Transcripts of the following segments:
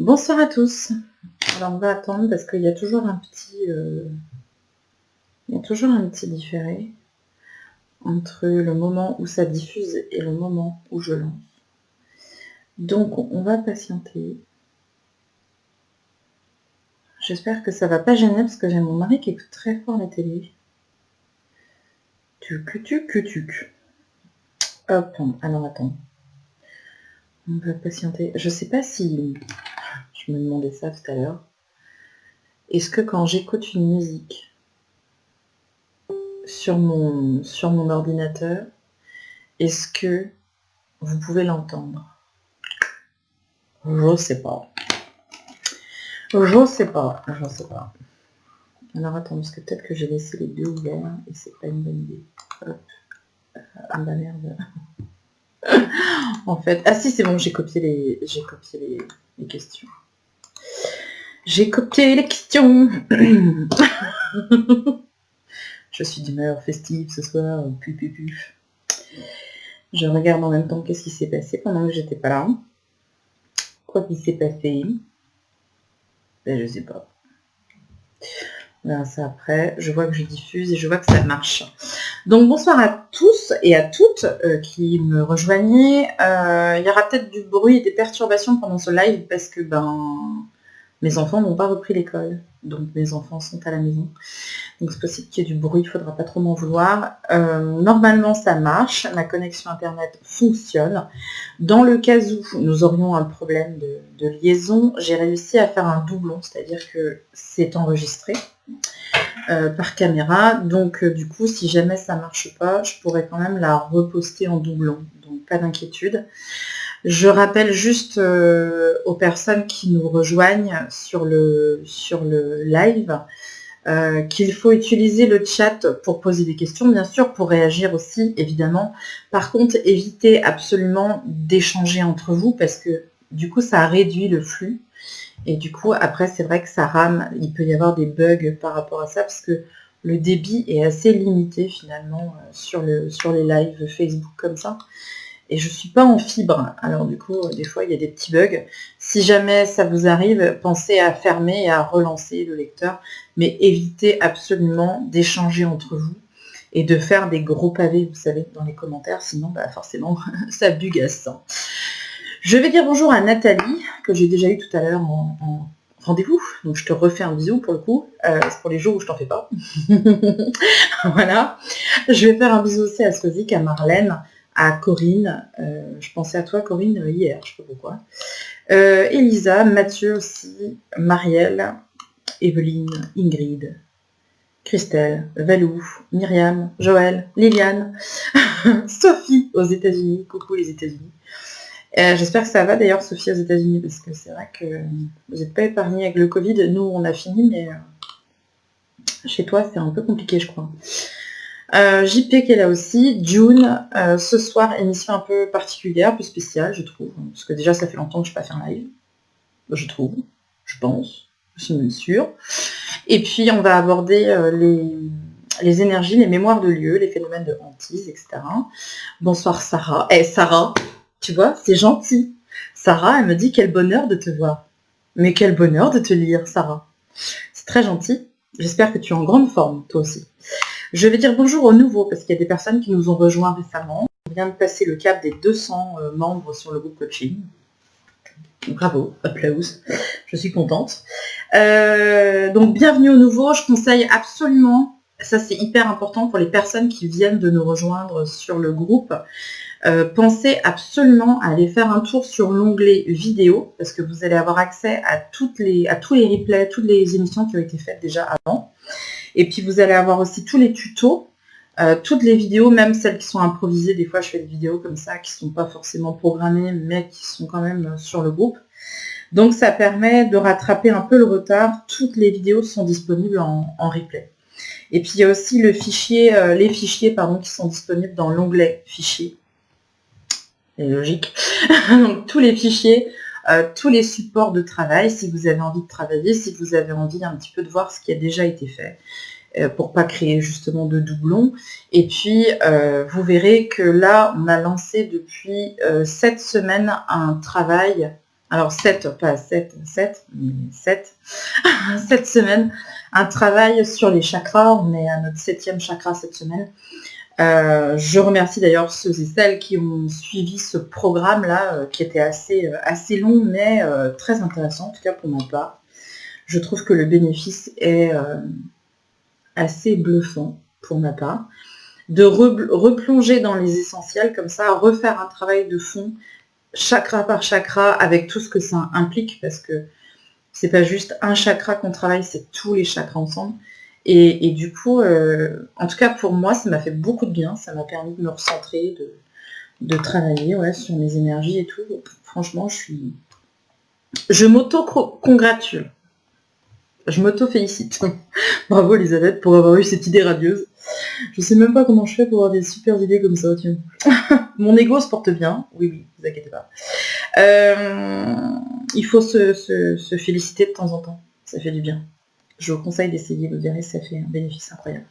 Bonsoir à tous. Alors on va attendre parce qu'il y a toujours un petit différé entre le moment où ça diffuse et le moment où je lance. Donc on va patienter. J'espère que ça va pas gêner parce que j'ai mon mari qui écoute très fort la télé. Tuc. Hop, alors attends. On va patienter. Je sais pas si... Je me demandais ça tout à l'heure. Est-ce que quand j'écoute une musique sur mon ordinateur, est-ce que vous pouvez l'entendre? Je sais pas. Alors attends, parce que peut-être que j'ai laissé les deux ouverts et c'est pas une bonne idée. Hop. Ah bah merde. En fait. Ah si, c'est bon, j'ai copié les questions. J'ai copié les questions. Je suis d'humeur festive ce soir. Je regarde en même temps qu'est-ce qui s'est passé pendant que j'étais pas là. Quoi qui s'est passé? Ben, je sais pas. On verra ça après. Je vois que je diffuse et je vois que ça marche. Donc bonsoir à tous et à toutes qui me rejoignez. Il y aura peut-être du bruit et des perturbations pendant ce live parce que mes enfants n'ont pas repris l'école. Donc mes enfants sont à la maison. Donc c'est possible qu'il y ait du bruit, il ne faudra pas trop m'en vouloir. Normalement ça marche, ma connexion internet fonctionne. Dans le cas où nous aurions un problème de liaison, j'ai réussi à faire un doublon, c'est-à-dire que c'est enregistré par caméra. Donc du coup, si jamais ça ne marche pas, je pourrais quand même la reposter en doublon. Donc pas d'inquiétude. Je rappelle juste aux personnes qui nous rejoignent sur le live qu'il faut utiliser le chat pour poser des questions, bien sûr, pour réagir aussi, évidemment. Par contre, évitez absolument d'échanger entre vous parce que du coup, ça réduit le flux. Et du coup, après, c'est vrai que ça rame. Il peut y avoir des bugs par rapport à ça parce que le débit est assez limité finalement sur les lives Facebook comme ça. Et je ne suis pas en fibre, alors du coup, des fois, il y a des petits bugs. Si jamais ça vous arrive, pensez à fermer et à relancer le lecteur, mais évitez absolument d'échanger entre vous et de faire des gros pavés, vous savez, dans les commentaires, sinon, forcément, ça bugasse. Je vais dire bonjour à Nathalie, que j'ai déjà eu tout à l'heure en rendez-vous, donc je te refais un bisou pour le coup, c'est pour les jours où je t'en fais pas. Voilà. Je vais faire un bisou aussi à Sozik, à Marlène, à Corinne, je pensais à toi Corinne hier, je sais pas pourquoi. Elisa, Mathieu aussi, Marielle, Evelyne, Ingrid, Christelle, Valou, Myriam, Joël, Liliane, Sophie aux États-Unis, coucou les États-Unis. J'espère que ça va d'ailleurs Sophie aux États-Unis parce que c'est vrai que vous n'êtes pas épargnés avec le Covid. Nous on a fini mais chez toi c'est un peu compliqué je crois. JP qui est là aussi, June, ce soir émission un peu particulière, un peu spéciale je trouve, parce que déjà ça fait longtemps que je n'ai pas fait un live, je trouve, je pense, je suis même sûre. Et puis on va aborder les énergies, les mémoires de lieux, les phénomènes de hantise, etc. Bonsoir Sarah. Sarah, tu vois, c'est gentil. Sarah, elle me dit quel bonheur de te voir. Mais quel bonheur de te lire, Sarah. C'est très gentil. J'espère que tu es en grande forme, toi aussi. Je vais dire bonjour aux nouveaux, parce qu'il y a des personnes qui nous ont rejoints récemment. On vient de passer le cap des 200 membres sur le groupe coaching. Bravo, applause, je suis contente. Donc bienvenue aux nouveaux, je conseille absolument, ça c'est hyper important pour les personnes qui viennent de nous rejoindre sur le groupe, pensez absolument à aller faire un tour sur l'onglet vidéo, parce que vous allez avoir accès à tous les replays, toutes les émissions qui ont été faites déjà avant. Et puis vous allez avoir aussi tous les tutos, toutes les vidéos, même celles qui sont improvisées. Des fois je fais des vidéos comme ça qui ne sont pas forcément programmées, mais qui sont quand même sur le groupe. Donc ça permet de rattraper un peu le retard. Toutes les vidéos sont disponibles en replay. Et puis il y a aussi les fichiers qui sont disponibles dans l'onglet fichiers. C'est logique. Donc tous les fichiers, tous les supports de travail, si vous avez envie de travailler, si vous avez envie un petit peu de voir ce qui a déjà été fait, pour pas créer justement de doublons. Et puis vous verrez que là, on a lancé depuis cette semaine un travail alors 7, pas 7, 7, mais 7, cette semaine, un travail sur les chakras. On est à notre 7e chakra cette semaine. Je remercie d'ailleurs ceux et celles qui ont suivi ce programme-là, qui était assez long, mais très intéressant, en tout cas pour ma part. Je trouve que le bénéfice est assez bluffant pour ma part. De replonger dans les essentiels comme ça, refaire un travail de fond, chakra par chakra, avec tout ce que ça implique, parce que c'est pas juste un chakra qu'on travaille, c'est tous les chakras ensemble. Et du coup, en tout cas pour moi, ça m'a fait beaucoup de bien, ça m'a permis de me recentrer, de travailler sur mes énergies et tout. Franchement, je m'auto-congratule. Je m'auto-félicite. Bravo Elisabeth pour avoir eu cette idée radieuse. Je sais même pas comment je fais pour avoir des super idées comme ça, tiens. Mon ego se porte bien. Oui, vous inquiétez pas. Il faut se féliciter de temps en temps. Ça fait du bien. Je vous conseille d'essayer, vous verrez, ça fait un bénéfice incroyable.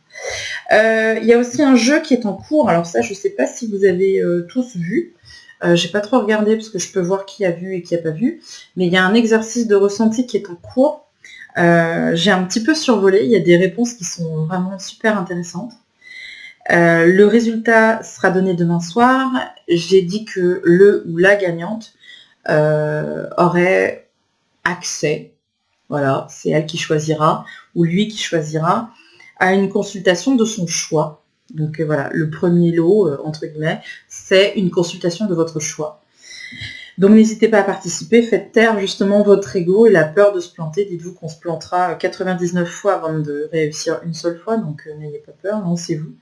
Il y a aussi un jeu qui est en cours. Alors ça, je sais pas si vous avez tous vu. J'ai pas trop regardé parce que je peux voir qui a vu et qui a pas vu. Mais il y a un exercice de ressenti qui est en cours. J'ai un petit peu survolé, il y a des réponses qui sont vraiment super intéressantes. Le résultat sera donné demain soir. J'ai dit que le ou la gagnante aurait accès, voilà, c'est elle qui choisira, ou lui qui choisira, à une consultation de son choix. Donc voilà, le premier lot, entre guillemets, c'est une consultation de votre choix. Donc n'hésitez pas à participer, faites taire justement votre ego et la peur de se planter. Dites-vous qu'on se plantera 99 fois avant de réussir une seule fois, donc n'ayez pas peur, lancez-vous.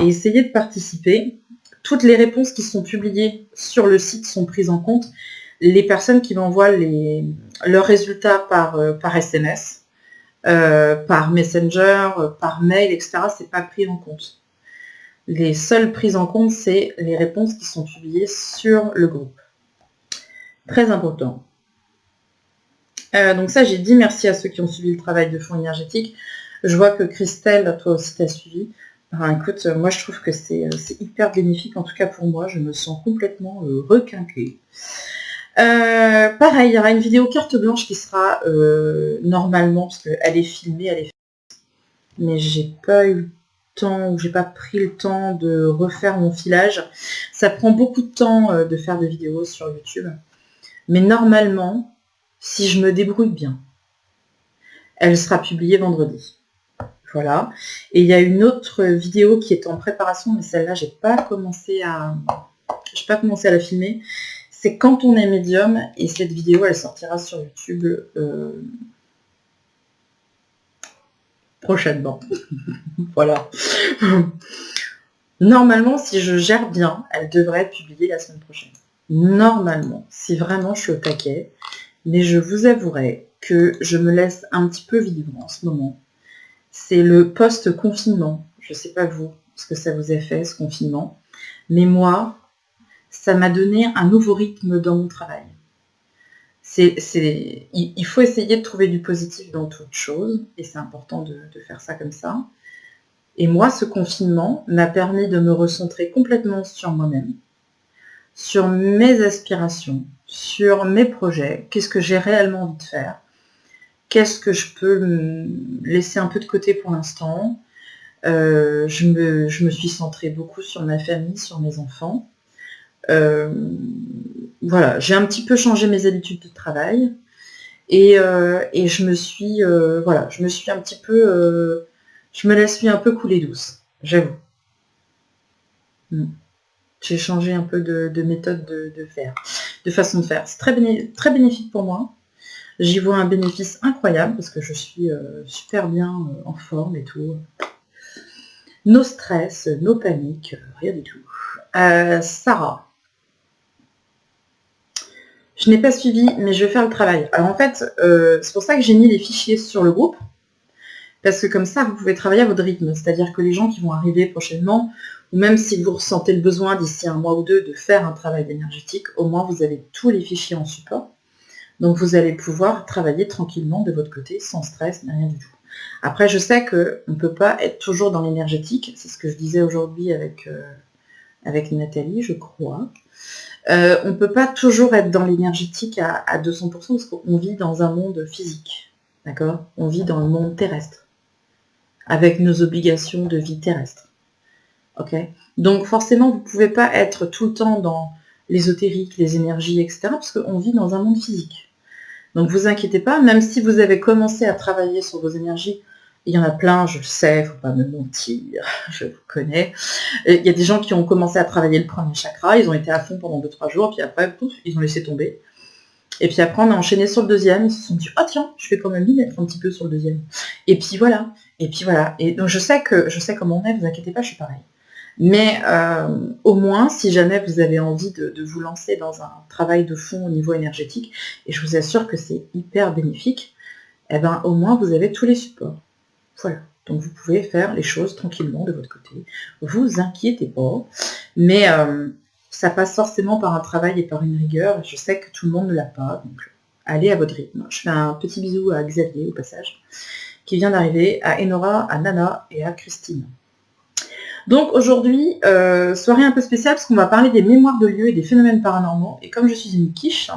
Et essayez de participer. Toutes les réponses qui sont publiées sur le site sont prises en compte. Les personnes qui m'envoient leurs résultats par SMS, par Messenger, par mail, etc., c'est pas pris en compte. Les seules prises en compte, c'est les réponses qui sont publiées sur le groupe. Très important. Donc ça, j'ai dit merci à ceux qui ont suivi le travail de fond énergétique. Je vois que Christelle, toi aussi, t'as suivi. Alors, écoute, moi, je trouve que c'est hyper bénéfique, en tout cas pour moi. Je me sens complètement requinquée. Pareil, il y aura une vidéo carte blanche qui sera normalement, parce qu'elle est filmée, mais j'ai pas eu le temps, ou j'ai pas pris le temps de refaire mon filage. Ça prend beaucoup de temps de faire des vidéos sur YouTube. Mais normalement, si je me débrouille bien, elle sera publiée vendredi. Voilà. Et il y a une autre vidéo qui est en préparation, mais celle-là, j'ai pas commencé à la filmer. C'est quand on est médium, et cette vidéo, elle sortira sur YouTube prochainement. Voilà. Normalement, si je gère bien, elle devrait être publiée la semaine prochaine. Normalement, si vraiment je suis au taquet, mais je vous avouerai que je me laisse un petit peu vivre en ce moment. C'est le post-confinement. Je ne sais pas vous, ce que ça vous a fait, ce confinement. Mais moi, ça m'a donné un nouveau rythme dans mon travail. Il faut essayer de trouver du positif dans toute chose, et c'est important de faire ça comme ça. Et moi, ce confinement m'a permis de me recentrer complètement sur moi-même, sur mes aspirations, sur mes projets, qu'est-ce que j'ai réellement envie de faire, qu'est-ce que je peux laisser un peu de côté pour l'instant. Je me suis centrée beaucoup sur ma famille, sur mes enfants. Voilà, j'ai un petit peu changé mes habitudes de travail et je me suis un petit peu je me laisse un peu couler douce, j'avoue. J'ai changé un peu de méthode de faire, de façon de faire. C'est très bénéfique pour moi. J'y vois un bénéfice incroyable parce que je suis super bien en forme et tout. No stress, no panique, rien du tout. Sarah. Je n'ai pas suivi, mais je vais faire le travail. Alors en fait, c'est pour ça que j'ai mis les fichiers sur le groupe. Parce que comme ça, vous pouvez travailler à votre rythme. C'est-à-dire que les gens qui vont arriver prochainement, ou même si vous ressentez le besoin d'ici un mois ou deux de faire un travail énergétique, au moins vous avez tous les fichiers en support. Donc vous allez pouvoir travailler tranquillement de votre côté, sans stress, rien du tout. Après, je sais qu'on ne peut pas être toujours dans l'énergétique. C'est ce que je disais aujourd'hui avec avec Nathalie, je crois. On ne peut pas toujours être dans l'énergétique à 200% parce qu'on vit dans un monde physique, d'accord? On vit dans le monde terrestre, avec nos obligations de vie terrestre, ok? Donc forcément, vous ne pouvez pas être tout le temps dans l'ésotérique, les énergies, etc., parce qu'on vit dans un monde physique. Donc vous inquiétez pas, même si vous avez commencé à travailler sur vos énergies, il y en a plein, je le sais, faut pas me mentir, je vous connais. Il y a des gens qui ont commencé à travailler le premier chakra, ils ont été à fond pendant 2-3 jours, puis après, pouf, ils ont laissé tomber. Et puis après, on a enchaîné sur le deuxième, ils se sont dit, ah tiens, je vais quand même m'y mettre un petit peu sur le deuxième. Et puis voilà, et puis voilà. Et donc je sais comment on est, vous inquiétez pas, je suis pareil. Mais au moins, si jamais vous avez envie de vous lancer dans un travail de fond au niveau énergétique, et je vous assure que c'est hyper bénéfique, eh ben, au moins vous avez tous les supports. Voilà. Donc vous pouvez faire les choses tranquillement de votre côté. Vous inquiétez pas. Mais ça passe forcément par un travail et par une rigueur. Je sais que tout le monde ne l'a pas. Donc allez à votre rythme. Je fais un petit bisou à Xavier au passage, qui vient d'arriver, à Enora, à Nana et à Christine. Donc aujourd'hui, soirée un peu spéciale parce qu'on va parler des mémoires de lieux et des phénomènes paranormaux. Et comme je suis une quiche,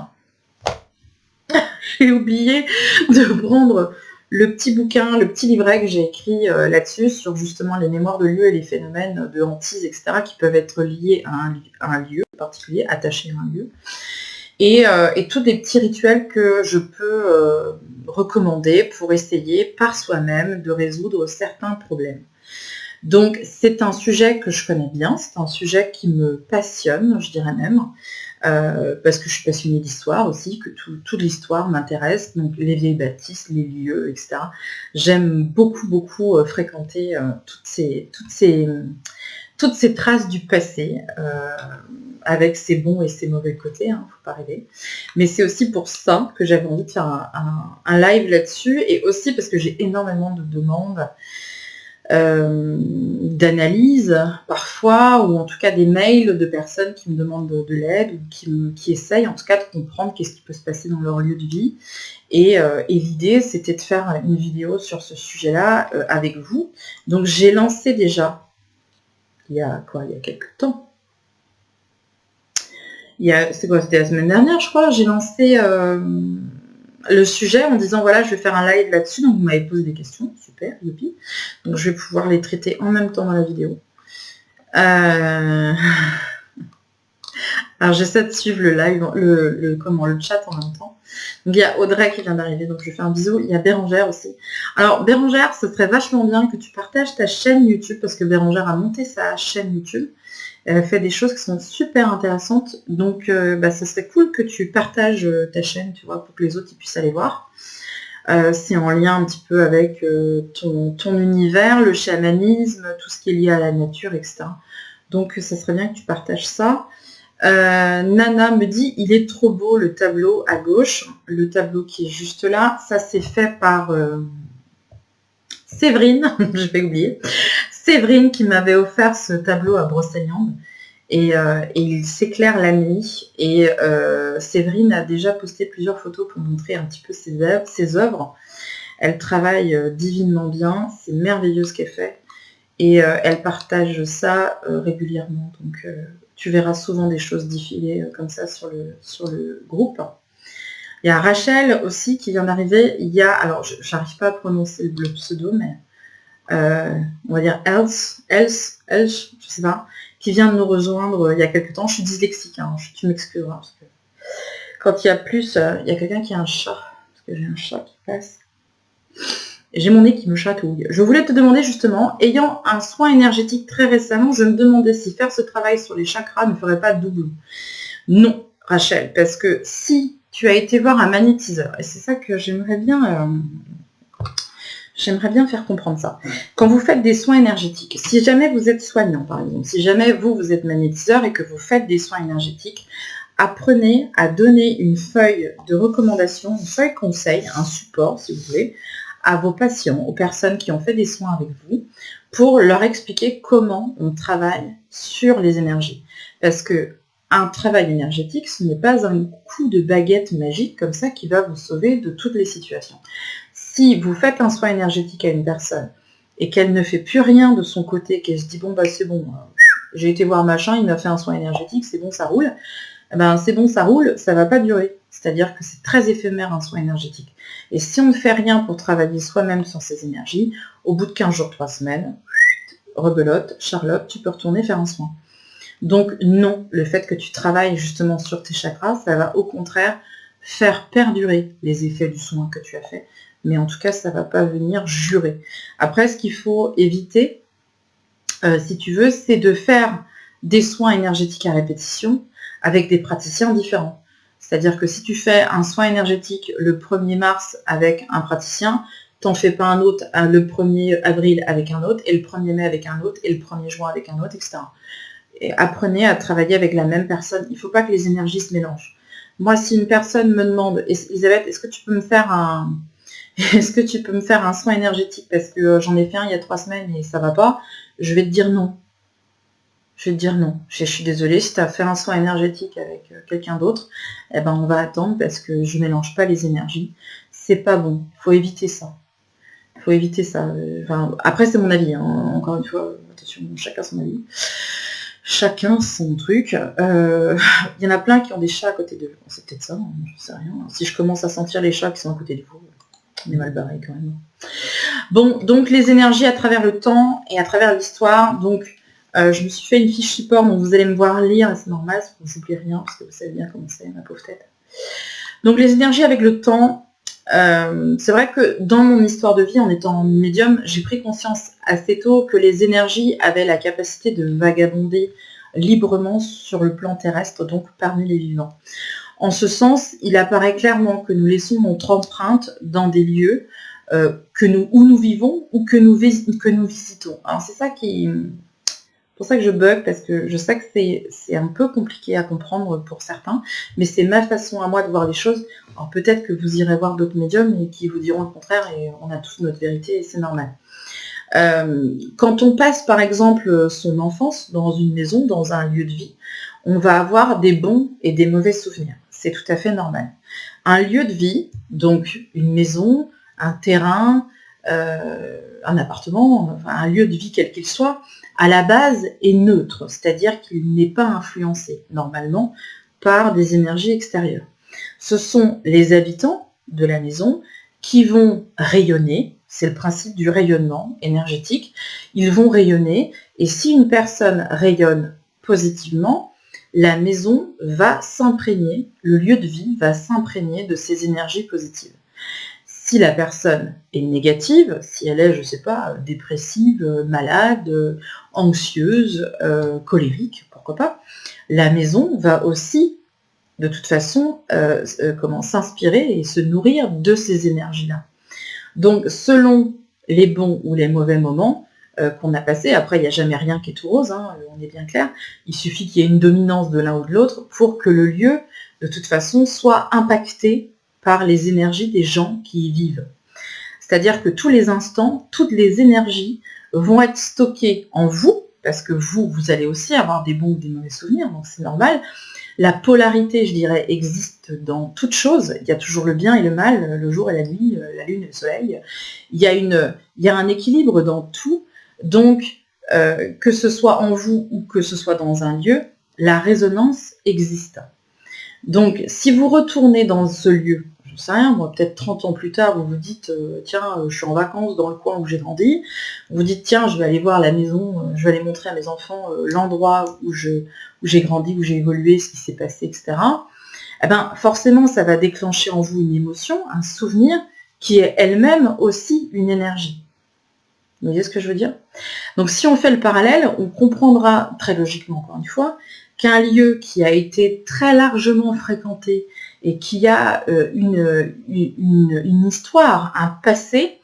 j'ai oublié de prendre le petit bouquin, le petit livret que j'ai écrit là-dessus sur justement les mémoires de lieux et les phénomènes de hantises, etc., qui peuvent être liés à un lieu particulier, attachés à un lieu. Et tous des petits rituels que je peux recommander pour essayer par soi-même de résoudre certains problèmes. Donc c'est un sujet que je connais bien, c'est un sujet qui me passionne, je dirais même, parce que je suis passionnée d'histoire aussi, que toute l'histoire m'intéresse, donc les vieilles bâtisses, les lieux, etc. J'aime beaucoup fréquenter toutes ces traces du passé, avec ses bons et ses mauvais côtés, hein, faut pas rêver. Mais c'est aussi pour ça que j'avais envie de faire un live là-dessus, et aussi parce que j'ai énormément de demandes d'analyse parfois, ou en tout cas des mails de personnes qui me demandent de l'aide, ou qui essayent en tout cas de comprendre qu'est-ce qui peut se passer dans leur lieu de vie. Et l'idée, c'était de faire une vidéo sur ce sujet-là avec vous. Donc j'ai lancé déjà, il y a quelques temps, c'était la semaine dernière, je crois, j'ai lancé le sujet en disant voilà, je vais faire un live là-dessus, donc vous m'avez posé des questions, super, youpi. Donc je vais pouvoir les traiter en même temps dans la vidéo. Alors j'essaie de suivre le live, le chat en même temps. Donc il y a Audrey qui vient d'arriver, donc je lui fais un bisou. Il y a Bérangère aussi. Alors Bérangère, ce serait vachement bien que tu partages ta chaîne YouTube, parce que Bérangère a monté sa chaîne YouTube. Elle fait des choses qui sont super intéressantes. Donc ça serait cool que tu partages ta chaîne, tu vois, pour que les autres ils puissent aller voir. C'est en lien un petit peu avec ton univers, le chamanisme, tout ce qui est lié à la nature, etc. Donc ça serait bien que tu partages ça. Nana me dit, il est trop beau le tableau à gauche. Le tableau qui est juste là, ça c'est fait par Séverine, je vais oublier. Séverine qui m'avait offert ce tableau à Brocéliande. Et il s'éclaire la nuit. Et Séverine a déjà posté plusieurs photos pour montrer un petit peu ses œuvres. Elle travaille divinement bien, c'est merveilleux ce qu'elle fait. Et elle partage ça régulièrement. Donc tu verras souvent des choses défiler comme ça sur le groupe. Il y a Rachel aussi qui vient d'arriver. Il y a, alors j'arrive pas à prononcer le pseudo, mais on va dire Else, je sais pas, qui vient de nous rejoindre il y a quelques temps. Je suis dyslexique, hein, tu m'excuseras, parce que quand il y a plus, il y a quelqu'un qui a un chat, parce que j'ai un chat qui passe. J'ai mon nez qui me chatouille. Je voulais te demander justement, ayant un soin énergétique très récemment, je me demandais si faire ce travail sur les chakras ne ferait pas doublon. Non, Rachel, parce que si tu as été voir un magnétiseur, et c'est ça que j'aimerais bien faire comprendre ça. Quand vous faites des soins énergétiques, si jamais vous êtes soignant par exemple, si jamais vous êtes magnétiseur et que vous faites des soins énergétiques, apprenez à donner une feuille de recommandation, une feuille conseil, un support si vous voulez, à vos patients, aux personnes qui ont fait des soins avec vous, pour leur expliquer comment on travaille sur les énergies. Parce que un travail énergétique, ce n'est pas un coup de baguette magique comme ça qui va vous sauver de toutes les situations. Si vous faites un soin énergétique à une personne et qu'elle ne fait plus rien de son côté, qu'elle se dit bon bah c'est bon, j'ai été voir machin, il m'a fait un soin énergétique, c'est bon, ça roule. Eh ben, c'est bon, ça roule, ça va pas durer. C'est-à-dire que c'est très éphémère un soin énergétique. Et si on ne fait rien pour travailler soi-même sur ces énergies, au bout de 15 jours, 3 semaines, rebelote, Charlotte, tu peux retourner faire un soin. Donc non, le fait que tu travailles justement sur tes chakras, ça va au contraire faire perdurer les effets du soin que tu as fait. Mais en tout cas, ça ne va pas venir jurer. Après, ce qu'il faut éviter, si tu veux, c'est de faire des soins énergétiques à répétition avec des praticiens différents. C'est-à-dire que si tu fais un soin énergétique le 1er mars avec un praticien, t'en fais pas un autre le 1er avril avec un autre, et le 1er mai avec un autre, et le 1er juin avec un autre, etc. Et apprenez à travailler avec la même personne. Il ne faut pas que les énergies se mélangent. Moi, si une personne me demande, Elisabeth, est-ce que tu peux me faire un soin énergétique parce que j'en ai fait un il y a 3 semaines et ça va pas, je vais te dire non. Je vais te dire non. Je suis désolée, si tu as fait un soin énergétique avec quelqu'un d'autre, eh ben on va attendre parce que je ne mélange pas les énergies. C'est pas bon. Il faut éviter ça. Il faut éviter ça. Enfin, après, c'est mon avis. Hein. Encore une fois, attention, chacun son avis. Chacun son truc. Il y en a plein qui ont des chats à côté d'eux. Bon, c'est peut-être ça, hein, je sais rien. Si je commence à sentir les chats qui sont à côté de vous, on est mal barré quand même. Bon, donc les énergies à travers le temps et à travers l'histoire. Donc, je me suis fait une fiche support, donc vous allez me voir lire, et c'est normal, parce que j'oublie rien, parce que vous savez bien comment c'est, ma pauvre tête. Donc les énergies avec le temps, c'est vrai que dans mon histoire de vie, en étant médium, j'ai pris conscience assez tôt que les énergies avaient la capacité de vagabonder librement sur le plan terrestre, donc parmi les vivants. En ce sens, il apparaît clairement que nous laissons notre empreinte dans des lieux où nous vivons ou que nous visitons. Alors c'est ça qui... pour ça que je bug, parce que je sais que c'est un peu compliqué à comprendre pour certains, mais c'est ma façon à moi de voir les choses. Alors peut-être que vous irez voir d'autres médiums et qui vous diront le contraire, et on a tous notre vérité et c'est normal. Quand on passe par exemple son enfance dans une maison, dans un lieu de vie, on va avoir des bons et des mauvais souvenirs. C'est tout à fait normal. Un lieu de vie, donc une maison, un terrain, un appartement, enfin, un lieu de vie quel qu'il soit, à la base est neutre, c'est-à-dire qu'il n'est pas influencé normalement par des énergies extérieures. Ce sont les habitants de la maison qui vont rayonner, c'est le principe du rayonnement énergétique, ils vont rayonner, et si une personne rayonne positivement, la maison va s'imprégner, le lieu de vie va s'imprégner de ces énergies positives. Si la personne est négative, si elle est, je ne sais pas, dépressive, malade, anxieuse, colérique, pourquoi pas, la maison va aussi, de toute façon, s'inspirer et se nourrir de ces énergies-là. Donc, selon les bons ou les mauvais moments qu'on a passés, après, il n'y a jamais rien qui est tout rose, hein, on est bien clair, il suffit qu'il y ait une dominance de l'un ou de l'autre pour que le lieu, de toute façon, soit impacté par les énergies des gens qui y vivent. C'est-à-dire que tous les instants, toutes les énergies vont être stockées en vous, parce que vous allez aussi avoir des bons ou des mauvais souvenirs, donc c'est normal. La polarité, je dirais, existe dans toute chose. Il y a toujours le bien et le mal, le jour et la nuit, la lune et le soleil. Il y a un équilibre dans tout. Donc, que ce soit en vous ou que ce soit dans un lieu, la résonance existe. Donc, si vous retournez dans ce lieu, je ne sais rien, moi, peut-être 30 ans plus tard, vous vous dites, tiens, je suis en vacances dans le coin où j'ai grandi, vous dites, tiens, je vais aller voir la maison, je vais aller montrer à mes enfants l'endroit où j'ai grandi, où j'ai évolué, ce qui s'est passé, etc. Eh ben, forcément, ça va déclencher en vous une émotion, un souvenir, qui est elle-même aussi une énergie. Vous voyez ce que je veux dire? Donc, si on fait le parallèle, on comprendra, très logiquement encore une fois, qu'un lieu qui a été très largement fréquenté et qui a une histoire, un passé,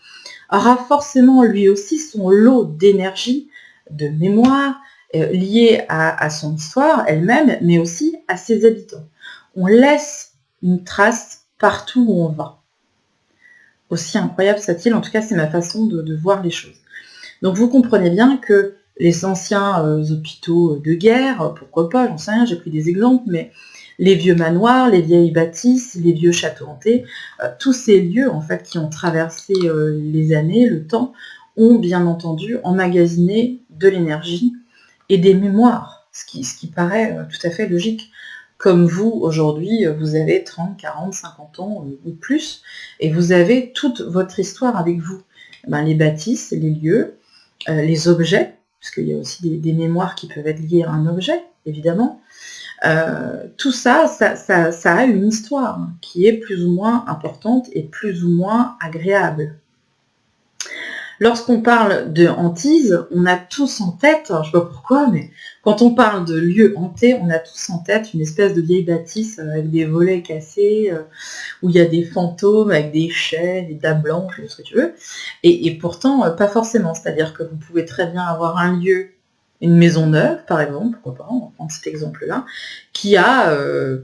aura forcément lui aussi son lot d'énergie, de mémoire, liée à son histoire elle-même, mais aussi à ses habitants. On laisse une trace partout où on va. Aussi incroyable soit-il, en tout cas c'est ma façon de voir les choses. Donc vous comprenez bien que les anciens hôpitaux de guerre, pourquoi pas, j'en sais rien, j'ai pris des exemples, mais les vieux manoirs, les vieilles bâtisses, les vieux châteaux hantés, tous ces lieux en fait qui ont traversé les années, le temps, ont bien entendu emmagasiné de l'énergie et des mémoires, ce qui paraît tout à fait logique. Comme vous, aujourd'hui, vous avez 30, 40, 50 ans ou plus, et vous avez toute votre histoire avec vous. Les bâtisses, les lieux, les objets, parce qu'il y a aussi des mémoires qui peuvent être liées à un objet, évidemment. Tout ça, ça a une histoire qui est plus ou moins importante et plus ou moins agréable. Lorsqu'on parle de hantise, on a tous en tête, alors je ne sais pas pourquoi, mais quand on parle de lieux hantés, on a tous en tête une espèce de vieille bâtisse avec des volets cassés, où il y a des fantômes avec des chais, des dames blanches, ce que tu veux. Et pourtant, pas forcément. C'est-à-dire que vous pouvez très bien avoir un lieu, une maison neuve, par exemple, pourquoi pas, on va prendre cet exemple-là, qui a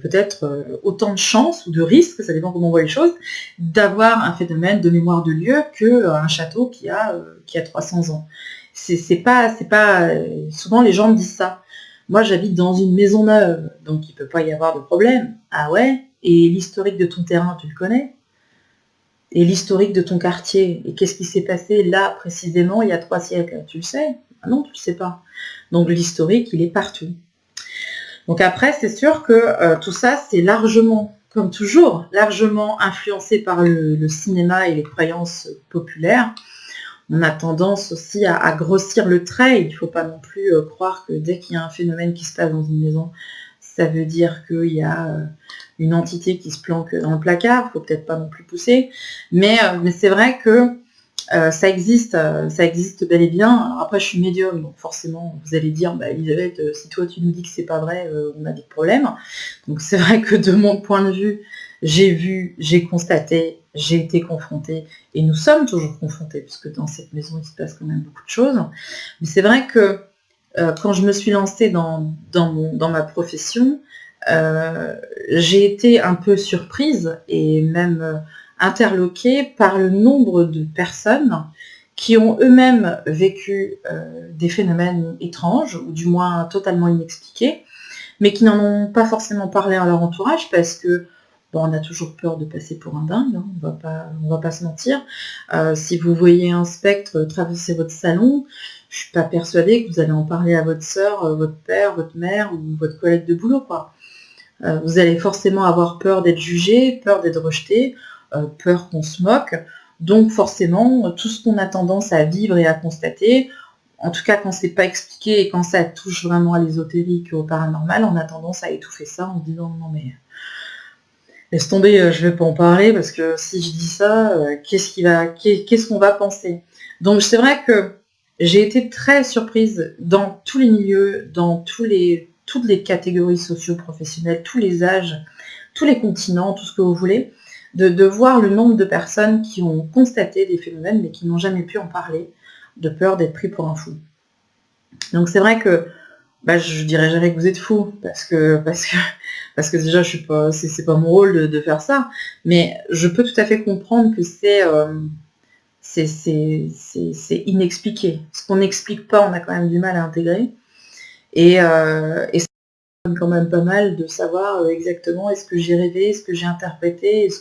peut-être autant de chances ou de risques, ça dépend comment on voit les choses, d'avoir un phénomène de mémoire de lieu qu'un château qui a 300 ans. C'est pas, souvent les gens me disent ça. Moi, j'habite dans une maison neuve, donc il ne peut pas y avoir de problème. Ah ouais? Et l'historique de ton terrain, tu le connais? Et l'historique de ton quartier? Et qu'est-ce qui s'est passé là, précisément, il y a 3 siècles? Tu le sais? Ah non, tu le sais pas. Donc l'historique, il est partout. Donc après, c'est sûr que tout ça, c'est largement, comme toujours, largement influencé par le cinéma et les croyances populaires. On a tendance aussi à grossir le trait. Il ne faut pas non plus croire que dès qu'il y a un phénomène qui se passe dans une maison, ça veut dire qu'il y a une entité qui se planque dans le placard. Il ne faut peut-être pas non plus pousser. Mais c'est vrai que ça existe bel et bien. Alors après, je suis médium, donc forcément, vous allez dire, Elisabeth, si toi tu nous dis que c'est pas vrai, on a des problèmes. Donc c'est vrai que de mon point de vue, j'ai vu, j'ai constaté, j'ai été confrontée, et nous sommes toujours confrontés, puisque dans cette maison, il se passe quand même beaucoup de choses. Mais c'est vrai que quand je me suis lancée dans ma profession, j'ai été un peu surprise et même interloquée par le nombre de personnes qui ont eux-mêmes vécu des phénomènes étranges, ou du moins totalement inexpliqués, mais qui n'en ont pas forcément parlé à leur entourage parce que on a toujours peur de passer pour un dingue, hein, on va pas se mentir. Si vous voyez un spectre traverser votre salon, je suis pas persuadée que vous allez en parler à votre sœur, votre père, votre mère ou votre collègue de boulot, quoi. Vous allez forcément avoir peur d'être jugé, peur d'être rejeté, peur qu'on se moque. Donc forcément, tout ce qu'on a tendance à vivre et à constater, en tout cas quand c'est pas expliqué et quand ça touche vraiment à l'ésotérique ou au paranormal, on a tendance à étouffer ça en se disant non mais laisse tomber, je vais pas en parler parce que si je dis ça, qu'est-ce qu'on va penser? Donc c'est vrai que j'ai été très surprise dans tous les milieux, dans toutes les catégories socio-professionnelles, tous les âges, tous les continents, tout ce que vous voulez, de voir le nombre de personnes qui ont constaté des phénomènes mais qui n'ont jamais pu en parler, de peur d'être pris pour un fou. Donc c'est vrai que je dirais jamais que vous êtes fou, parce que déjà je suis pas, c'est pas mon rôle de faire ça, mais je peux tout à fait comprendre que c'est inexpliqué. Ce qu'on n'explique pas, on a quand même du mal à intégrer. Et ça donne quand même pas mal de savoir exactement est-ce que j'ai rêvé, est-ce que j'ai interprété, est-ce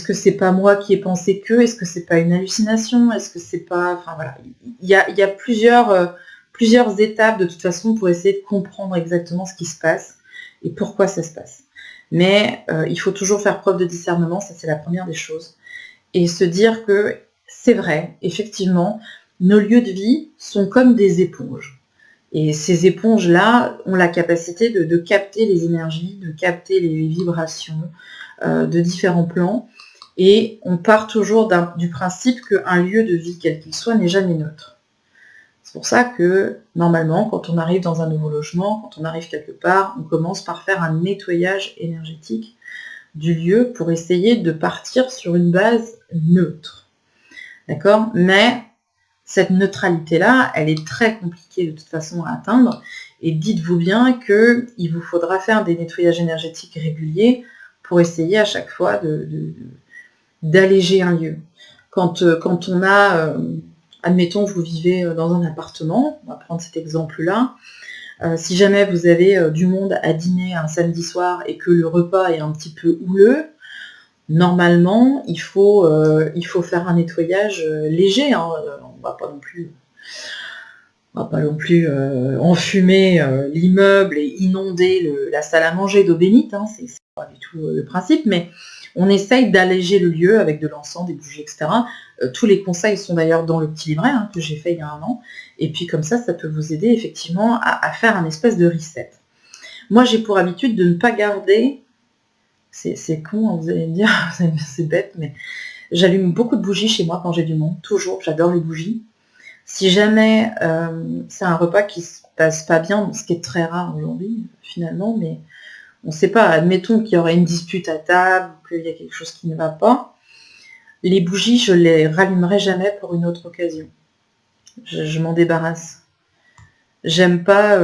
que c'est pas moi qui ai pensé que, est-ce que c'est pas une hallucination, est-ce que c'est pas... Enfin voilà, il y a plusieurs étapes de toute façon pour essayer de comprendre exactement ce qui se passe et pourquoi ça se passe. Mais il faut toujours faire preuve de discernement, ça c'est la première des choses. Et se dire que c'est vrai, effectivement, nos lieux de vie sont comme des éponges. Et ces éponges-là ont la capacité de capter les énergies, de capter les vibrations de différents plans. Et on part toujours du principe qu'un lieu de vie, quel qu'il soit, n'est jamais neutre. C'est pour ça que, normalement, quand on arrive dans un nouveau logement, quand on arrive quelque part, on commence par faire un nettoyage énergétique du lieu pour essayer de partir sur une base neutre. D'accord? Mais cette neutralité-là, elle est très compliquée de toute façon à atteindre. Et dites-vous bien qu'il vous faudra faire des nettoyages énergétiques réguliers pour essayer à chaque fois d'alléger un lieu. Quand on a... admettons, vous vivez dans un appartement, on va prendre cet exemple-là. Si jamais vous avez du monde à dîner un samedi soir et que le repas est un petit peu houleux, normalement, il faut faire un nettoyage léger. Hein. On va pas non plus... On va pas non plus enfumer l'immeuble et inonder la salle à manger d'eau bénite, hein, c'est pas du tout le principe, mais on essaye d'alléger le lieu avec de l'encens, des bougies, etc. Tous les conseils sont d'ailleurs dans le petit livret que j'ai fait il y a un an, et puis comme ça peut vous aider effectivement à faire un espèce de reset. Moi j'ai pour habitude de ne pas garder, c'est con, hein, vous allez me dire, c'est bête, mais j'allume beaucoup de bougies chez moi quand j'ai du monde, toujours, j'adore les bougies. Si jamais c'est un repas qui se passe pas bien, ce qui est très rare aujourd'hui finalement, mais on ne sait pas, admettons qu'il y aurait une dispute à table, qu'il y a quelque chose qui ne va pas, les bougies, je les rallumerai jamais pour une autre occasion. Je m'en débarrasse. J'aime pas,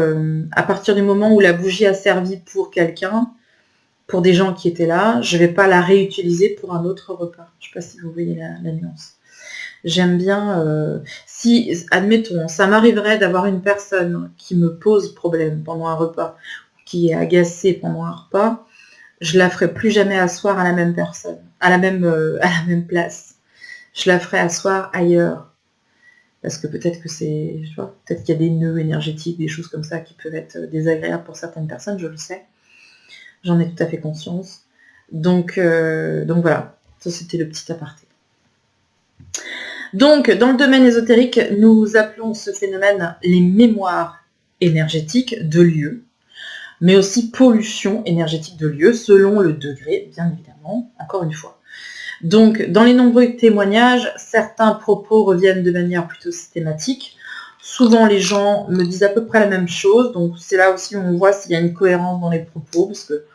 à partir du moment où la bougie a servi pour quelqu'un, pour des gens qui étaient là, je ne vais pas la réutiliser pour un autre repas. Je ne sais pas si vous voyez la nuance. J'aime bien, si, admettons, ça m'arriverait d'avoir une personne qui me pose problème pendant un repas, qui est agacée pendant un repas, je la ferai plus jamais asseoir à la même personne, à la même place. Je la ferai asseoir ailleurs. Parce que peut-être que c'est, je vois, peut-être qu'il y a des nœuds énergétiques, des choses comme ça qui peuvent être désagréables pour certaines personnes, je le sais. J'en ai tout à fait conscience. Donc voilà, ça c'était le petit aparté. Donc, dans le domaine ésotérique, nous appelons ce phénomène les mémoires énergétiques de lieux, mais aussi pollution énergétique de lieux, selon le degré, bien évidemment, encore une fois. Donc, dans les nombreux témoignages, certains propos reviennent de manière plutôt systématique. Souvent, les gens me disent à peu près la même chose, donc c'est là aussi où on voit s'il y a une cohérence dans les propos, parce que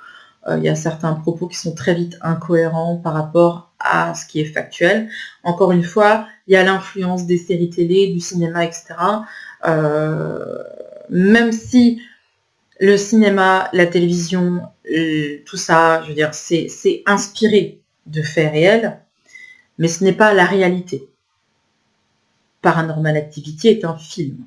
il y a certains propos qui sont très vite incohérents par rapport à ce qui est factuel. Encore une fois, il y a l'influence des séries télé, du cinéma, etc. Même si le cinéma, la télévision, tout ça, je veux dire, c'est inspiré de faits réels, mais ce n'est pas la réalité. Paranormal Activity est un film.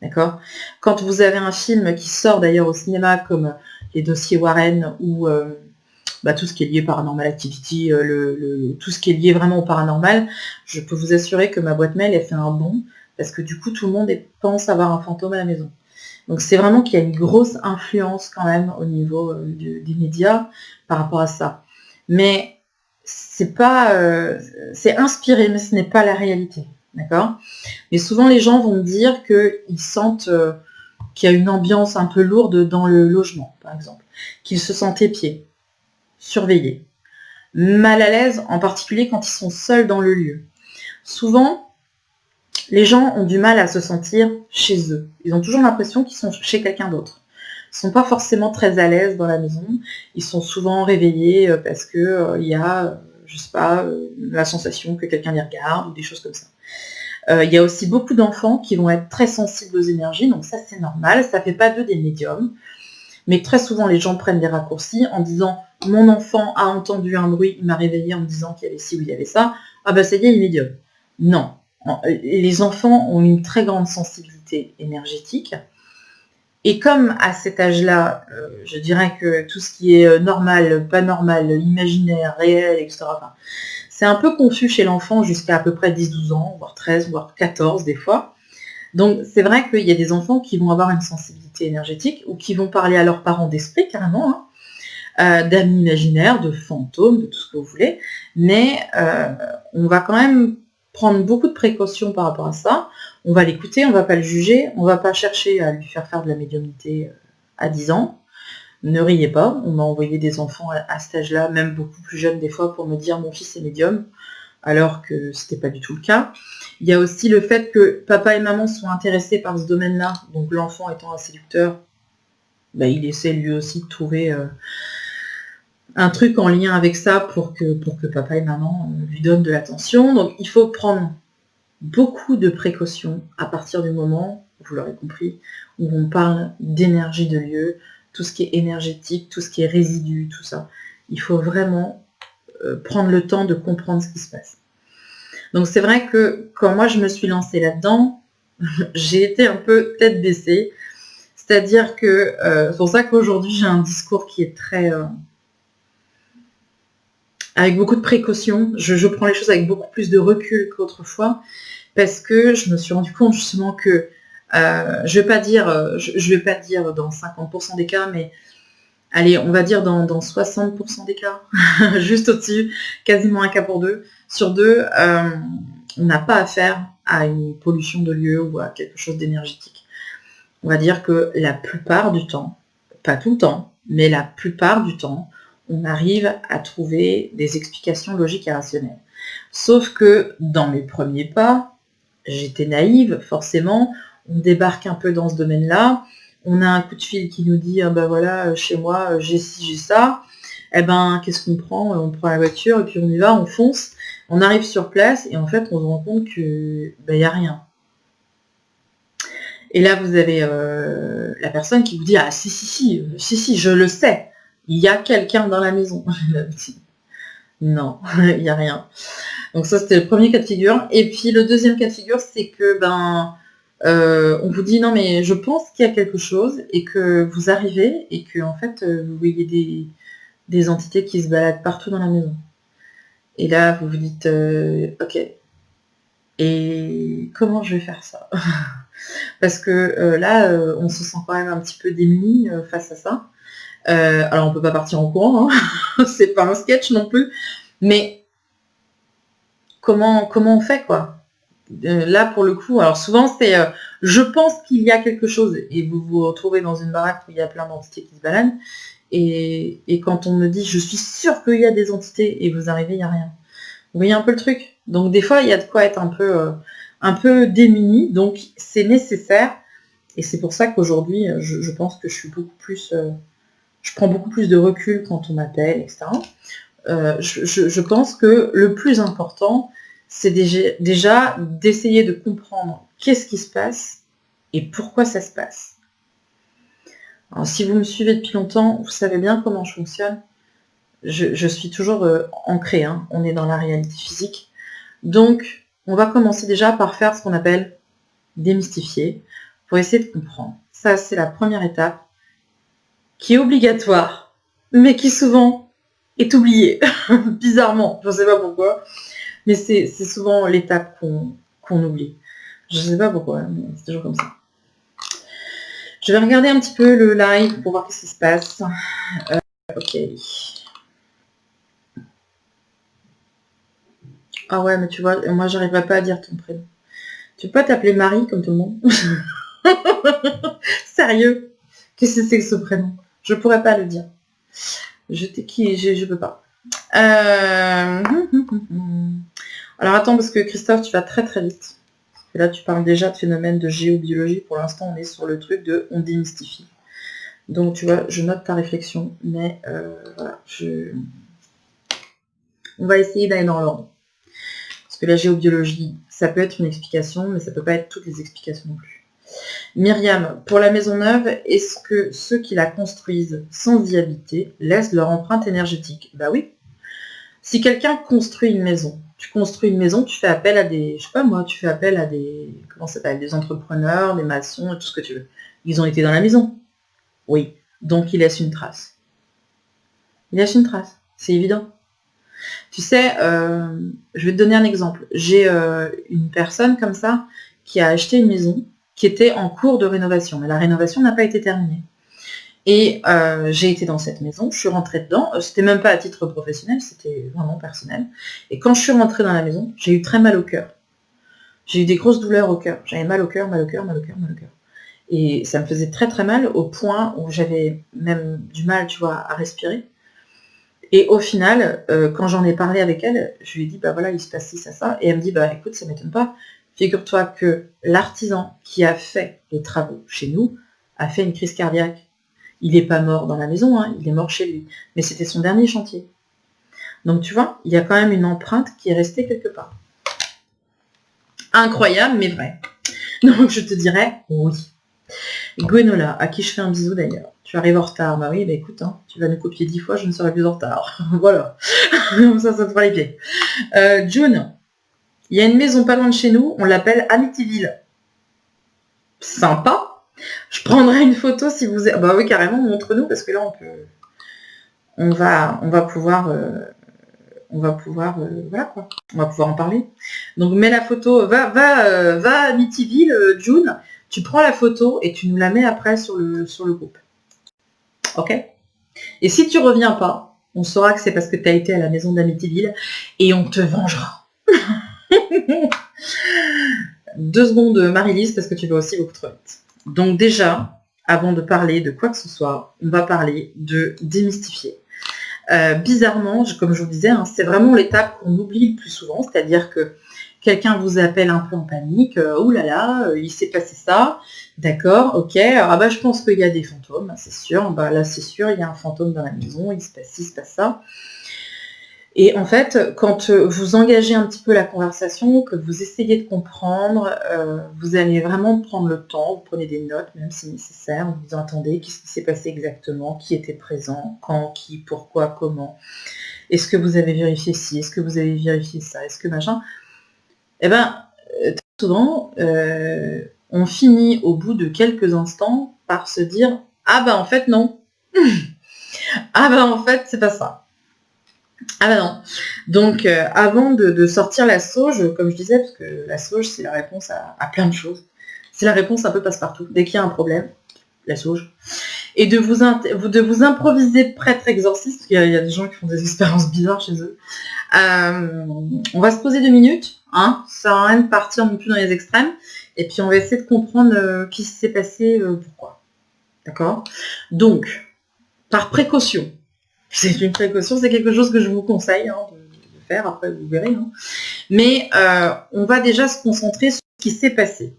D'accord ? Quand vous avez un film qui sort d'ailleurs au cinéma comme les dossiers Warren ou tout ce qui est lié Paranormal Activity, tout ce qui est lié vraiment au paranormal, je peux vous assurer que ma boîte mail elle fait un bond parce que du coup tout le monde pense avoir un fantôme à la maison. Donc c'est vraiment qu'il y a une grosse influence quand même au niveau des médias par rapport à ça. Mais c'est pas, c'est inspiré, mais ce n'est pas la réalité. D'accord ? Mais souvent les gens vont me dire qu'ils sentent qu'il y a une ambiance un peu lourde dans le logement, par exemple, qu'ils se sentent épiés, surveillés, mal à l'aise, en particulier quand ils sont seuls dans le lieu. Souvent, les gens ont du mal à se sentir chez eux. Ils ont toujours l'impression qu'ils sont chez quelqu'un d'autre. Ils ne sont pas forcément très à l'aise dans la maison. Ils sont souvent réveillés parce qu'il y a, je sais pas, la sensation que quelqu'un les regarde ou des choses comme ça. Il y a aussi beaucoup d'enfants qui vont être très sensibles aux énergies, donc ça c'est normal, ça ne fait pas d'eux des médiums. Mais très souvent les gens prennent des raccourcis en disant « mon enfant a entendu un bruit, il m'a réveillé en me disant qu'il y avait ci ou il y avait ça, ah bah ça y est, il est médium ». Non, les enfants ont une très grande sensibilité énergétique. Et comme à cet âge-là, je dirais que tout ce qui est normal, pas normal, imaginaire, réel, etc., c'est un peu confus chez l'enfant jusqu'à à peu près 10-12 ans, voire 13, voire 14 des fois. Donc c'est vrai qu'il y a des enfants qui vont avoir une sensibilité énergétique ou qui vont parler à leurs parents d'esprit carrément, d'amis imaginaires, de fantômes, de tout ce que vous voulez. Mais on va quand même prendre beaucoup de précautions par rapport à ça. On va l'écouter, on ne va pas le juger, on ne va pas chercher à lui faire de la médiumnité à 10 ans. Ne riez pas, on m'a envoyé des enfants à cet âge-là, même beaucoup plus jeunes des fois, pour me dire mon fils est médium, alors que c'était pas du tout le cas. Il y a aussi le fait que papa et maman sont intéressés par ce domaine-là, donc l'enfant étant un séducteur, il essaie lui aussi de trouver un truc en lien avec ça pour que papa et maman lui donnent de l'attention. Donc il faut prendre beaucoup de précautions à partir du moment, vous l'aurez compris, où on parle d'énergie de lieu, tout ce qui est énergétique, tout ce qui est résidu, tout ça. Il faut vraiment prendre le temps de comprendre ce qui se passe. Donc c'est vrai que quand moi je me suis lancée là-dedans, j'ai été un peu tête baissée. C'est-à-dire que c'est pour ça qu'aujourd'hui j'ai un discours qui est très... avec beaucoup de précautions. Je prends les choses avec beaucoup plus de recul qu'autrefois, parce que je me suis rendu compte justement que Je vais pas dire dans 50% des cas, mais allez, on va dire dans 60% des cas, juste au-dessus, quasiment un cas sur deux, on n'a pas affaire à une pollution de lieu ou à quelque chose d'énergétique. On va dire que la plupart du temps, pas tout le temps, mais la plupart du temps, on arrive à trouver des explications logiques et rationnelles. Sauf que dans mes premiers pas, j'étais naïve, forcément, on débarque un peu dans ce domaine-là, on a un coup de fil qui nous dit ah ben voilà, chez moi, j'ai ci, j'ai ça, eh ben qu'est-ce qu'on prend? On prend la voiture et puis on y va, on fonce, on arrive sur place et en fait on se rend compte que ben, y a rien. Et là vous avez la personne qui vous dit ah si, je le sais, il y a quelqu'un dans la maison. Non, il n'y a rien. Donc ça c'était le premier cas de figure. Et puis le deuxième cas de figure, c'est que on vous dit non mais je pense qu'il y a quelque chose et que vous arrivez et que en fait vous voyez des entités qui se baladent partout dans la maison. Et là vous vous dites ok, et comment je vais faire ça? Parce que là on se sent quand même un petit peu démuni face à ça. Alors on peut pas partir en courant, hein. C'est pas un sketch non plus, mais comment on fait quoi? Là pour le coup, alors souvent c'est je pense qu'il y a quelque chose et vous vous retrouvez dans une baraque où il y a plein d'entités qui se baladent et quand on me dit je suis sûre qu'il y a des entités et vous arrivez, il n'y a rien. Vous voyez un peu le truc? Donc des fois il y a de quoi être un peu démuni, donc c'est nécessaire et c'est pour ça qu'aujourd'hui je pense que je suis beaucoup plus je prends beaucoup plus de recul quand on m'appelle, etc. Je pense que le plus important, c'est déjà d'essayer de comprendre qu'est-ce qui se passe et pourquoi ça se passe. Alors, si vous me suivez depuis longtemps, vous savez bien comment je fonctionne. Je suis toujours ancrée, hein. On est dans la réalité physique. Donc, on va commencer déjà par faire ce qu'on appelle démystifier, pour essayer de comprendre. Ça, c'est la première étape, qui est obligatoire, mais qui souvent est oubliée, bizarrement, je ne sais pas pourquoi. Mais c'est souvent l'étape qu'on oublie. Je ne sais pas pourquoi, mais c'est toujours comme ça. Je vais regarder un petit peu le live pour voir ce qui se passe. Ok. Ah ouais, mais tu vois, moi j'arriverai pas à dire ton prénom. Tu peux pas t'appeler Marie comme tout le monde? Sérieux? Qu'est-ce que c'est que ce prénom? Je pourrais pas le dire. Je peux pas. Alors attends, parce que Christophe, tu vas très très vite. Et là, tu parles déjà de phénomène de géobiologie. Pour l'instant, on est sur le truc de on démystifie. Donc, tu vois, je note ta réflexion, mais voilà, on va essayer d'aller dans l'ordre. Parce que la géobiologie, ça peut être une explication, mais ça peut pas être toutes les explications non plus. Myriam, pour la maison neuve, est-ce que ceux qui la construisent sans y habiter laissent leur empreinte énergétique? Bah oui. Si quelqu'un construit une maison, tu construis une maison, tu fais appel à des, je sais pas moi, tu fais appel à des, comment ça s'appelle, des entrepreneurs, des maçons, tout ce que tu veux. Ils ont été dans la maison. Oui. Donc ils laissent une trace. Ils laissent une trace. C'est évident. Tu sais, je vais te donner un exemple. J'ai une personne comme ça qui a acheté une maison qui était en cours de rénovation, mais la rénovation n'a pas été terminée. Et j'ai été dans cette maison, je suis rentrée dedans, c'était même pas à titre professionnel, c'était vraiment personnel. Et quand je suis rentrée dans la maison, j'ai eu très mal au cœur. J'ai eu des grosses douleurs au cœur. J'avais mal au cœur, mal au cœur, mal au cœur, mal au cœur. Et ça me faisait très très mal au point où j'avais même du mal, tu vois, à respirer. Et au final, quand j'en ai parlé avec elle, je lui ai dit, bah voilà, il se passe ci, ça. Et elle me dit, bah écoute, ça m'étonne pas. Figure-toi que l'artisan qui a fait les travaux chez nous a fait une crise cardiaque. Il n'est pas mort dans la maison, hein, il est mort chez lui. Mais c'était son dernier chantier. Donc tu vois, il y a quand même une empreinte qui est restée quelque part. Incroyable, mais vrai. Donc je te dirais oui. Gwenola, à qui je fais un bisou d'ailleurs. Tu arrives en retard. Bah oui, bah écoute, hein, tu vas nous copier 10 fois, je ne serai plus en retard. Voilà. ça te fera les pieds. June, il y a une maison pas loin de chez nous, on l'appelle Amityville. Sympa. Je prendrai une photo si vous... Bah oui, carrément, montre-nous, parce que là, on va pouvoir... voilà quoi. On va pouvoir en parler. Donc, mets la photo. Va à Amityville, June. tu prends la photo et tu nous la mets après sur le groupe. Ok? Et si tu reviens pas, on saura que c'est parce que tu as été à la maison d'Amityville et on te vengera. 2 secondes, Marie-Lise, parce que tu vas aussi beaucoup trop vite. Donc déjà, avant de parler de quoi que ce soit, on va parler de démystifier. Bizarrement, comme je vous disais, hein, c'est vraiment l'étape qu'on oublie le plus souvent, c'est-à-dire que quelqu'un vous appelle un peu en panique, ouh là là, il s'est passé ça, d'accord, ok, ah bah je pense qu'il y a des fantômes, c'est sûr, bah là c'est sûr, il y a un fantôme dans la maison, il se passe ci, il se passe ça. Et en fait, quand vous engagez un petit peu la conversation, que vous essayez de comprendre, vous allez vraiment prendre le temps, vous prenez des notes, même si nécessaire, vous vous entendez, qu'est-ce qui s'est passé exactement, qui était présent, quand, qui, pourquoi, comment, est-ce que vous avez vérifié ci, est-ce que vous avez vérifié ça, est-ce que machin. Eh bien, très souvent, on finit au bout de quelques instants par se dire « Ah bah en fait non, ah bah en fait c'est pas ça ». Ah bah non. Donc avant de sortir la sauge, comme je disais, parce que la sauge c'est la réponse à plein de choses. C'est la réponse un peu passe-partout. Dès qu'il y a un problème, la sauge. Et de vous improviser prêtre exorciste, parce qu'il y a des gens qui font des expériences bizarres chez eux. On va se poser 2 minutes, hein, ça sert à rien de partir non plus dans les extrêmes. Et puis on va essayer de comprendre ce qui s'est passé, pourquoi. D'accord? Donc, par précaution, c'est une précaution, c'est quelque chose que je vous conseille hein, de faire, après vous verrez. Hein. Mais on va déjà se concentrer sur ce qui s'est passé.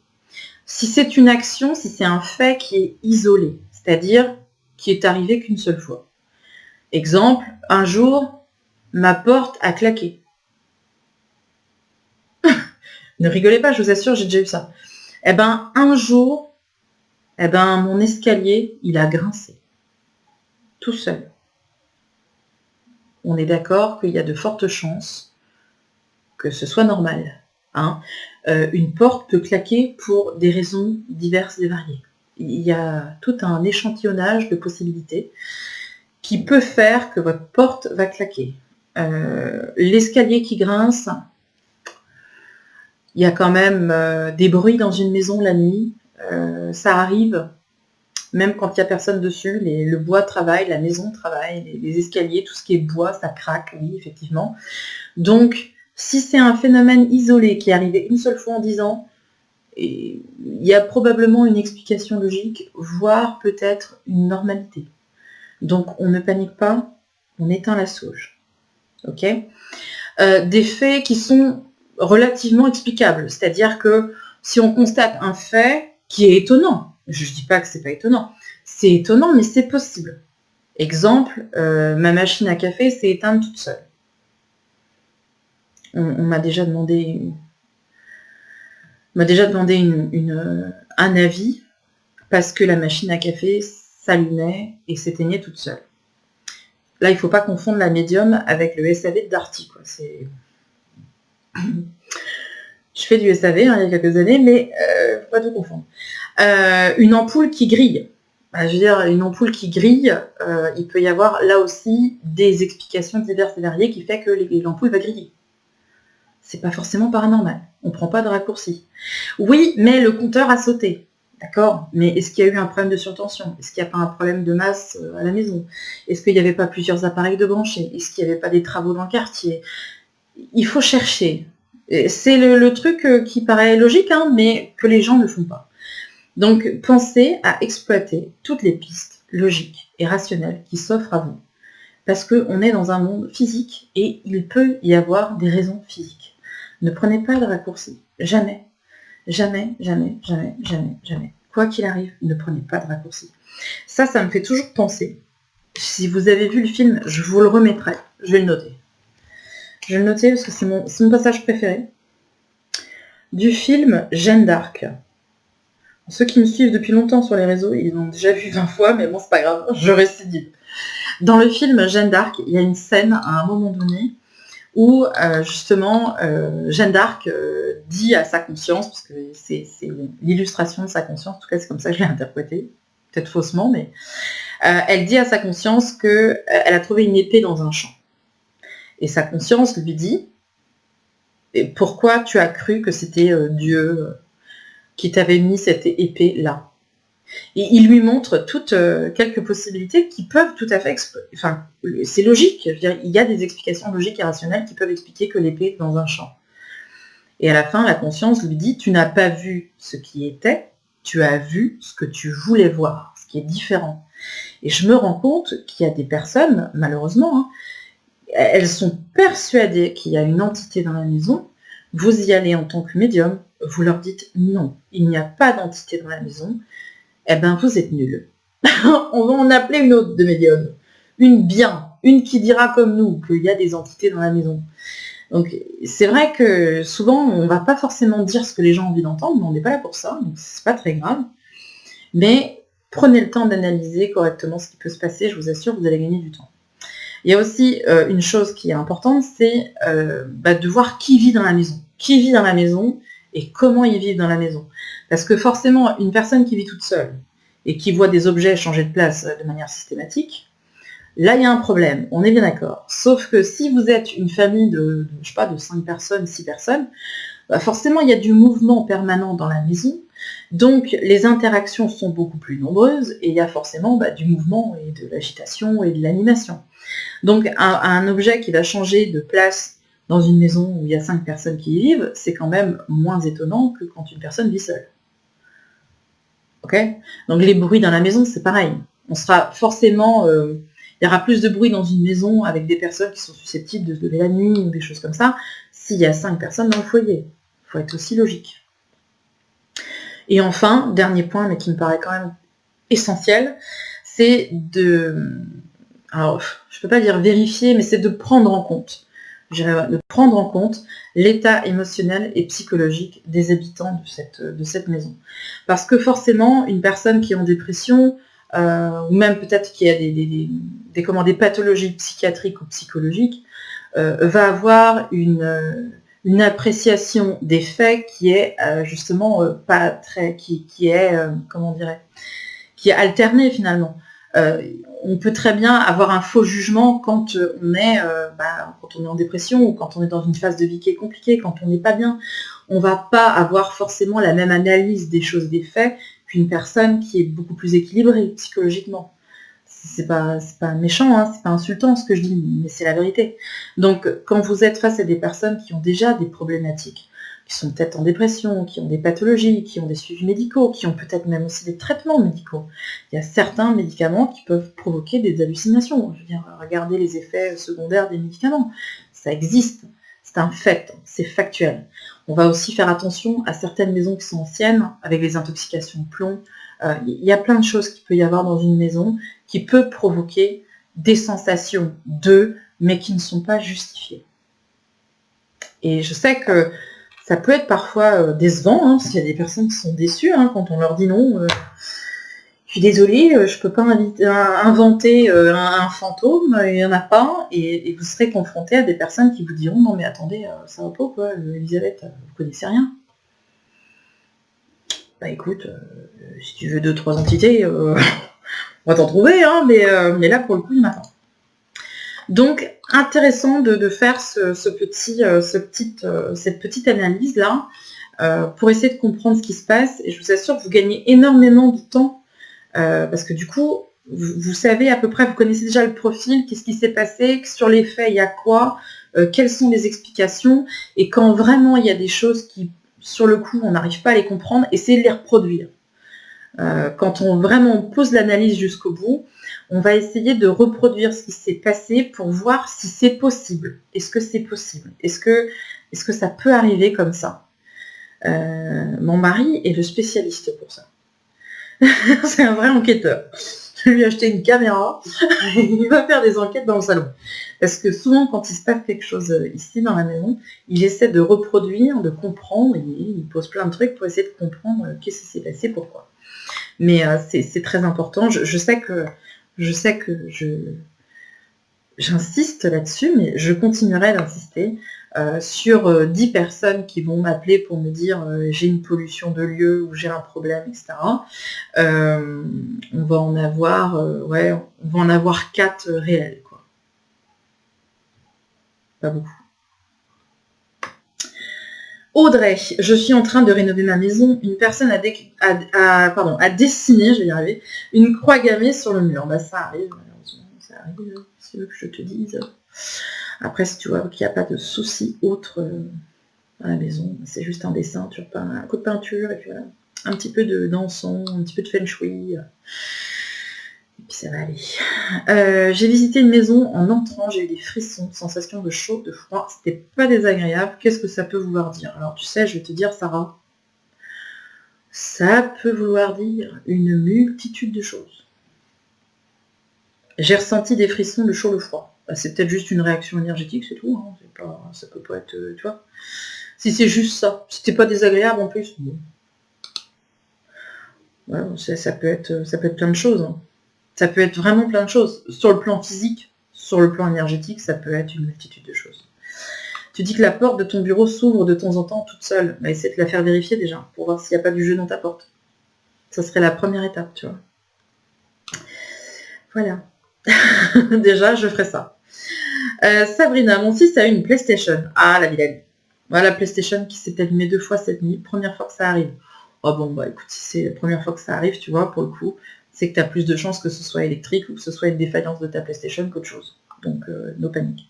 Si c'est une action, si c'est un fait qui est isolé, c'est-à-dire qui est arrivé qu'une seule fois. Exemple, un jour, ma porte a claqué. Ne rigolez pas, je vous assure, j'ai déjà eu ça. Eh ben, un jour, mon escalier, il a grincé. Tout seul. On est d'accord qu'il y a de fortes chances que ce soit normal. Hein. Une porte peut claquer pour des raisons diverses et variées. Il y a tout un échantillonnage de possibilités qui peut faire que votre porte va claquer. L'escalier qui grince, il y a quand même des bruits dans une maison la nuit, ça arrive, même quand il n'y a personne dessus, le bois travaille, la maison travaille, les escaliers, tout ce qui est bois, ça craque, oui, effectivement. Donc, si c'est un phénomène isolé qui est arrivé une seule fois en 10 ans, il y a probablement une explication logique, voire peut-être une normalité. Donc, on ne panique pas, on éteint la sauge. Ok ? Des faits qui sont relativement explicables, c'est-à-dire que si on constate un fait qui est étonnant, je ne dis pas que c'est pas étonnant, c'est étonnant, mais c'est possible. Exemple, ma machine à café s'est éteinte toute seule. On m'a déjà demandé, un avis parce que la machine à café s'allumait et s'éteignait toute seule. Là, il ne faut pas confondre la médium avec le SAV de Darty. Quoi. Je fais du SAV hein, il y a quelques années, mais faut pas tout confondre. Une ampoule qui grille. Je veux dire, une ampoule qui grille, il peut y avoir là aussi des explications diverses et variées qui fait que l'ampoule va griller. C'est pas forcément paranormal. On ne prend pas de raccourci. Oui, mais le compteur a sauté. D'accord, mais est-ce qu'il y a eu un problème de surtension? Est-ce qu'il n'y a pas un problème de masse à la maison? Est-ce qu'il n'y avait pas plusieurs appareils de branchés? Est-ce qu'il n'y avait pas des travaux dans le quartier? Il faut chercher. C'est le truc qui paraît logique, hein, mais que les gens ne font pas. Donc, pensez à exploiter toutes les pistes logiques et rationnelles qui s'offrent à vous. Parce qu'on est dans un monde physique et il peut y avoir des raisons physiques. Ne prenez pas de raccourcis. Jamais. Jamais, jamais, jamais, jamais, jamais. Quoi qu'il arrive, ne prenez pas de raccourcis. Ça me fait toujours penser. Si vous avez vu le film, je vous le remettrai. Je vais le noter. Je vais le noter parce que c'est mon passage préféré. Du film Jeanne d'Arc. Ceux qui me suivent depuis longtemps sur les réseaux, ils l'ont déjà vu 20 fois, mais bon, c'est pas grave, je récidive. Dans le film Jeanne d'Arc, il y a une scène à un moment donné où justement Jeanne d'Arc dit à sa conscience, parce que c'est l'illustration de sa conscience, en tout cas c'est comme ça que je l'ai interprété, peut-être faussement, mais elle dit à sa conscience qu'elle a trouvé une épée dans un champ. Et sa conscience lui dit « Pourquoi tu as cru que c'était Dieu qui t'avait mis cette épée là. Et il lui montre toutes quelques possibilités qui peuvent tout à fait... Enfin, c'est logique. Je veux dire, il y a des explications logiques et rationnelles qui peuvent expliquer que l'épée est dans un champ. Et à la fin, la conscience lui dit, tu n'as pas vu ce qui était, tu as vu ce que tu voulais voir, ce qui est différent. Et je me rends compte qu'il y a des personnes, malheureusement, hein, elles sont persuadées qu'il y a une entité dans la maison. Vous y allez en tant que médium, vous leur dites non, il n'y a pas d'entité dans la maison. Eh ben, vous êtes nuls. On va en appeler une autre de médium. Une bien, une qui dira comme nous qu'il y a des entités dans la maison. Donc, c'est vrai que souvent, on ne va pas forcément dire ce que les gens ont envie d'entendre, mais on n'est pas là pour ça, donc c'est pas très grave. Mais prenez le temps d'analyser correctement ce qui peut se passer, je vous assure, vous allez gagner du temps. Il y a aussi une chose qui est importante, c'est de voir qui vit dans la maison. Qui vit dans la maison et comment ils vivent dans la maison. Parce que forcément, une personne qui vit toute seule et qui voit des objets changer de place de manière systématique, là, il y a un problème, on est bien d'accord. Sauf que si vous êtes une famille de 5 personnes, 6 personnes, forcément, il y a du mouvement permanent dans la maison. Donc, les interactions sont beaucoup plus nombreuses et il y a forcément du mouvement et de l'agitation et de l'animation. Donc, un objet qui va changer de place dans une maison où il y a 5 personnes qui y vivent, c'est quand même moins étonnant que quand une personne vit seule. Ok ? Donc, les bruits dans la maison, c'est pareil. On sera forcément... il y aura plus de bruit dans une maison avec des personnes qui sont susceptibles de se lever la nuit ou des choses comme ça, s'il y a 5 personnes dans le foyer. Il faut être aussi logique. Et enfin, dernier point, mais qui me paraît quand même essentiel, c'est de... Alors, je ne peux pas dire vérifier, mais c'est de prendre en compte. De prendre en compte l'état émotionnel et psychologique des habitants de cette maison. Parce que forcément, une personne qui est en dépression, ou même peut-être qui a des pathologies psychiatriques ou psychologiques, va avoir une appréciation des faits qui est justement pas très, qui est qui est alternée finalement. On peut très bien avoir un faux jugement quand on est en dépression ou quand on est dans une phase de vie qui est compliquée, quand on n'est pas bien. On ne va pas avoir forcément la même analyse des choses, des faits, qu'une personne qui est beaucoup plus équilibrée psychologiquement. C'est pas méchant, hein, c'est pas insultant ce que je dis, mais c'est la vérité. Donc, quand vous êtes face à des personnes qui ont déjà des problématiques, qui sont peut-être en dépression, qui ont des pathologies, qui ont des suivis médicaux, qui ont peut-être même aussi des traitements médicaux, il y a certains médicaments qui peuvent provoquer des hallucinations. Je veux dire, regardez les effets secondaires des médicaments. Ça existe, c'est un fait, c'est factuel. On va aussi faire attention à certaines maisons qui sont anciennes, avec les intoxications de plomb. Il y a plein de choses qu'il peut y avoir dans une maison qui peut provoquer des sensations mais qui ne sont pas justifiées. Et je sais que ça peut être parfois décevant, hein, s'il y a des personnes qui sont déçues quand on leur dit non, je suis désolée, je ne peux pas inventer un fantôme, il n'y en a pas, et vous serez confronté à des personnes qui vous diront non mais attendez, ça va pas quoi, Elisabeth, vous connaissez rien. Bah écoute, si tu veux 2-3 entités, on va t'en trouver, hein, mais là pour le coup il n'y en a pas. Donc intéressant de faire cette petite analyse là pour essayer de comprendre ce qui se passe, et je vous assure que vous gagnez énormément de temps parce que du coup vous savez à peu près, vous connaissez déjà le profil, qu'est-ce qui s'est passé, sur les faits il y a quoi, quelles sont les explications, et quand vraiment il y a des choses qui sur le coup on n'arrive pas à les comprendre, essayez de les reproduire. Quand on vraiment pose l'analyse jusqu'au bout, on va essayer de reproduire ce qui s'est passé pour voir si c'est possible. Est-ce que c'est possible ? Est-ce que ça peut arriver comme ça ? Mon mari est le spécialiste pour ça. C'est un vrai enquêteur. Je vais lui acheter une caméra, il va faire des enquêtes dans le salon. Parce que souvent, quand il se passe quelque chose ici dans la maison, il essaie de reproduire, de comprendre, il pose plein de trucs pour essayer de comprendre qu'est-ce qui s'est passé, pourquoi. Mais c'est très important. Je sais que j'insiste là-dessus, mais je continuerai d'insister sur 10 personnes qui vont m'appeler pour me dire j'ai une pollution de lieu ou j'ai un problème, etc. On va en avoir 4 réels, quoi. Pas beaucoup. Audrey, je suis en train de rénover ma maison. Une personne a dessiné, je vais y arriver, une croix gammée sur le mur. Bah ça arrive, malheureusement, ça arrive, c'est ce que je te dise. Après, si tu vois qu'il n'y a pas de soucis autres à la maison, c'est juste un dessin, tu repeins un coup de peinture, et puis voilà, un petit peu d'encens, un petit peu de feng shui. Et puis ça va aller. J'ai visité une maison, en entrant, j'ai eu des frissons, sensation de chaud, de froid, c'était pas désagréable. Qu'est-ce que ça peut vouloir dire? Alors tu sais, je vais te dire, Sarah, ça peut vouloir dire une multitude de choses. J'ai ressenti des frissons, de chaud, de froid. Bah, c'est peut-être juste une réaction énergétique, c'est tout. Hein. Ça peut pas être, tu vois. Si c'est juste ça, si c'était pas désagréable en plus, bon. Ouais, ça peut être plein de choses. Hein. Ça peut être vraiment plein de choses. Sur le plan physique, sur le plan énergétique, ça peut être une multitude de choses. Tu dis que la porte de ton bureau s'ouvre de temps en temps toute seule. Bah, essaie de la faire vérifier déjà, pour voir s'il n'y a pas du jeu dans ta porte. Ça serait la première étape, tu vois. Voilà. Déjà, je ferai ça. Sabrina, mon fils a eu une PlayStation. Ah, la vilaine. Voilà, la PlayStation qui s'est allumée 2 fois cette nuit. Première fois que ça arrive. Oh bon, bah écoute, si c'est la première fois que ça arrive, tu vois, pour le coup, c'est que tu as plus de chances que ce soit électrique ou que ce soit une défaillance de ta PlayStation qu'autre chose. Donc, no panique.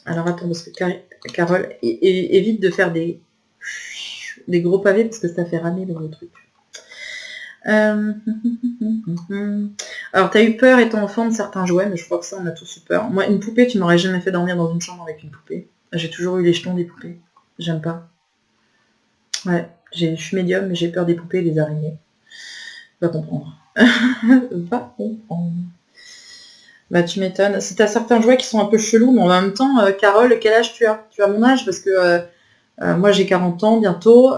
Alors attends, parce que Carole, évite de faire des gros pavés parce que ça fait ramer le truc. Alors, t'as eu peur étant enfant de certains jouets, mais je crois que ça, on a tous eu peur. Moi, une poupée, tu m'aurais jamais fait dormir dans une chambre avec une poupée. J'ai toujours eu les jetons des poupées. J'aime pas. Ouais, je suis médium, mais j'ai peur des poupées et des araignées. Va comprendre. Va comprendre. Bah, tu m'étonnes. Si t'as certains jouets qui sont un peu chelous, mais en même temps, Carole, quel âge tu as? Tu as mon âge? Parce que moi, j'ai 40 ans bientôt.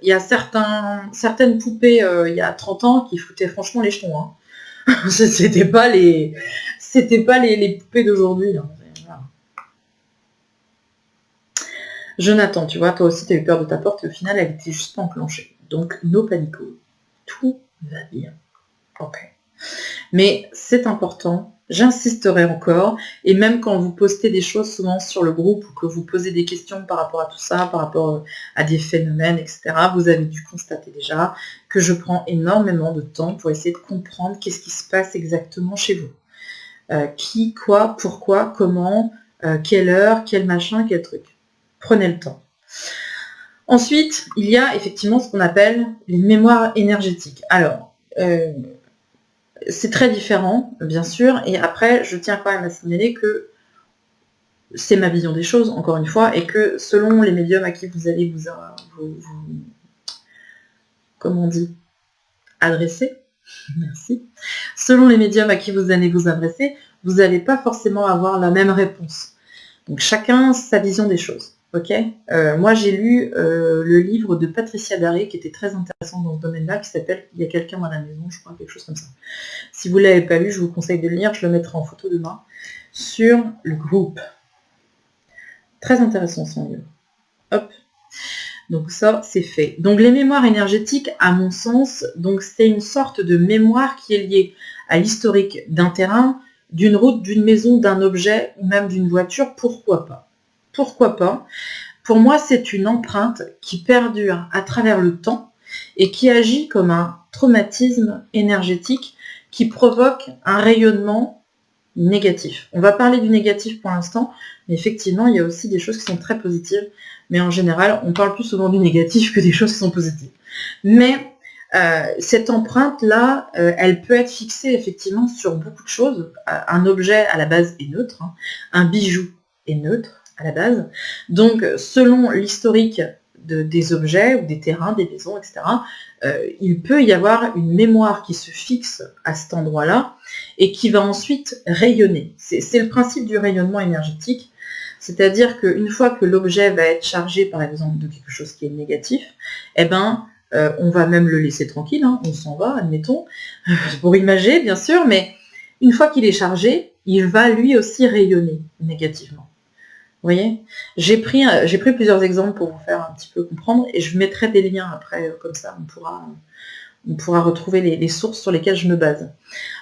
Il y a certaines poupées, il y a 30 ans, qui foutaient franchement les jetons. Hein. C'était pas les poupées d'aujourd'hui. Hein. Voilà. Jonathan, tu vois, toi aussi, tu as eu peur de ta porte et au final, elle était juste pas enclenchée. Donc, no panico. Tout va bien. Ok. Mais c'est important, j'insisterai encore, et même quand vous postez des choses souvent sur le groupe ou que vous posez des questions par rapport à tout ça, par rapport à des phénomènes, etc., vous avez dû constater déjà que je prends énormément de temps pour essayer de comprendre qu'est-ce qui se passe exactement chez vous. Qui, quoi, pourquoi, comment, quelle heure, quel machin, quel truc. Prenez le temps. Ensuite, il y a effectivement ce qu'on appelle les mémoires énergétiques. Alors, c'est très différent, bien sûr, et après, je tiens quand même à signaler que c'est ma vision des choses, encore une fois, et que selon les médiums à qui vous allez vous comment on dit, adresser, merci, selon les médiums à qui vous allez vous adresser, vous n'allez pas forcément avoir la même réponse. Donc chacun sa vision des choses. Ok. Moi j'ai lu le livre de Patricia Daré qui était très intéressant dans ce domaine-là, qui s'appelle Il y a quelqu'un dans la maison, je crois, quelque chose comme ça. Si vous ne l'avez pas lu, je vous conseille de le lire, je le mettrai en photo demain sur le groupe. Très intéressant son livre. Hop. Donc ça, c'est fait. Donc les mémoires énergétiques, à mon sens, donc c'est une sorte de mémoire qui est liée à l'historique d'un terrain, d'une route, d'une maison, d'un objet ou même d'une voiture, pourquoi pas. Pourquoi pas? Pour moi, c'est une empreinte qui perdure à travers le temps et qui agit comme un traumatisme énergétique qui provoque un rayonnement négatif. On va parler du négatif pour l'instant, mais effectivement, il y a aussi des choses qui sont très positives, mais en général, on parle plus souvent du négatif que des choses qui sont positives. Mais cette empreinte-là, elle peut être fixée effectivement sur beaucoup de choses. Un objet à la base est neutre, hein. Un bijou est neutre à la base. Donc, selon l'historique des objets ou des terrains, des maisons, etc., il peut y avoir une mémoire qui se fixe à cet endroit-là et qui va ensuite rayonner. C'est le principe du rayonnement énergétique, c'est-à-dire qu'une fois que l'objet va être chargé, par exemple, de quelque chose qui est négatif, eh ben, on va même le laisser tranquille, hein, on s'en va, admettons, pour imager, bien sûr, mais une fois qu'il est chargé, il va lui aussi rayonner négativement. Vous voyez, j'ai pris plusieurs exemples pour vous faire un petit peu comprendre et je mettrai des liens après, comme ça on pourra retrouver les sources sur lesquelles je me base.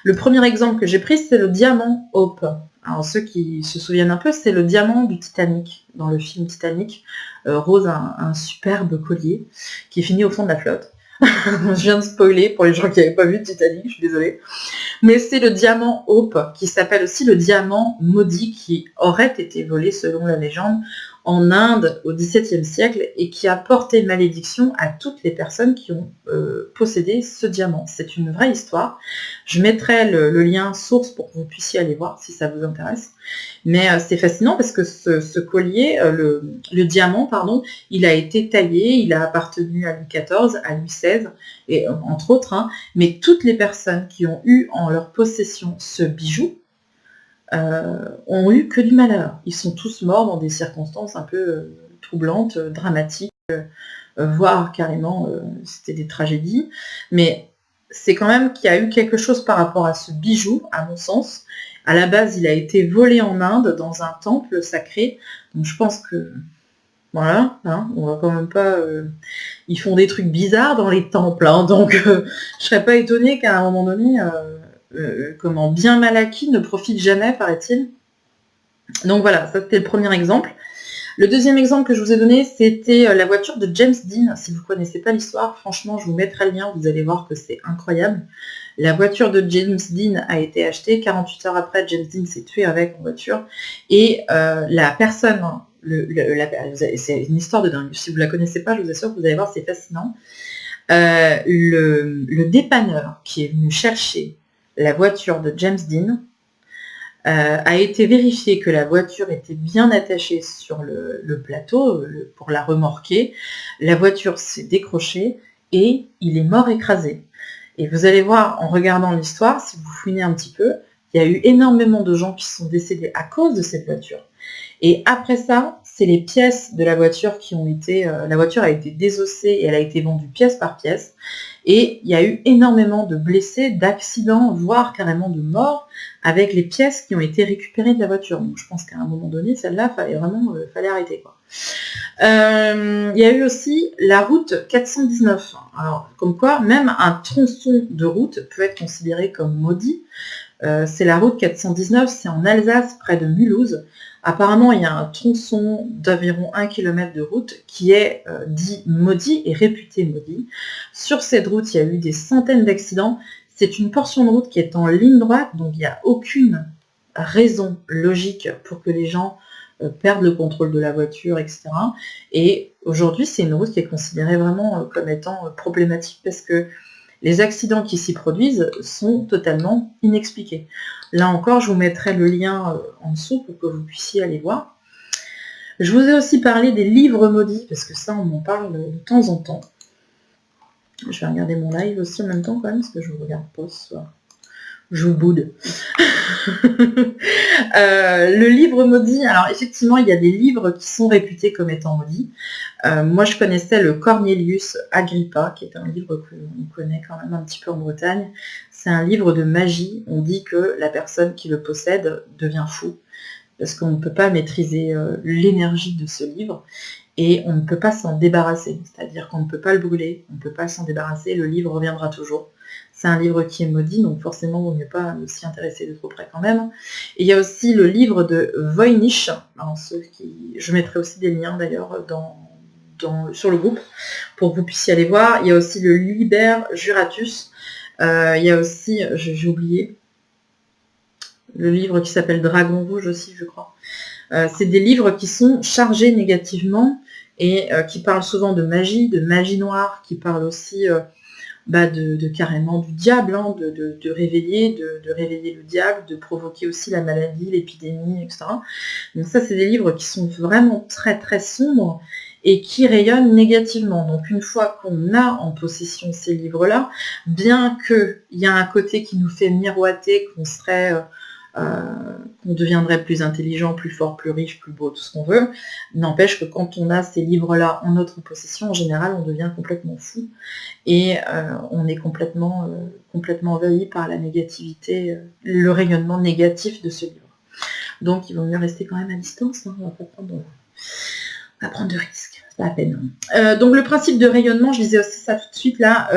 Le premier exemple que j'ai pris, c'est le diamant Hope. Alors ceux qui se souviennent un peu, c'est le diamant du Titanic, dans le film Titanic. Rose a un superbe collier qui finit au fond de la flotte. Je viens de spoiler pour les gens qui n'avaient pas vu Titanic, je suis désolée. Mais c'est le diamant Hope, qui s'appelle aussi le diamant maudit, qui aurait été volé, selon la légende, en Inde au XVIIe siècle et qui a porté malédiction à toutes les personnes qui ont possédé ce diamant. C'est une vraie histoire. Je mettrai le lien source pour que vous puissiez aller voir si ça vous intéresse. Mais c'est fascinant parce que ce collier, le diamant, pardon, il a été taillé, il a appartenu à Louis XIV, à Louis XVI, et entre autres, hein, mais toutes les personnes qui ont eu en leur possession ce bijou ont eu que du malheur. Ils sont tous morts dans des circonstances un peu troublantes, dramatiques, voire carrément c'était des tragédies. Mais c'est quand même qu'il y a eu quelque chose par rapport à ce bijou, à mon sens. À la base, il a été volé en Inde dans un temple sacré. Donc je pense que voilà, hein, on va quand même pas. Ils font des trucs bizarres dans les temples, hein, donc je serais pas étonnée qu'à un moment donné, comment bien mal acquis ne profite jamais, paraît-il. Donc voilà, ça c'était le premier exemple. Le deuxième exemple que je vous ai donné, c'était la voiture de James Dean. Si vous ne connaissez pas l'histoire, franchement, je vous mettrai le lien, vous allez voir que c'est incroyable. La voiture de James Dean a été achetée, 48 heures après, James Dean s'est tué avec en voiture. Et la personne, c'est une histoire de dingue. Si vous ne la connaissez pas, je vous assure que vous allez voir, c'est fascinant. Le dépanneur qui est venu chercher la voiture de James Dean a été vérifié que la voiture était bien attachée sur le plateau pour la remorquer. La voiture s'est décrochée et il est mort écrasé. Et vous allez voir, en regardant l'histoire, si vous fouinez un petit peu, il y a eu énormément de gens qui sont décédés à cause de cette voiture. Et après ça, c'est les pièces de la voiture qui ont été... la voiture a été désossée et elle a été vendue pièce par pièce. Et il y a eu énormément de blessés, d'accidents, voire carrément de morts, avec les pièces qui ont été récupérées de la voiture. Donc je pense qu'à un moment donné, celle-là, fallait arrêter, quoi. Il y a eu aussi la route 419. Alors, comme quoi, même un tronçon de route peut être considéré comme maudit. C'est la route 419, c'est en Alsace, près de Mulhouse. Apparemment, il y a un tronçon d'environ 1 km de route qui est dit maudit et réputé maudit. Sur cette route, il y a eu des centaines d'accidents. C'est une portion de route qui est en ligne droite, donc il n'y a aucune raison logique pour que les gens perdent le contrôle de la voiture, etc. Et aujourd'hui, c'est une route qui est considérée vraiment comme étant problématique parce que les accidents qui s'y produisent sont totalement inexpliqués. Là encore, je vous mettrai le lien en dessous pour que vous puissiez aller voir. Je vous ai aussi parlé des livres maudits, parce que ça, on m'en parle de temps en temps. Je vais regarder mon live aussi en même temps quand même, parce que je ne regarde pas ce soir. Je vous boude. Le livre maudit, alors effectivement, il y a des livres qui sont réputés comme étant maudits. Moi, je connaissais le Cornelius Agrippa, qui est un livre que l'on connaît quand même un petit peu en Bretagne. C'est un livre de magie. On dit que la personne qui le possède devient fou, parce qu'on ne peut pas maîtriser l'énergie de ce livre, et on ne peut pas s'en débarrasser. C'est-à-dire qu'on ne peut pas le brûler, on ne peut pas s'en débarrasser, le livre reviendra toujours. C'est un livre qui est maudit, donc forcément, il ne vaut mieux pas s'y intéresser de trop près quand même. Et il y a aussi le livre de Voynich. Alors, je mettrai aussi des liens d'ailleurs sur le groupe pour que vous puissiez aller voir. Il y a aussi le Liber Juratus. Il y a aussi, j'ai oublié, le livre qui s'appelle Dragon Rouge aussi, je crois. C'est des livres qui sont chargés négativement et qui parlent souvent de magie noire, qui parlent aussi carrément du diable, hein, de réveiller le diable, de provoquer aussi la maladie, l'épidémie, etc. Donc ça, c'est des livres qui sont vraiment très très sombres et qui rayonnent négativement. Donc une fois qu'on a en possession ces livres-là, bien qu'il y a un côté qui nous fait miroiter qu'on serait... qu'on deviendrait plus intelligent, plus fort, plus riche, plus beau, tout ce qu'on veut. N'empêche que quand on a ces livres-là en notre possession, en général, on devient complètement fou et on est complètement envahi par la négativité, le rayonnement négatif de ce livre. Donc il vaut mieux rester quand même à distance, hein, on va pas prendre... Pas prendre de risques, c'est pas la peine. Donc le principe de rayonnement, je disais aussi ça tout de suite là,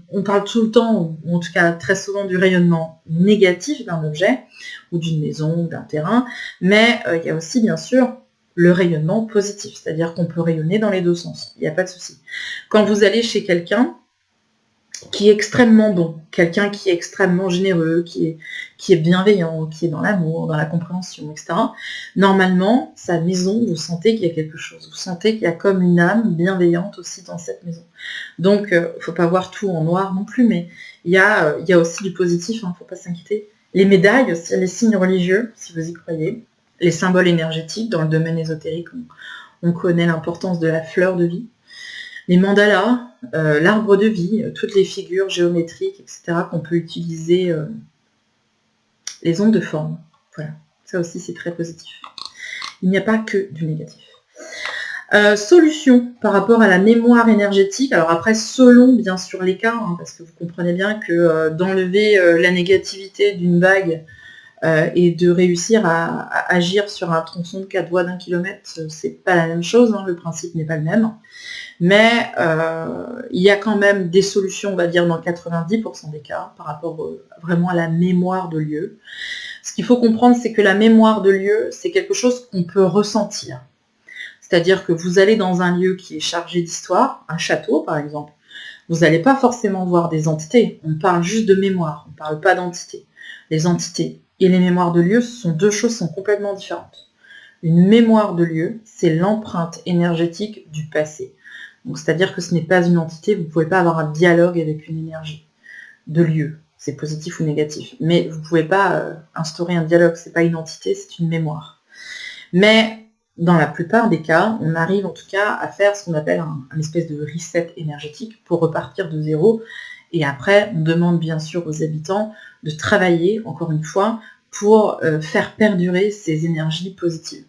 on parle tout le temps, ou en tout cas très souvent du rayonnement négatif d'un objet, ou d'une maison, ou d'un terrain, mais il y a aussi bien sûr le rayonnement positif, c'est-à-dire qu'on peut rayonner dans les deux sens, il n'y a pas de souci. Quand vous allez chez quelqu'un qui est extrêmement bon, quelqu'un qui est extrêmement généreux, qui est bienveillant, qui est dans l'amour, dans la compréhension, etc. Normalement, sa maison, vous sentez qu'il y a quelque chose. Vous sentez qu'il y a comme une âme bienveillante aussi dans cette maison. Donc, il ne faut pas voir tout en noir non plus, mais il y a aussi du positif, il ne faut pas s'inquiéter. Les médailles aussi, les signes religieux, si vous y croyez, les symboles énergétiques, dans le domaine ésotérique, on connaît l'importance de la fleur de vie. Les mandalas, l'arbre de vie, toutes les figures géométriques, etc. qu'on peut utiliser, les ondes de forme. Voilà, ça aussi c'est très positif. Il n'y a pas que du négatif. Solution par rapport à la mémoire énergétique. Alors après, selon bien sûr les cas, hein, parce que vous comprenez bien que d'enlever la négativité d'une vague et de réussir à agir sur un tronçon de 4 voies d'1 kilomètre, c'est pas la même chose, hein, le principe n'est pas le même. Mais il y a quand même des solutions, on va dire, dans 90% des cas, par rapport vraiment à la mémoire de lieu. Ce qu'il faut comprendre, c'est que la mémoire de lieu, c'est quelque chose qu'on peut ressentir. C'est-à-dire que vous allez dans un lieu qui est chargé d'histoire, un château par exemple, vous n'allez pas forcément voir des entités, on parle juste de mémoire, on ne parle pas d'entités. Les entités et les mémoires de lieu, ce sont deux choses qui sont complètement différentes. Une mémoire de lieu, c'est l'empreinte énergétique du passé. Donc, c'est-à-dire que ce n'est pas une entité, vous ne pouvez pas avoir un dialogue avec une énergie de lieu, c'est positif ou négatif. Mais vous ne pouvez pas instaurer un dialogue, ce n'est pas une entité, c'est une mémoire. Mais dans la plupart des cas, on arrive en tout cas à faire ce qu'on appelle un espèce de reset énergétique pour repartir de zéro. Et après, on demande bien sûr aux habitants de travailler, encore une fois, pour faire perdurer ces énergies positives.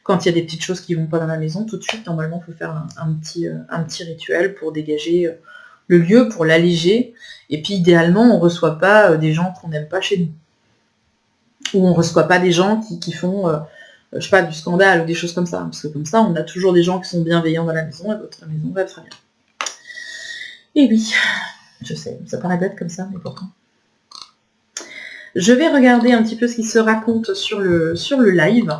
Quand il y a des petites choses qui ne vont pas dans la maison, tout de suite, normalement, il faut faire un petit rituel pour dégager le lieu, pour l'alléger. Et puis, idéalement, on ne reçoit pas des gens qu'on n'aime pas chez nous. Ou on ne reçoit pas des gens qui font, je sais pas, du scandale ou des choses comme ça. Parce que comme ça, on a toujours des gens qui sont bienveillants dans la maison et votre maison va très bien. Et oui, je sais, ça paraît bête comme ça, mais pourtant. Je vais regarder un petit peu ce qui se raconte sur le live.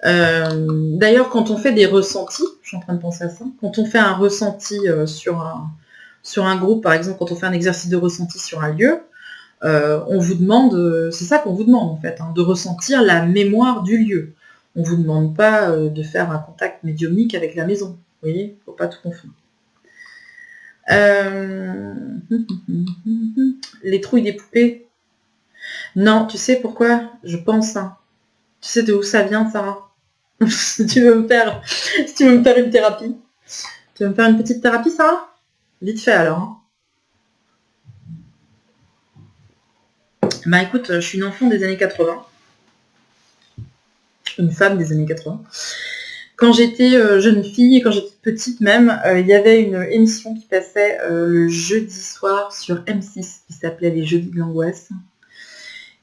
D'ailleurs, quand on fait des ressentis, je suis en train de penser à ça, quand on fait un ressenti sur un groupe, par exemple, quand on fait un exercice de ressenti sur un lieu, on vous demande, c'est ça qu'on vous demande en fait, hein, de ressentir la mémoire du lieu. On ne vous demande pas de faire un contact médiumnique avec la maison. Vous voyez, il ne faut pas tout confondre. Les trouilles des poupées. Non, tu sais pourquoi je pense, hein. Tu sais de où ça vient, Sarah? Si tu veux me faire une thérapie. Tu veux me faire une petite thérapie, Sarah? Vite fait alors. Hein. Bah écoute, je suis une enfant des années 80. Une femme des années 80. Quand j'étais jeune fille et quand j'étais petite même, il y avait une émission qui passait le jeudi soir sur M6 qui s'appelait Les Jeudis de l'Angoisse.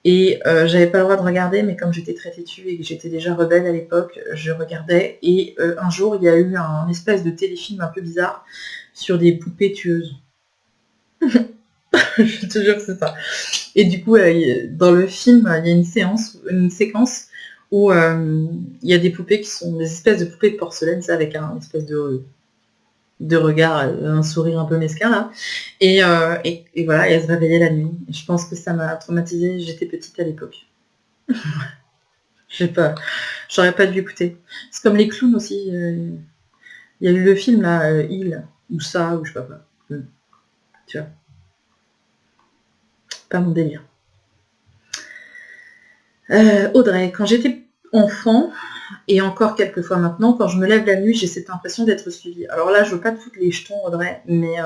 Et j'avais pas le droit de regarder, mais comme j'étais très têtue et que j'étais déjà rebelle à l'époque, je regardais. Et un jour, il y a eu un espèce de téléfilm un peu bizarre sur des poupées tueuses. Je te jure que c'est ça. Et du coup, dans le film, il y a une séquence où il y a des poupées qui sont des espèces de poupées de porcelaine, ça, avec un espèce de regard, un sourire un peu mesquin là. Et voilà, et elle se réveillait la nuit. Et je pense que ça m'a traumatisée, j'étais petite à l'époque. Je sais pas, j'aurais pas dû écouter. C'est comme les clowns aussi. Il y a eu le film là, Il, ou ça, ou je sais pas quoi. Tu vois. Pas mon délire. Audrey, quand j'étais enfant, et encore quelques fois maintenant, quand je me lève la nuit, j'ai cette impression d'être suivie. Alors là, je veux pas te foutre les jetons, Audrey, mais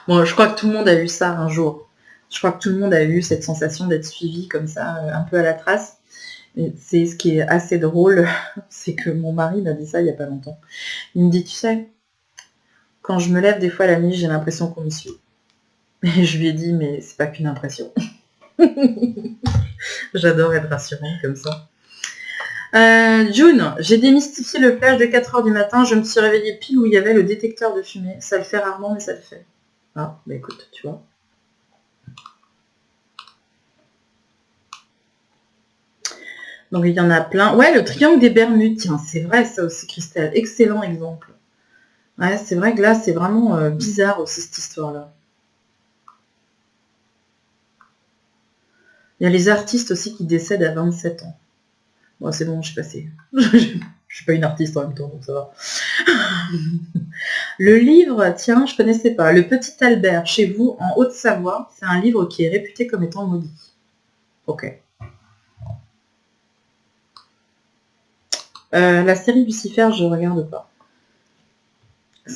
bon, je crois que tout le monde a eu ça un jour. Je crois que tout le monde a eu cette sensation d'être suivi comme ça, un peu à la trace. Et c'est ce qui est assez drôle, c'est que mon mari m'a dit ça il n'y a pas longtemps. Il me dit, tu sais, quand je me lève des fois la nuit, j'ai l'impression qu'on me suit. Et je lui ai dit, mais c'est pas qu'une impression. J'adore être rassurante comme ça. June, j'ai démystifié le flash de 4h du matin, je me suis réveillée pile où il y avait le détecteur de fumée. Ça le fait rarement, mais ça le fait. Ah, bah écoute, tu vois. Donc il y en a plein. Ouais, le triangle des Bermudes, tiens, c'est vrai ça aussi, Christelle. Excellent exemple. Ouais, c'est vrai que là, c'est vraiment bizarre aussi cette histoire-là. Il y a les artistes aussi qui décèdent à 27 ans. Bon, c'est bon, je suis passée. Je suis pas une artiste en même temps, donc ça va. Le livre, tiens, je connaissais pas. Le Petit Albert, chez vous, en Haute-Savoie, c'est un livre qui est réputé comme étant maudit. Ok. La série Lucifer, je regarde pas. Je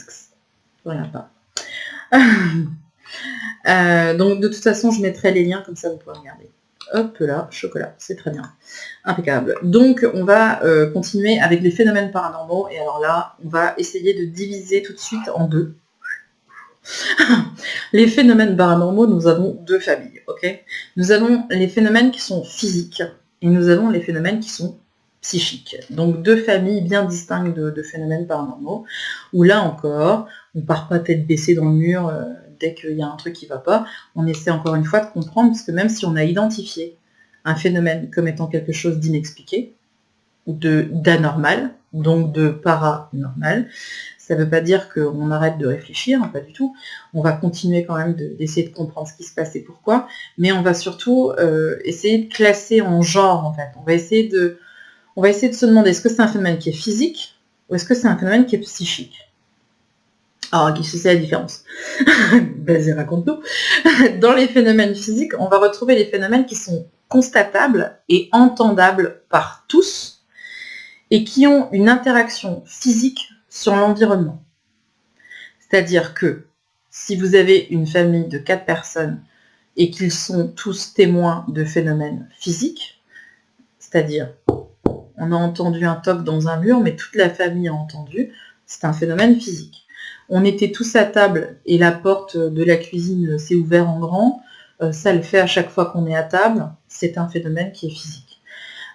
regarde pas. Donc de toute façon, je mettrai les liens, comme ça vous pouvez regarder. Hop là, chocolat, c'est très bien. Impeccable. Donc on va continuer avec les phénomènes paranormaux. Et alors là, on va essayer de diviser tout de suite en deux. Les phénomènes paranormaux, nous avons deux familles, ok? Nous avons les phénomènes qui sont physiques et nous avons les phénomènes qui sont psychiques. Donc deux familles bien distinctes de phénomènes paranormaux, où là encore, on ne part pas tête baissée dans le mur dès qu'il y a un truc qui ne va pas. On essaie encore une fois de comprendre, parce que même si on a identifié un phénomène comme étant quelque chose d'inexpliqué, d'anormal, donc de paranormal, ça ne veut pas dire qu'on arrête de réfléchir, pas du tout. On va continuer quand même d'essayer de comprendre ce qui se passe et pourquoi, mais on va surtout essayer de classer en genre, en fait. On va essayer de se demander, est-ce que c'est un phénomène qui est physique ou est-ce que c'est un phénomène qui est psychique? Alors, qu'est-ce que c'est la différence? Vas-y, raconte-nous. Dans les phénomènes physiques, on va retrouver les phénomènes qui sont constatables et entendables par tous et qui ont une interaction physique sur l'environnement. C'est-à-dire que si vous avez une famille de 4 personnes et qu'ils sont tous témoins de phénomènes physiques, c'est-à-dire on a entendu un toc dans un mur, mais toute la famille a entendu, c'est un phénomène physique. On était tous à table et la porte de la cuisine s'est ouverte en grand, ça le fait à chaque fois qu'on est à table, c'est un phénomène qui est physique.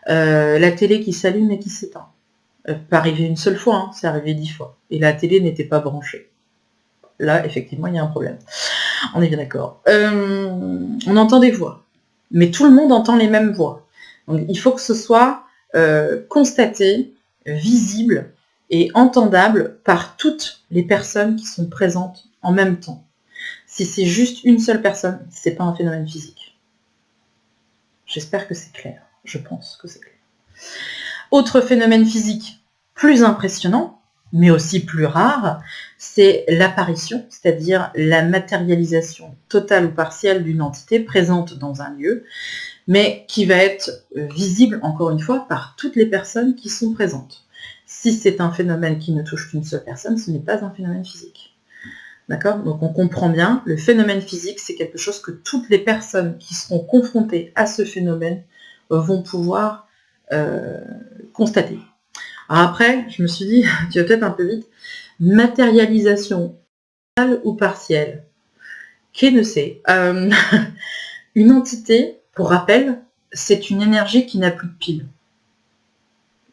La télé qui s'allume et qui s'éteint. Pas arrivé une seule fois, hein, c'est arrivé 10 fois. Et la télé n'était pas branchée. Là, effectivement, il y a un problème. On est bien d'accord. On entend des voix. Mais tout le monde entend les mêmes voix. Donc, il faut que ce soit constaté, visible et entendable par toutes les personnes qui sont présentes en même temps. Si c'est juste une seule personne, c'est pas un phénomène physique. J'espère que c'est clair. Je pense que c'est clair. Autre phénomène physique plus impressionnant, mais aussi plus rare, c'est l'apparition, c'est-à-dire la matérialisation totale ou partielle d'une entité présente dans un lieu, mais qui va être visible, encore une fois, par toutes les personnes qui sont présentes. Si c'est un phénomène qui ne touche qu'une seule personne, ce n'est pas un phénomène physique. D'accord? Donc on comprend bien, le phénomène physique, c'est quelque chose que toutes les personnes qui seront confrontées à ce phénomène vont pouvoir constater. Alors après, je me suis dit, tu vas peut-être un peu vite, matérialisation totale ou partielle. Qui ne sait? Une entité, pour rappel, c'est une énergie qui n'a plus de pile.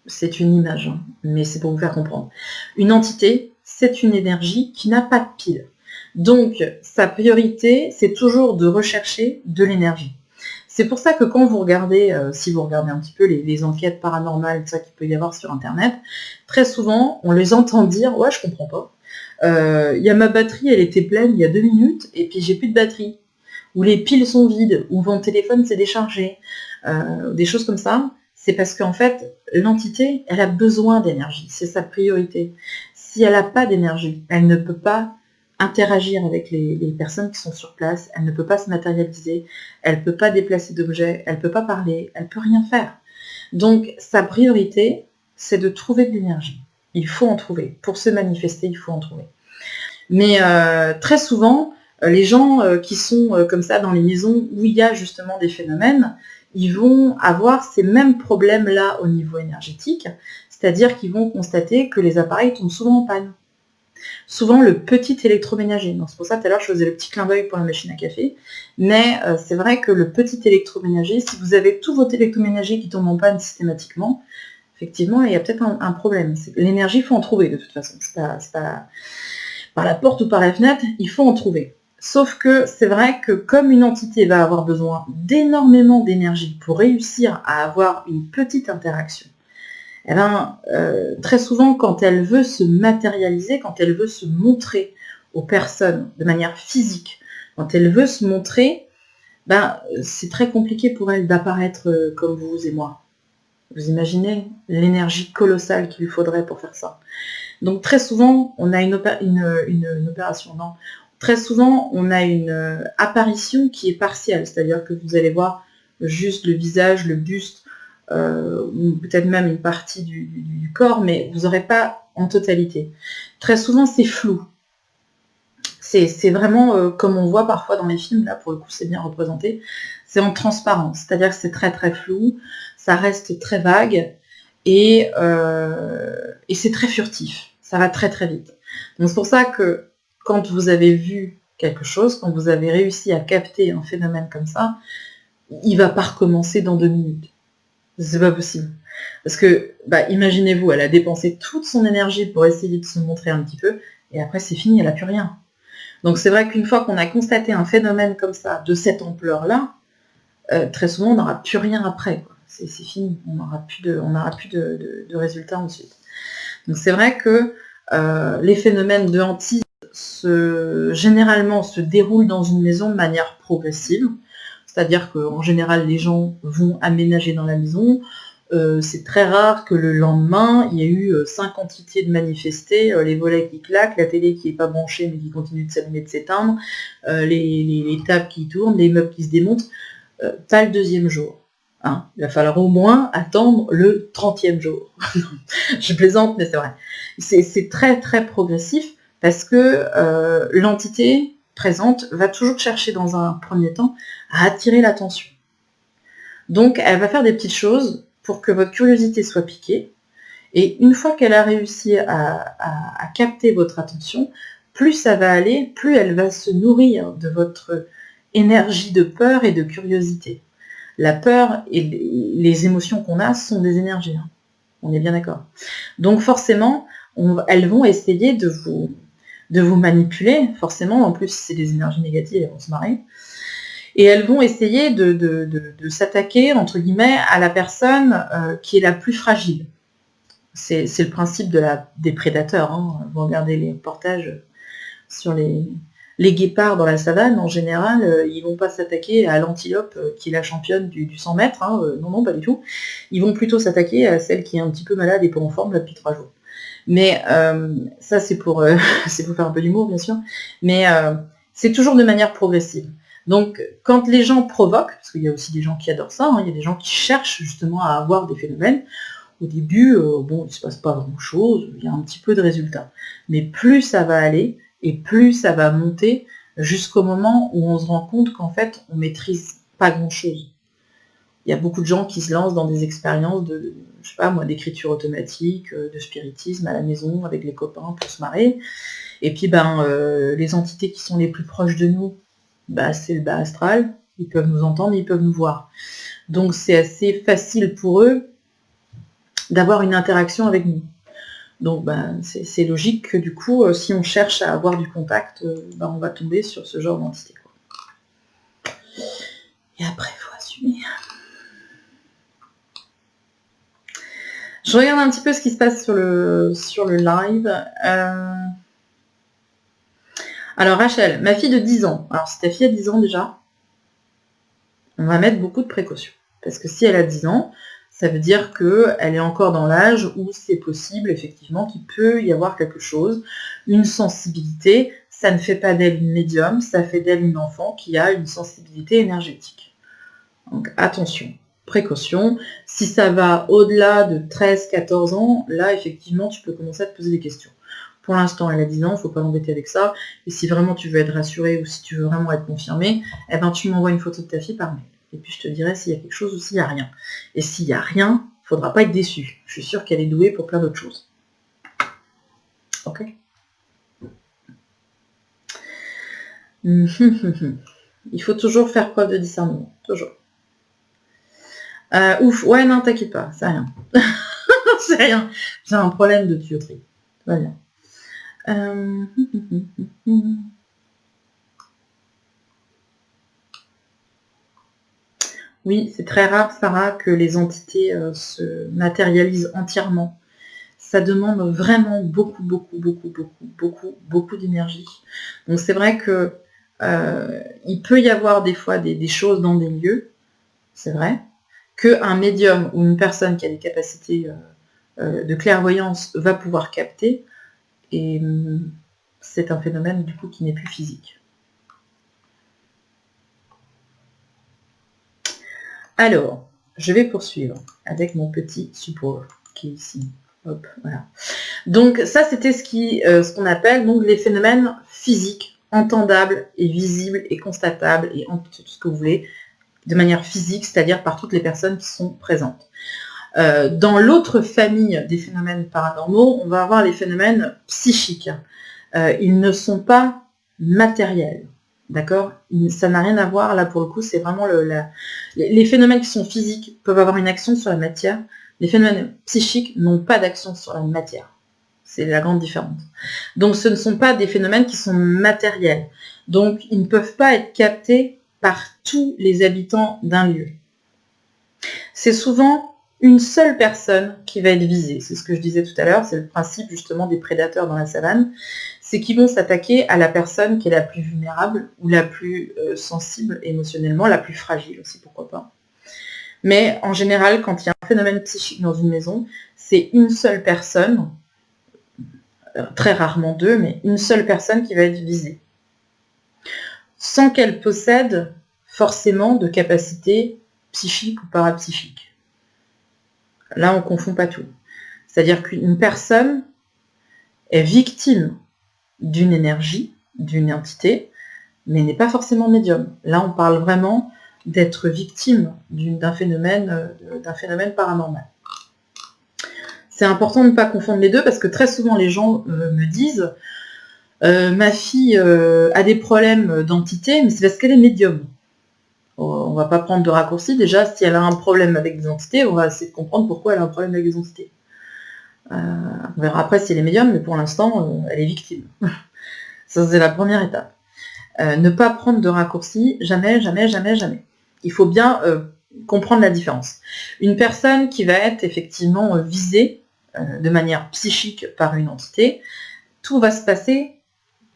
C'est une image, hein, mais c'est pour vous faire comprendre. Une entité, c'est une énergie qui n'a pas de pile. Donc, sa priorité, c'est toujours de rechercher de l'énergie. C'est pour ça que quand vous regardez, si vous regardez un petit peu les enquêtes paranormales, ça qu'il peut y avoir sur Internet, très souvent, on les entend dire « Ouais, je comprends pas. Y a ma batterie, elle était pleine il y a 2 minutes, et puis j'ai plus de batterie. » Ou les piles sont vides, ou mon téléphone s'est déchargé. Des choses comme ça. C'est parce qu'en fait, l'entité, elle a besoin d'énergie. C'est sa priorité. Si elle n'a pas d'énergie, elle ne peut pas interagir avec les personnes qui sont sur place, elle ne peut pas se matérialiser, elle ne peut pas déplacer d'objets, elle ne peut pas parler, elle ne peut rien faire. Donc sa priorité, c'est de trouver de l'énergie. Il faut en trouver. Pour se manifester, il faut en trouver. Mais très souvent, les gens qui sont comme ça dans les maisons où il y a justement des phénomènes, ils vont avoir ces mêmes problèmes-là au niveau énergétique, c'est-à-dire qu'ils vont constater que les appareils tombent souvent en panne. Souvent le petit électroménager. Donc c'est pour ça tout à l'heure je faisais le petit clin d'œil pour la machine à café. Mais c'est vrai que le petit électroménager, si vous avez tout votre électroménager qui tombe en panne systématiquement, effectivement, il y a peut-être un problème. L'énergie, il faut en trouver de toute façon. C'est pas par la porte ou par la fenêtre, il faut en trouver. Sauf que c'est vrai que comme une entité va avoir besoin d'énormément d'énergie pour réussir à avoir une petite interaction, eh ben, très souvent, quand elle veut se matérialiser, quand elle veut se montrer aux personnes de manière physique, quand elle veut se montrer, ben, c'est très compliqué pour elle d'apparaître comme vous et moi. Vous imaginez l'énergie colossale qu'il faudrait pour faire ça. Donc très souvent, on a une opération, non. Très souvent, on a une apparition qui est partielle, c'est-à-dire que vous allez voir juste le visage, le buste, ou peut-être même une partie du corps, mais vous n'aurez pas en totalité. Très souvent, c'est flou. C'est vraiment comme on voit parfois dans les films, là pour le coup c'est bien représenté, c'est en transparence, c'est-à-dire que c'est très très flou, ça reste très vague et c'est très furtif, ça va très très vite. Donc c'est pour ça que quand vous avez vu quelque chose, quand vous avez réussi à capter un phénomène comme ça, il va pas recommencer dans 2 minutes. C'est pas possible. Parce que, bah, imaginez-vous, elle a dépensé toute son énergie pour essayer de se montrer un petit peu, et après c'est fini, elle n'a plus rien. Donc c'est vrai qu'une fois qu'on a constaté un phénomène comme ça, de cette ampleur-là, très souvent on n'aura plus rien après. C'est fini, on n'aura plus de résultats ensuite. Donc c'est vrai que les phénomènes de hantise généralement se déroulent dans une maison de manière progressive. C'est-à-dire qu'en général, les gens vont aménager dans la maison. C'est très rare que le lendemain, il y ait eu 5 entités de manifester, les volets qui claquent, la télé qui n'est pas branchée mais qui continue de s'allumer, de s'éteindre, les tables qui tournent, les meubles qui se démontent. Pas le 2e jour. Hein. Il va falloir au moins attendre le 30e jour. Je plaisante, mais c'est vrai. C'est très très progressif parce que l'entité présente va toujours chercher dans un premier temps à attirer l'attention. Donc elle va faire des petites choses pour que votre curiosité soit piquée, et une fois qu'elle a réussi à capter votre attention, plus ça va aller, plus elle va se nourrir de votre énergie de peur et de curiosité. La peur et les émotions qu'on a sont des énergies, hein. On est bien d'accord. Donc forcément, elles vont essayer de vous manipuler, forcément, en plus si c'est des énergies négatives, elles vont se marrer, et elles vont essayer de s'attaquer, entre guillemets, à la personne qui est la plus fragile. C'est le principe des prédateurs, hein. Vous regardez les reportages sur les guépards dans la savane, en général, ils vont pas s'attaquer à l'antilope qui est la championne du 100 mètres, hein. Non, pas du tout. Ils vont plutôt s'attaquer à celle qui est un petit peu malade et pas en forme là, depuis 3 jours. Mais ça, c'est pour faire un peu d'humour, bien sûr, mais c'est toujours de manière progressive. Donc, quand les gens provoquent, parce qu'il y a aussi des gens qui adorent ça, hein, il y a des gens qui cherchent justement à avoir des phénomènes, au début, bon, il ne se passe pas grand-chose, il y a un petit peu de résultats. Mais plus ça va aller, et plus ça va monter, jusqu'au moment où on se rend compte qu'en fait, on maîtrise pas grand-chose. Il y a beaucoup de gens qui se lancent dans des expériences je sais pas moi, d'écriture automatique, de spiritisme à la maison, avec les copains pour se marrer. Et puis, les entités qui sont les plus proches de nous, c'est le bas astral, ils peuvent nous entendre, ils peuvent nous voir. Donc c'est assez facile pour eux d'avoir une interaction avec nous. Donc c'est logique que du coup, si on cherche à avoir du contact, on va tomber sur ce genre d'entité. Et après, il faut assumer. Je regarde un petit peu ce qui se passe sur le live. Alors Rachel, ma fille de 10 ans. Alors si ta fille a 10 ans déjà, on va mettre beaucoup de précautions. Parce que si elle a 10 ans, ça veut dire qu'elle est encore dans l'âge où c'est possible, effectivement, qu'il peut y avoir quelque chose, une sensibilité. Ça ne fait pas d'elle une médium, ça fait d'elle une enfant qui a une sensibilité énergétique. Donc attention, précaution. Si ça va au-delà de 13-14 ans, là, effectivement, tu peux commencer à te poser des questions. Pour l'instant, elle a 10 ans, il ne faut pas l'embêter avec ça. Et si vraiment tu veux être rassurée ou si tu veux vraiment être confirmée, tu m'envoies une photo de ta fille par mail. Et puis je te dirai s'il y a quelque chose ou s'il n'y a rien. Et s'il n'y a rien, il ne faudra pas être déçu. Je suis sûre qu'elle est douée pour plein d'autres choses. Ok. Il faut toujours faire preuve de discernement. Toujours. Ouf, ouais, non, t'inquiète pas, c'est rien. sais rien. J'ai un problème de tuyauterie. Tout va bien. Oui, c'est très rare, Sarah, que les entités se matérialisent entièrement. Ça demande vraiment beaucoup d'énergie. Donc c'est vrai que il peut y avoir des fois des choses dans des lieux, c'est vrai, qu'un médium ou une personne qui a des capacités de clairvoyance va pouvoir capter, et c'est un phénomène du coup qui n'est plus physique. Alors, je vais poursuivre avec mon petit support qui est ici. Hop, voilà. Donc ça, c'était ce qu'on appelle donc les phénomènes physiques, entendables et visibles et constatables et tout ce que vous voulez, de manière physique, c'est-à-dire par toutes les personnes qui sont présentes. Dans l'autre famille des phénomènes paranormaux, on va avoir les phénomènes psychiques. Ils ne sont pas matériels, d'accord? Ça n'a rien à voir, là pour le coup, c'est vraiment les phénomènes qui sont physiques peuvent avoir une action sur la matière. Les phénomènes psychiques n'ont pas d'action sur la matière. C'est la grande différence. Donc ce ne sont pas des phénomènes qui sont matériels. Donc ils ne peuvent pas être captés par tous les habitants d'un lieu. C'est souvent une seule personne qui va être visée. C'est ce que je disais tout à l'heure, c'est le principe justement des prédateurs dans la savane. C'est qu'ils vont s'attaquer à la personne qui est la plus vulnérable ou la plus sensible émotionnellement, la plus fragile aussi, pourquoi pas. Mais en général, quand il y a un phénomène psychique dans une maison, c'est une seule personne, très rarement deux, mais une seule personne qui va être visée. Sans qu'elle possède forcément de capacités psychiques ou parapsychiques. Là, on ne confond pas tout. C'est-à-dire qu'une personne est victime d'une énergie, d'une entité, mais n'est pas forcément médium. Là, on parle vraiment d'être victime d'un phénomène paranormal. C'est important de ne pas confondre les deux parce que très souvent les gens me disent ma fille a des problèmes d'entité, mais c'est parce qu'elle est médium. On ne va pas prendre de raccourci. Déjà, si elle a un problème avec des entités, on va essayer de comprendre pourquoi elle a un problème avec des entités. On verra après si elle est médium, mais pour l'instant, elle est victime. Ça, c'est la première étape. Ne pas prendre de raccourci, jamais. Il faut bien comprendre la différence. Une personne qui va être effectivement visée de manière psychique par une entité, tout va se passer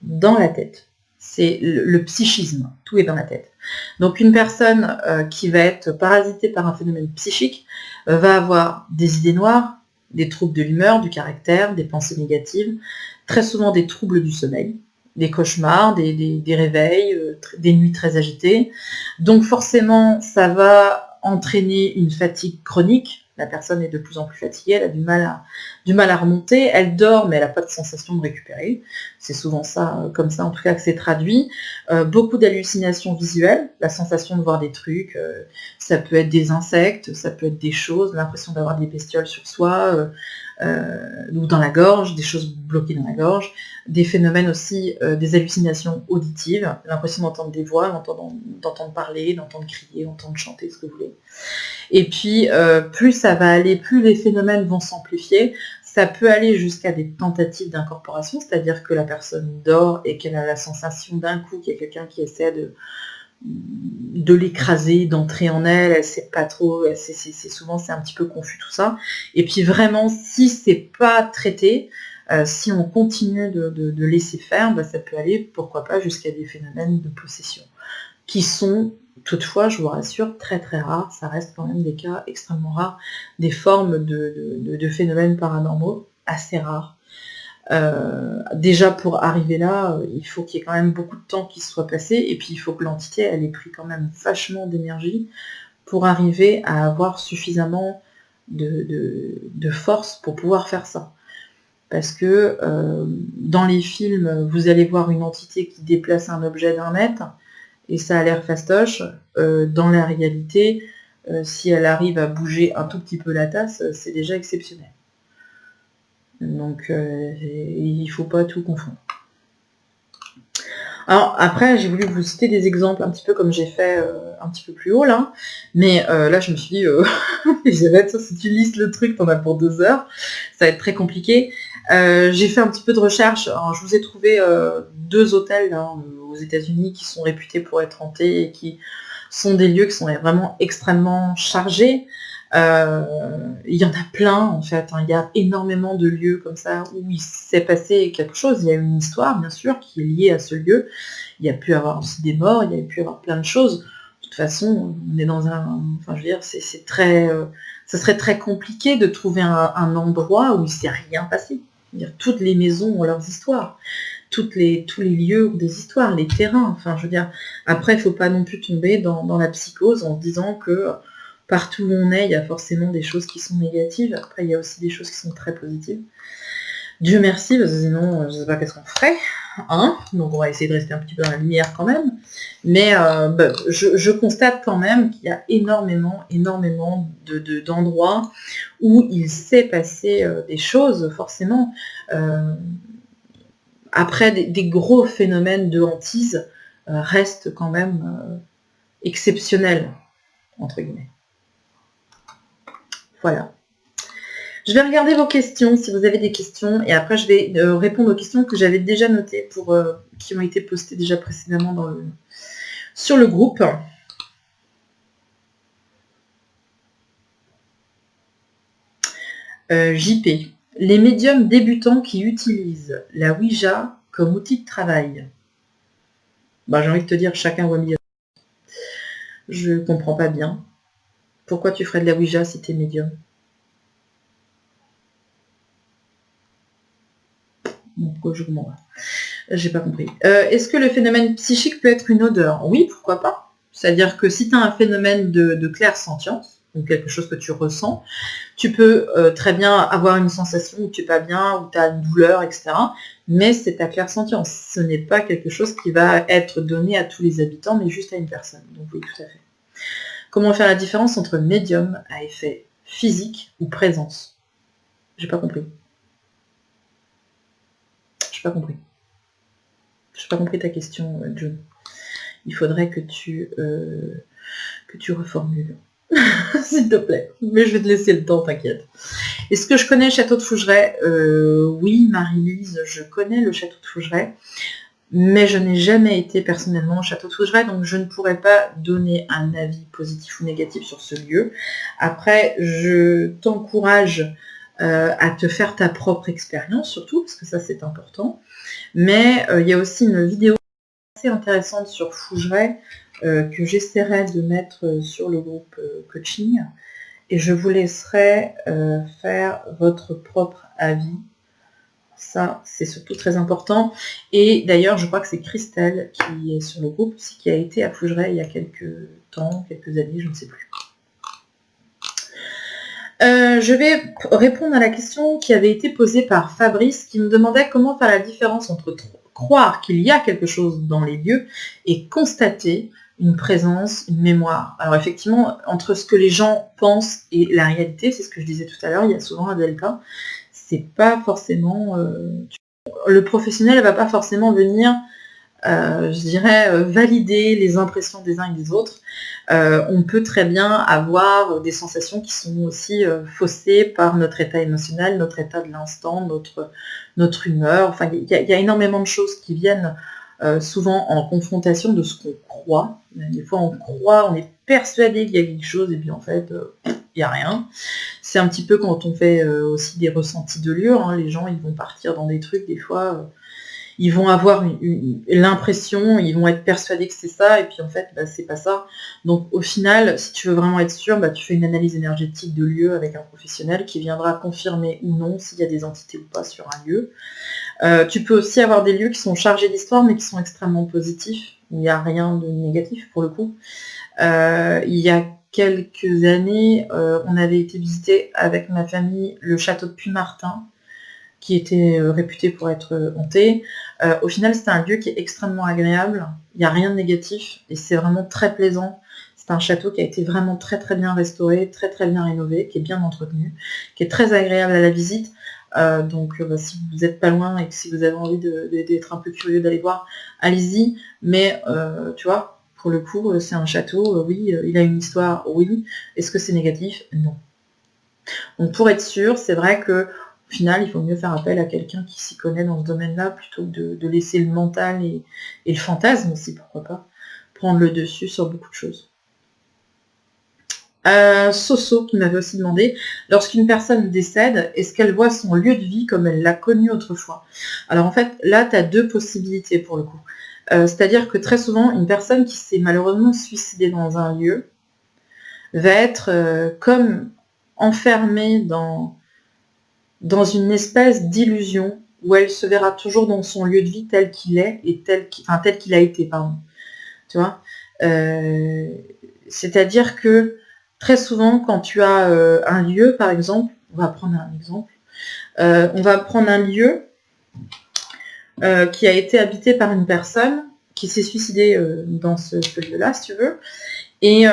dans la tête. C'est le psychisme, tout est dans la tête. Donc une personne qui va être parasitée par un phénomène psychique va avoir des idées noires, des troubles de l'humeur, du caractère, des pensées négatives, très souvent des troubles du sommeil, des cauchemars, des réveils, des nuits très agitées. Donc forcément, ça va entraîner une fatigue chronique. La personne est de plus en plus fatiguée, elle a du mal à remonter, elle dort mais elle n'a pas de sensation de récupérer. C'est souvent ça, comme ça en tout cas que c'est traduit. Beaucoup d'hallucinations visuelles, la sensation de voir des trucs, ça peut être des insectes, ça peut être des choses, l'impression d'avoir des bestioles sur soi, ou dans la gorge, des choses bloquées dans la gorge, des phénomènes aussi, des hallucinations auditives, l'impression d'entendre des voix, d'entendre parler, d'entendre crier, d'entendre chanter, ce que vous voulez. Et puis, plus ça va aller, plus les phénomènes vont s'amplifier. Ça peut aller jusqu'à des tentatives d'incorporation, c'est-à-dire que la personne dort et qu'elle a la sensation d'un coup qu'il y a quelqu'un qui essaie de l'écraser, d'entrer en elle, elle sait pas trop, souvent c'est un petit peu confus tout ça. Et puis vraiment, si c'est pas traité, si on continue de laisser faire, ça peut aller, pourquoi pas, jusqu'à des phénomènes de possession, qui sont toutefois, je vous rassure, très très rares. Ça reste quand même des cas extrêmement rares, des formes de phénomènes paranormaux assez rares. Déjà pour arriver là, il faut qu'il y ait quand même beaucoup de temps qui se soit passé, et puis il faut que l'entité elle ait pris quand même vachement d'énergie pour arriver à avoir suffisamment de force pour pouvoir faire ça. Parce que dans les films, vous allez voir une entité qui déplace un objet d'1 mètre, et ça a l'air fastoche. Dans la réalité, si elle arrive à bouger un tout petit peu la tasse, c'est déjà exceptionnel. Donc il ne faut pas tout confondre. Alors après, j'ai voulu vous citer des exemples un petit peu comme j'ai fait un petit peu plus haut là, mais là je me suis dit, Elisabeth, si tu listes le truc, t'en as pour 2 heures, ça va être très compliqué. J'ai fait un petit peu de recherche. Alors, je vous ai trouvé 2 hôtels hein, aux États-Unis qui sont réputés pour être hantés et qui sont des lieux qui sont vraiment extrêmement chargés. Il y en a plein en fait, hein. Il y a énormément de lieux comme ça où il s'est passé quelque chose, il y a une histoire bien sûr qui est liée à ce lieu, il y a pu avoir aussi des morts, il y a pu avoir plein de choses. De toute façon, on est dans un... Enfin je veux dire, c'est très... ça serait très compliqué de trouver un endroit où il ne s'est rien passé. Dire, toutes les maisons ont leurs histoires, tous les lieux ont des histoires, les terrains, enfin je veux dire, après il ne faut pas non plus tomber dans la psychose en se disant que partout où on est, il y a forcément des choses qui sont négatives, après il y a aussi des choses qui sont très positives. Dieu merci, parce que sinon je ne sais pas qu'est-ce qu'on ferait, hein, donc on va essayer de rester un petit peu dans la lumière quand même, mais je constate quand même qu'il y a énormément d'endroits où il s'est passé des choses, forcément. Après, des gros phénomènes de hantise restent quand même exceptionnels, entre guillemets. Voilà. Je vais regarder vos questions, si vous avez des questions, et après je vais répondre aux questions que j'avais déjà notées, qui ont été postées déjà précédemment sur le groupe. JP. Les médiums débutants qui utilisent la Ouija comme outil de travail. Bah, j'ai envie de te dire, chacun voit mieux. Je comprends pas bien. Pourquoi tu ferais de la Ouija si t'es médium? Pourquoi je comprends pas. J'ai pas compris. Est-ce que le phénomène psychique peut être une odeur? Oui, pourquoi pas. C'est-à-dire que si tu as un phénomène de clairsentience, ou quelque chose que tu ressens, tu peux très bien avoir une sensation où tu n'es pas bien, où tu as une douleur, etc. Mais c'est ta clairsentience. Ce n'est pas quelque chose qui va être donné à tous les habitants, mais juste à une personne. Donc oui, tout à fait. Comment faire la différence entre médium à effet physique ou présence? J'ai pas compris. J'ai pas compris. J'ai pas compris ta question, John. Il faudrait que tu reformules. S'il te plaît. Mais je vais te laisser le temps, t'inquiète. Est-ce que je connais le château de Fougeray? Oui, Marie-Lise, je connais le château de Fougeray, mais je n'ai jamais été personnellement au château de Fougeray, donc je ne pourrais pas donner un avis positif ou négatif sur ce lieu. Après, je t'encourage à te faire ta propre expérience, surtout, parce que ça c'est important. Mais il y a aussi une vidéo assez intéressante sur Fougeray que j'essaierai de mettre sur le groupe coaching, et je vous laisserai faire votre propre avis. Ça, c'est surtout très important. Et d'ailleurs, je crois que c'est Christelle qui est sur le groupe, qui a été à Fougeray il y a quelques temps, quelques années, je ne sais plus. Je vais répondre à la question qui avait été posée par Fabrice, qui me demandait comment faire la différence entre croire qu'il y a quelque chose dans les lieux et constater une présence, une mémoire. Alors effectivement, entre ce que les gens pensent et la réalité, c'est ce que je disais tout à l'heure, il y a souvent un delta. C'est pas forcément... le professionnel ne va pas forcément venir, je dirais, valider les impressions des uns et des autres. On peut très bien avoir des sensations qui sont aussi faussées par notre état émotionnel, notre état de l'instant, notre humeur. Enfin, il y a énormément de choses qui viennent souvent en confrontation de ce qu'on croit. Des fois, on croit, on est persuadé qu'il y a quelque chose, et puis en fait, il n'y a rien. C'est un petit peu quand on fait aussi des ressentis de lieu. Hein. Les gens, ils vont partir dans des trucs, des fois... ils vont avoir l'impression, ils vont être persuadés que c'est ça, et puis en fait, c'est pas ça. Donc au final, si tu veux vraiment être sûr, tu fais une analyse énergétique de lieu avec un professionnel qui viendra confirmer ou non s'il y a des entités ou pas sur un lieu. Tu peux aussi avoir des lieux qui sont chargés d'histoire, mais qui sont extrêmement positifs, où il n'y a rien de négatif pour le coup. Il y a quelques années, on avait été visiter avec ma famille le château de Puy-Martin, qui était réputé pour être hanté. Au final, c'est un lieu qui est extrêmement agréable. Il n'y a rien de négatif et c'est vraiment très plaisant. C'est un château qui a été vraiment très très bien restauré, très très bien rénové, qui est bien entretenu, qui est très agréable à la visite. Donc bah, si vous n'êtes pas loin et que si vous avez envie d'être un peu curieux d'aller voir, allez-y. Mais tu vois, pour le coup, c'est un château, oui, il a une histoire, oui. Est-ce que c'est négatif? Non. Donc pour être sûr, c'est vrai que au final, il faut mieux faire appel à quelqu'un qui s'y connaît dans ce domaine-là plutôt que de laisser le mental et le fantasme aussi, pourquoi pas, prendre le dessus sur beaucoup de choses. Soso qui m'avait aussi demandé, lorsqu'une personne décède, est-ce qu'elle voit son lieu de vie comme elle l'a connu autrefois? Alors en fait, là, tu as deux possibilités pour le coup. C'est-à-dire que très souvent, une personne qui s'est malheureusement suicidée dans un lieu va être comme enfermée dans une espèce d'illusion où elle se verra toujours dans son lieu de vie tel qu'il est et tel qu'il a été, pardon. Tu vois, c'est-à-dire que très souvent, quand tu as un lieu, par exemple, on va prendre un exemple, on va prendre un lieu qui a été habité par une personne qui s'est suicidée dans ce lieu-là, si tu veux, et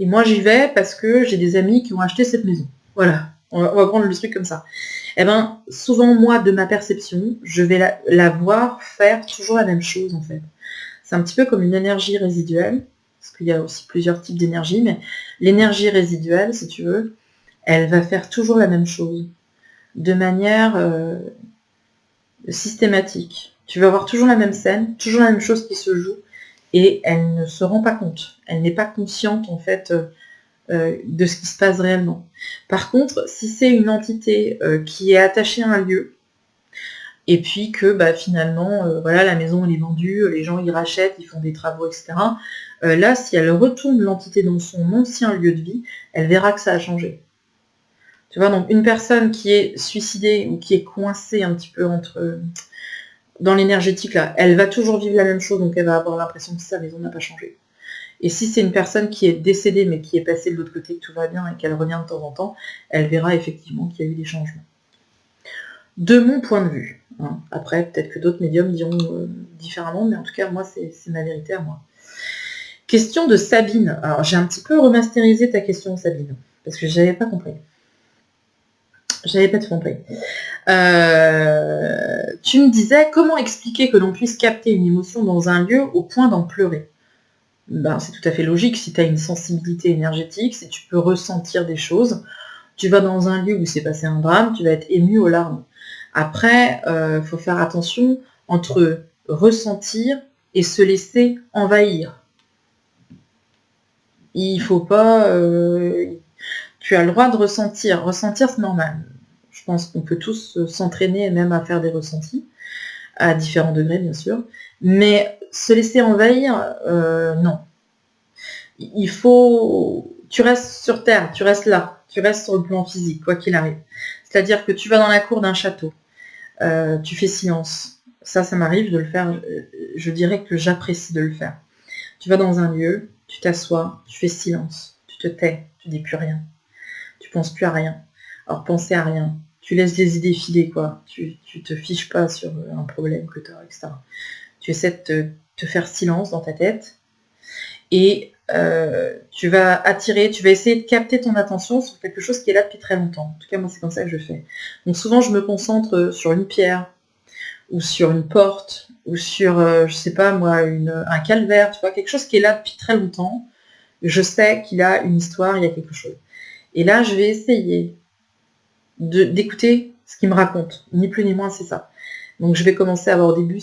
moi j'y vais parce que j'ai des amis qui ont acheté cette maison. Voilà, on va prendre le truc comme ça. Eh ben, souvent, moi, de ma perception, je vais la voir faire toujours la même chose, en fait. C'est un petit peu comme une énergie résiduelle, parce qu'il y a aussi plusieurs types d'énergie, mais l'énergie résiduelle, si tu veux, elle va faire toujours la même chose, de manière systématique. Tu vas avoir toujours la même scène, toujours la même chose qui se joue, et elle ne se rend pas compte. Elle n'est pas consciente, en fait, de ce qui se passe réellement. Par contre, si c'est une entité qui est attachée à un lieu, et puis que bah, finalement, voilà, la maison elle est vendue, les gens y rachètent, ils font des travaux, etc. Là, si elle retourne l'entité dans son ancien lieu de vie, elle verra que ça a changé. Tu vois, donc une personne qui est suicidée ou qui est coincée un petit peu dans l'énergétique, là, elle va toujours vivre la même chose, donc elle va avoir l'impression que sa maison n'a pas changé. Et si c'est une personne qui est décédée, mais qui est passée de l'autre côté, que tout va bien et qu'elle revient de temps en temps, elle verra effectivement qu'il y a eu des changements. De mon point de vue. Hein. Après, peut-être que d'autres médiums diront différemment, mais en tout cas, moi, c'est ma vérité à moi. Question de Sabine. Alors, j'ai un petit peu remasterisé ta question, Sabine, parce que je n'avais pas compris. J'avais pas tout compris. Tu me disais, comment expliquer que l'on puisse capter une émotion dans un lieu au point d'en pleurer? Ben, c'est tout à fait logique. Si tu as une sensibilité énergétique, si tu peux ressentir des choses, tu vas dans un lieu où s'est passé un drame, tu vas être ému aux larmes. Après, faut faire attention entre ressentir et se laisser envahir. Il faut pas... tu as le droit de ressentir. Ressentir, c'est normal. Je pense qu'on peut tous s'entraîner même à faire des ressentis, à différents degrés, bien sûr. Mais se laisser envahir, non. Il faut... Tu restes sur Terre, tu restes là, tu restes sur le plan physique, quoi qu'il arrive. C'est-à-dire que tu vas dans la cour d'un château, tu fais silence. Ça m'arrive de le faire, je dirais que j'apprécie de le faire. Tu vas dans un lieu, tu t'assois, tu fais silence, tu te tais, tu dis plus rien. Tu penses plus à rien. Alors penser à rien. Tu laisses les idées filer, quoi. Tu te fiches pas sur un problème que tu as, etc. Tu essaies de te faire silence dans ta tête et tu vas essayer de capter ton attention sur quelque chose qui est là depuis très longtemps. En tout cas, moi, c'est comme ça que je fais. Donc souvent, je me concentre sur une pierre, ou sur une porte, ou sur, je sais pas moi, un calvaire, tu vois, quelque chose qui est là depuis très longtemps. Je sais qu'il a une histoire, il y a quelque chose. Et là, je vais essayer d'écouter ce qu'il me raconte. Ni plus ni moins, c'est ça. Donc je vais commencer à voir au début,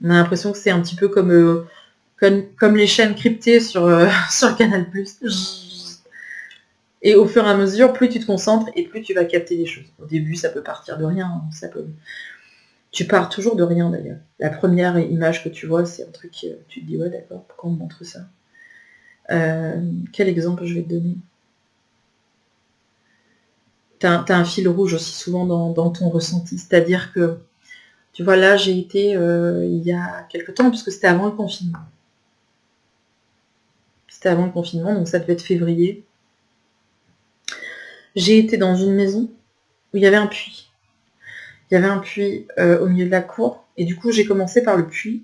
on a l'impression que c'est un petit peu comme les chaînes cryptées sur Canal+. Et au fur et à mesure, plus tu te concentres et plus tu vas capter des choses. Au début, ça peut partir de rien. Tu pars toujours de rien d'ailleurs. La première image que tu vois, c'est un truc, tu te dis, ouais d'accord, pourquoi on me montre ça? Quel exemple je vais te donner? T'as un fil rouge aussi souvent dans ton ressenti. C'est-à-dire que, tu vois, là, j'ai été il y a quelques temps, puisque c'était avant le confinement. C'était avant le confinement, donc ça devait être février. J'ai été dans une maison où il y avait un puits. Il y avait un puits au milieu de la cour, et du coup, j'ai commencé par le puits.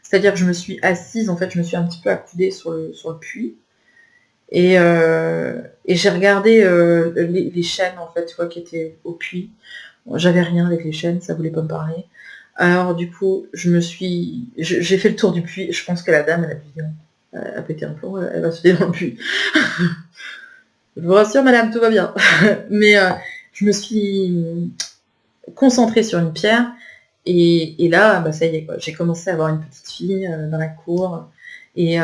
C'est-à-dire que je me suis assise, en fait, je me suis un petit peu accoudée sur le puits. Et j'ai regardé les chaînes, en fait, tu vois, qui étaient au puits. Bon, j'avais rien avec les chaînes, ça voulait pas me parler. Alors du coup, j'ai fait le tour du puits. Je pense que la dame, elle a dû a pété un plomb, elle va se filer dans le puits. Je vous rassure, madame, tout va bien. Mais je me suis concentrée sur une pierre. Et là, bah, ça y est, quoi. J'ai commencé à avoir une petite fille dans la cour. Et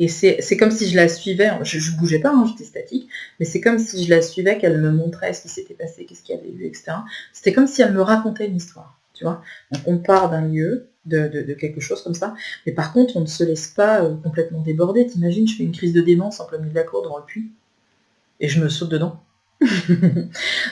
c'est comme si je la suivais. Je bougeais pas, hein, j'étais statique. Mais c'est comme si je la suivais, qu'elle me montrait ce qui s'était passé, qu'est-ce qu'il y avait eu, etc. C'était comme si elle me racontait une histoire. Tu vois. Donc on part d'un lieu, de quelque chose comme ça. Mais par contre, on ne se laisse pas complètement déborder. T'imagines, je fais une crise de démence en plein milieu de la cour devant le puits. Et je me saute dedans.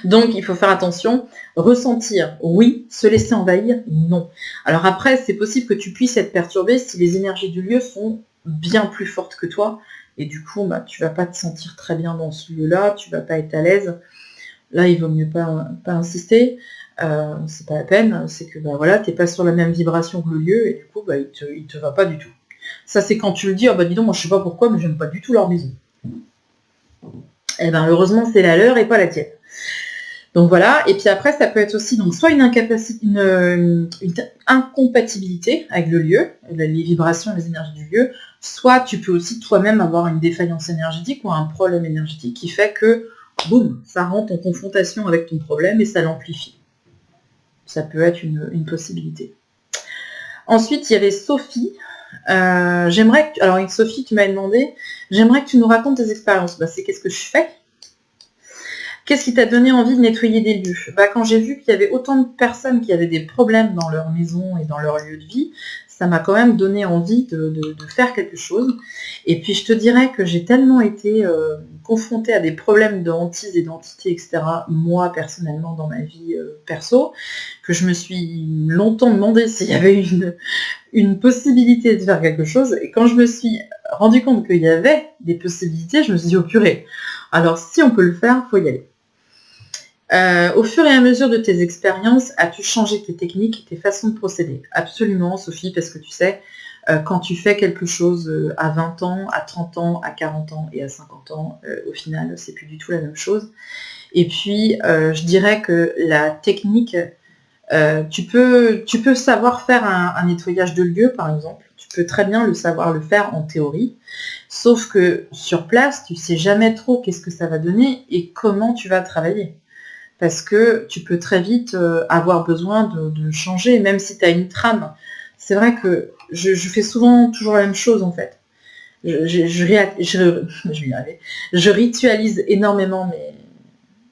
Donc il faut faire attention. Ressentir, oui. Se laisser envahir, non. Alors après, c'est possible que tu puisses être perturbé si les énergies du lieu sont bien plus fortes que toi. Et du coup, bah, tu vas pas te sentir très bien dans ce lieu-là, tu vas pas être à l'aise. Là, il vaut mieux pas insister. C'est pas la peine. C'est que bah, voilà, t'es pas sur la même vibration que le lieu et du coup, bah, il te va pas du tout. Ça, c'est quand tu le dis, ah bah dis donc, moi je sais pas pourquoi, mais j'aime pas du tout leur maison. Eh ben heureusement c'est la leur et pas la tienne. Donc voilà, et puis après ça peut être aussi donc soit une incompatibilité avec le lieu, les vibrations, les énergies du lieu, soit tu peux aussi toi-même avoir une défaillance énergétique ou un problème énergétique qui fait que, boum, ça rentre en confrontation avec ton problème et ça l'amplifie. Ça peut être une possibilité. Ensuite, il y avait Sophie. Alors Sophie, tu m'avais demandé, j'aimerais que tu nous racontes tes expériences. Bah, c'est qu'est-ce que je fais. Qu'est-ce qui t'a donné envie de nettoyer des lieux? Bah, quand j'ai vu qu'il y avait autant de personnes qui avaient des problèmes dans leur maison et dans leur lieu de vie, ça m'a quand même donné envie de faire quelque chose. Et puis je te dirais que j'ai tellement été confrontée à des problèmes de hantise et d'entité, etc., moi personnellement dans ma vie perso, que je me suis longtemps demandé s'il y avait une possibilité de faire quelque chose. Et quand je me suis rendu compte qu'il y avait des possibilités, je me suis dit, oh purée, alors si on peut le faire, il faut y aller. Au fur et à mesure de tes expériences, as-tu changé tes techniques, tes façons de procéder? Absolument, Sophie, parce que tu sais, quand tu fais quelque chose à 20 ans, à 30 ans, à 40 ans et à 50 ans, au final, c'est plus du tout la même chose. Et puis, je dirais que la technique, tu peux savoir faire un nettoyage de lieu, par exemple. Tu peux très bien savoir le faire en théorie. Sauf que sur place, tu ne sais jamais trop qu'est-ce que ça va donner et comment tu vas travailler. Parce que tu peux très vite avoir besoin de changer, même si tu as une trame. C'est vrai que je fais souvent toujours la même chose, en fait. Je ritualise énormément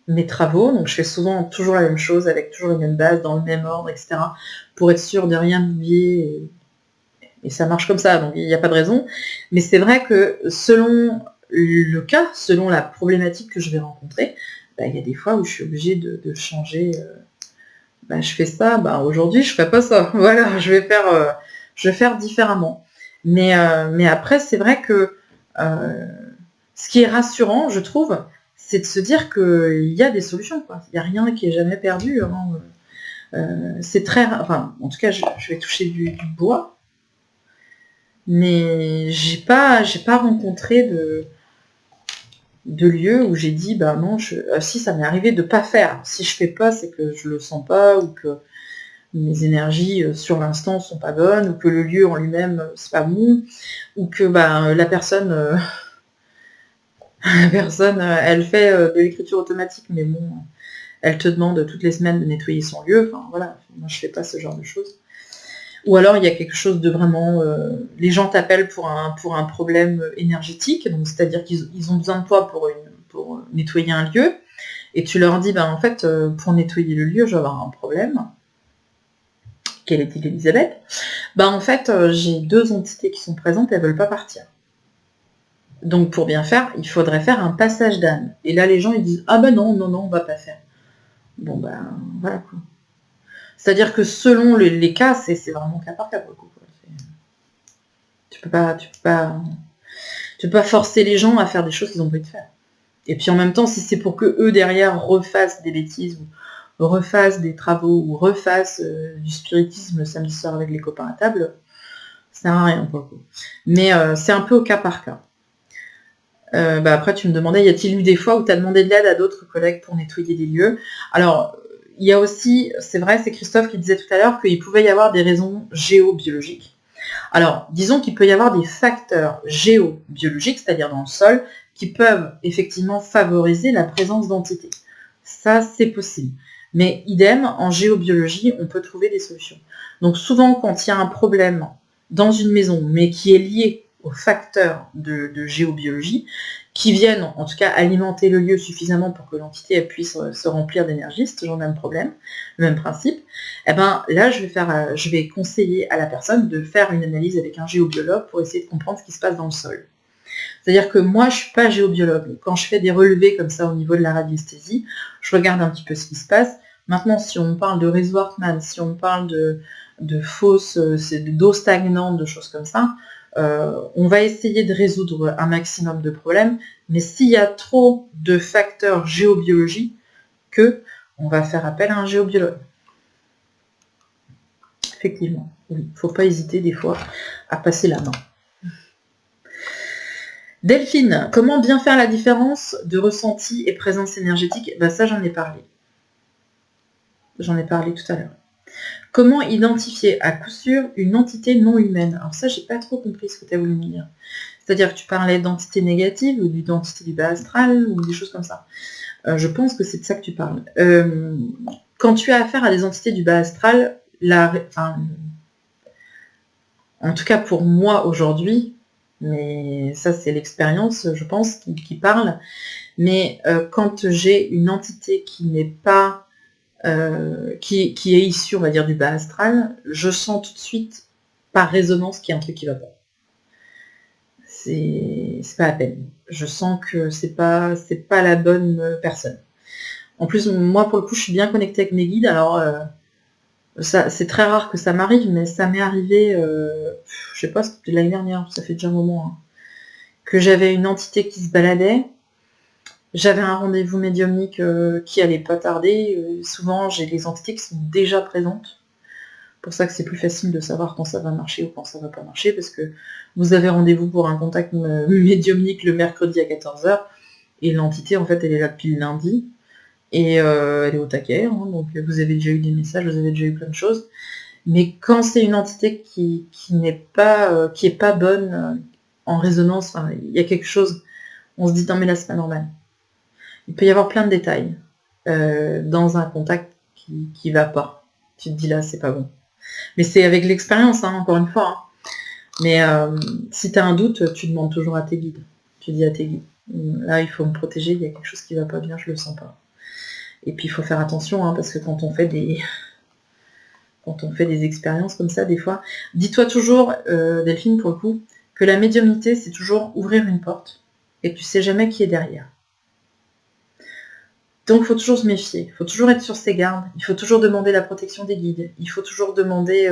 mes travaux, donc je fais souvent toujours la même chose, avec toujours les mêmes bases, dans le même ordre, etc., pour être sûr de rien oublier. Et ça marche comme ça, donc il n'y a pas de raison. Mais c'est vrai que selon le cas, selon la problématique que je vais rencontrer, bah, il y a des fois où je suis obligée de changer. Bah, je fais ça, bah, aujourd'hui je ne ferai pas ça. Voilà, je vais faire différemment. Mais après, c'est vrai que ce qui est rassurant, je trouve, c'est de se dire qu'il y a des solutions, quoi. Il n'y a rien qui est jamais perdu. Hein. C'est très rare. Enfin, en tout cas, je vais toucher du bois. Mais j'ai pas rencontré de lieu où j'ai dit bah non, si ça m'est arrivé de pas faire. Si je fais pas, c'est que je le sens pas ou que mes énergies sur l'instant sont pas bonnes ou que le lieu en lui-même c'est pas bon ou que bah, la personne elle fait de l'écriture automatique mais bon elle te demande toutes les semaines de nettoyer son lieu. Enfin voilà, moi je fais pas ce genre de choses. Ou alors il y a quelque chose de vraiment... les gens t'appellent pour un problème énergétique, donc c'est-à-dire qu'ils ont besoin de toi pour nettoyer un lieu, et tu leur dis, en fait, pour nettoyer le lieu, je vais avoir un problème. Quelle est-il, Elisabeth? En fait, j'ai 2 entités qui sont présentes, elles ne veulent pas partir. Donc pour bien faire, il faudrait faire un passage d'âme. Et là, les gens, ils disent, ah non, on va pas faire. Bon, voilà quoi. C'est-à-dire que selon les cas, c'est vraiment cas par cas pour le coup. Tu peux pas forcer les gens à faire des choses qu'ils ont envie de faire. Et puis en même temps, si c'est pour que eux derrière refassent des bêtises ou refassent des travaux ou refassent du spiritisme le samedi soir avec les copains à table, ça sert à rien pour le coup. Mais c'est un peu au cas par cas. Après, tu me demandais, y a-t-il eu des fois où tu as demandé de l'aide à d'autres collègues pour nettoyer des lieux? Alors, il y a aussi, c'est vrai, c'est Christophe qui disait tout à l'heure qu'il pouvait y avoir des raisons géobiologiques. Alors, disons qu'il peut y avoir des facteurs géobiologiques, c'est-à-dire dans le sol, qui peuvent effectivement favoriser la présence d'entités. Ça, c'est possible. Mais idem, en géobiologie, on peut trouver des solutions. Donc souvent, quand il y a un problème dans une maison, mais qui est lié aux facteurs de géobiologie, qui viennent en tout cas alimenter le lieu suffisamment pour que l'entité puisse se remplir d'énergie, c'est toujours le même problème, le même principe, eh ben là je vais conseiller à la personne de faire une analyse avec un géobiologue pour essayer de comprendre ce qui se passe dans le sol. C'est-à-dire que moi, je ne suis pas géobiologue. Quand je fais des relevés comme ça au niveau de la radiesthésie, je regarde un petit peu ce qui se passe. Maintenant, si on parle de réseau Hartmann, si on parle de fausses, d'eau stagnante, de choses comme ça, on va essayer de résoudre un maximum de problèmes, mais s'il y a trop de facteurs géobiologiques, on va faire appel à un géobiologue. Effectivement, oui, il ne faut pas hésiter des fois à passer la main. Delphine, comment bien faire la différence de ressenti et présence énergétique? Ça, j'en ai parlé. J'en ai parlé tout à l'heure. Comment identifier à coup sûr une entité non humaine? Alors ça, j'ai pas trop compris ce que tu as voulu me dire. C'est-à-dire que tu parlais d'entité négative ou d'identité du bas astral ou des choses comme ça. Je pense que c'est de ça que tu parles. Quand tu as affaire à des entités du bas astral, en tout cas pour moi aujourd'hui, mais ça c'est l'expérience, je pense, qui parle, mais quand j'ai une entité qui n'est pas, qui est issue, on va dire, du bas astral, je sens tout de suite, par résonance, qu'il y a un truc qui va pas. C'est pas la peine. Je sens que c'est pas la bonne personne. En plus, moi, pour le coup, je suis bien connectée avec mes guides, alors c'est très rare que ça m'arrive, mais ça m'est arrivé, je sais pas, c'était l'année dernière, ça fait déjà un moment, hein, que j'avais une entité qui se baladait. J'avais un rendez-vous médiumnique qui allait pas tarder. Souvent, j'ai des entités qui sont déjà présentes. Pour ça que c'est plus facile de savoir quand ça va marcher ou quand ça va pas marcher, parce que vous avez rendez-vous pour un contact médiumnique le mercredi à 14h, et l'entité, en fait, elle est là depuis le lundi, et elle est au taquet, hein, donc vous avez déjà eu des messages, vous avez déjà eu plein de choses. Mais quand c'est une entité qui n'est pas, qui est pas bonne en résonance, il y a quelque chose, on se dit non mais là c'est pas normal. Il peut y avoir plein de détails dans un contact qui va pas. Tu te dis là c'est pas bon. Mais c'est avec l'expérience, hein, encore une fois. Hein. Mais si tu as un doute, tu demandes toujours à tes guides. Tu dis à tes guides, là il faut me protéger, il y a quelque chose qui va pas bien, je le sens pas. Et puis il faut faire attention, hein, parce que quand on fait des expériences comme ça, des fois, dis-toi toujours, Delphine, pour le coup, que la médiumnité, c'est toujours ouvrir une porte, et que tu sais jamais qui est derrière. Donc il faut toujours se méfier, il faut toujours être sur ses gardes, il faut toujours demander la protection des guides, il faut toujours demander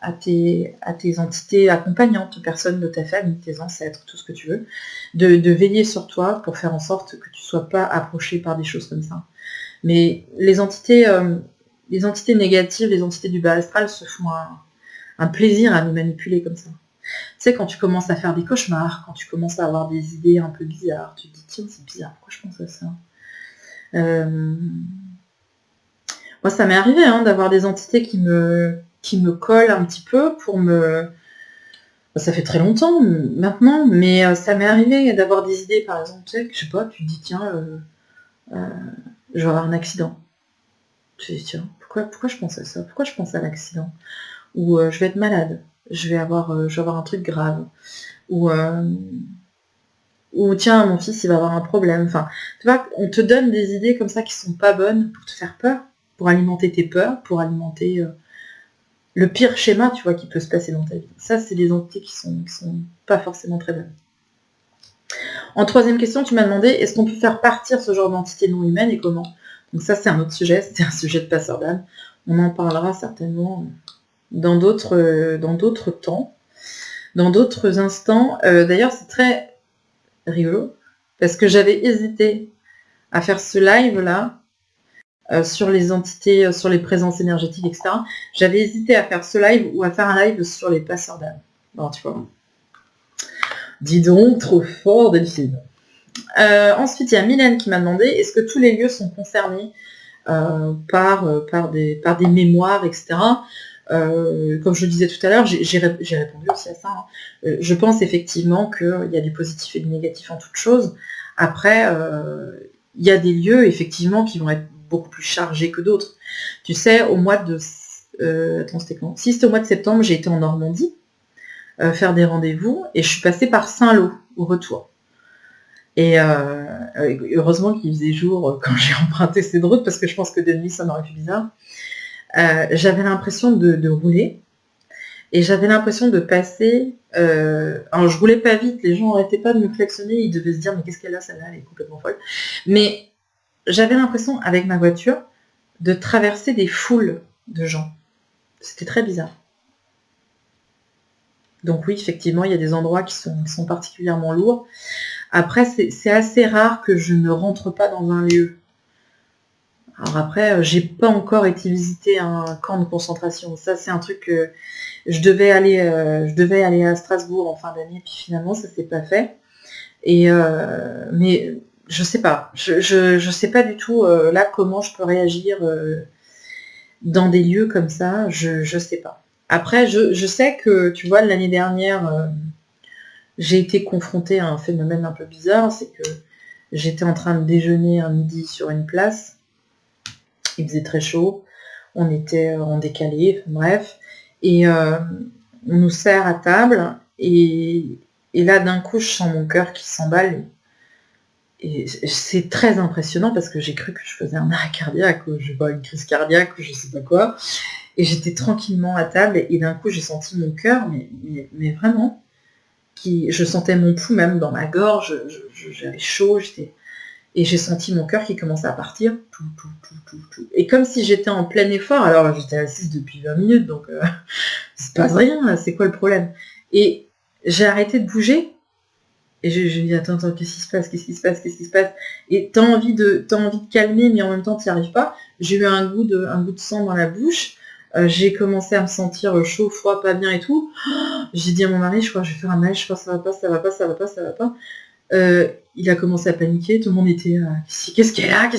à tes entités accompagnantes, personnes de ta famille, tes ancêtres, tout ce que tu veux, de veiller sur toi pour faire en sorte que tu ne sois pas approché par des choses comme ça. Mais les entités négatives, les entités du bas astral se font un plaisir à nous manipuler comme ça. Tu sais, quand tu commences à faire des cauchemars, quand tu commences à avoir des idées un peu bizarres, tu te dis tiens c'est bizarre, pourquoi je pense à ça? Moi ça m'est arrivé d'avoir des entités qui me collent un petit peu pour me... Ça fait très longtemps maintenant, mais ça m'est arrivé d'avoir des idées, par exemple, tu sais, je sais pas, tu te dis tiens, je vais avoir un accident. Tu te dis tiens, pourquoi je pense à ça? Pourquoi je pense à l'accident? Ou je vais être malade, je vais avoir un truc grave. Ou tiens, mon fils il va avoir un problème. Enfin, tu vois, on te donne des idées comme ça qui sont pas bonnes pour te faire peur, pour alimenter tes peurs, pour alimenter le pire schéma, tu vois, qui peut se passer dans ta vie. Ça, c'est des entités qui sont pas forcément très bonnes. En troisième question, tu m'as demandé, est-ce qu'on peut faire partir ce genre d'entité non humaine et comment? Donc ça, c'est un autre sujet, c'est un sujet de passeur d'âme. On en parlera certainement dans d'autres temps, dans d'autres instants. D'ailleurs, c'est très rigolo, parce que j'avais hésité à faire ce live-là, sur les entités, sur les présences énergétiques, etc. J'avais hésité à faire ce live ou à faire un live sur les passeurs d'âme. Alors, tu vois. Dis donc, trop fort, Delphine. Ensuite, il y a Mylène qui m'a demandé, est-ce que tous les lieux sont concernés par des mémoires, etc. Comme je le disais tout à l'heure, j'ai répondu aussi à ça. Hein. Je pense effectivement qu'il y a du positif et du négatif en toute chose. Après, il y a des lieux effectivement qui vont être beaucoup plus chargés que d'autres. Tu sais, au mois de... attends, c'était quand ? Si, c'était au mois de septembre, j'ai été en Normandie faire des rendez-vous et je suis passée par Saint-Lô au retour. Et heureusement qu'il faisait jour quand j'ai emprunté cette route, parce que je pense que de nuit ça m'aurait fait bizarre. J'avais l'impression de rouler, et j'avais l'impression de passer... alors je roulais pas vite, les gens n'arrêtaient pas de me klaxonner, ils devaient se dire mais qu'est-ce qu'elle a celle-là, elle est complètement folle. Mais j'avais l'impression avec ma voiture de traverser des foules de gens. C'était très bizarre. Donc oui, effectivement, il y a des endroits qui sont particulièrement lourds. Après, c'est assez rare que je ne rentre pas dans un lieu. Alors après, j'ai pas encore été visiter un camp de concentration. Ça, c'est un truc que je devais aller à Strasbourg en fin d'année, puis finalement, ça s'est pas fait. Et mais je sais pas. Je sais pas du tout là comment je peux réagir dans des lieux comme ça. Je sais pas. Après, je sais que, tu vois, l'année dernière, j'ai été confrontée à un phénomène un peu bizarre, c'est que j'étais en train de déjeuner un midi sur une place, il faisait très chaud, on était en décalé, bref, et on nous sert à table, et là d'un coup je sens mon cœur qui s'emballe, et c'est très impressionnant parce que j'ai cru que je faisais un arrêt cardiaque, ou je sais pas, une crise cardiaque, ou je sais pas quoi, et j'étais tranquillement à table, et d'un coup j'ai senti mon cœur, mais vraiment, je sentais mon pouls même dans ma gorge, j'avais chaud, et j'ai senti mon cœur qui commençait à partir, tout. Et comme si j'étais en plein effort, alors j'étais assise depuis 20 minutes, donc il se passe rien, là, c'est quoi le problème? Et j'ai arrêté de bouger, et je me dis, attends, qu'est-ce qui se passe? Et t'as envie de calmer, mais en même temps t'y arrives pas. J'ai eu un goût de sang dans la bouche, j'ai commencé à me sentir chaud, froid, pas bien et tout. J'ai dit à mon mari, je crois que je vais faire un malaise, je crois que ça va pas. Il a commencé à paniquer, tout le monde était qu'est-ce qu'elle a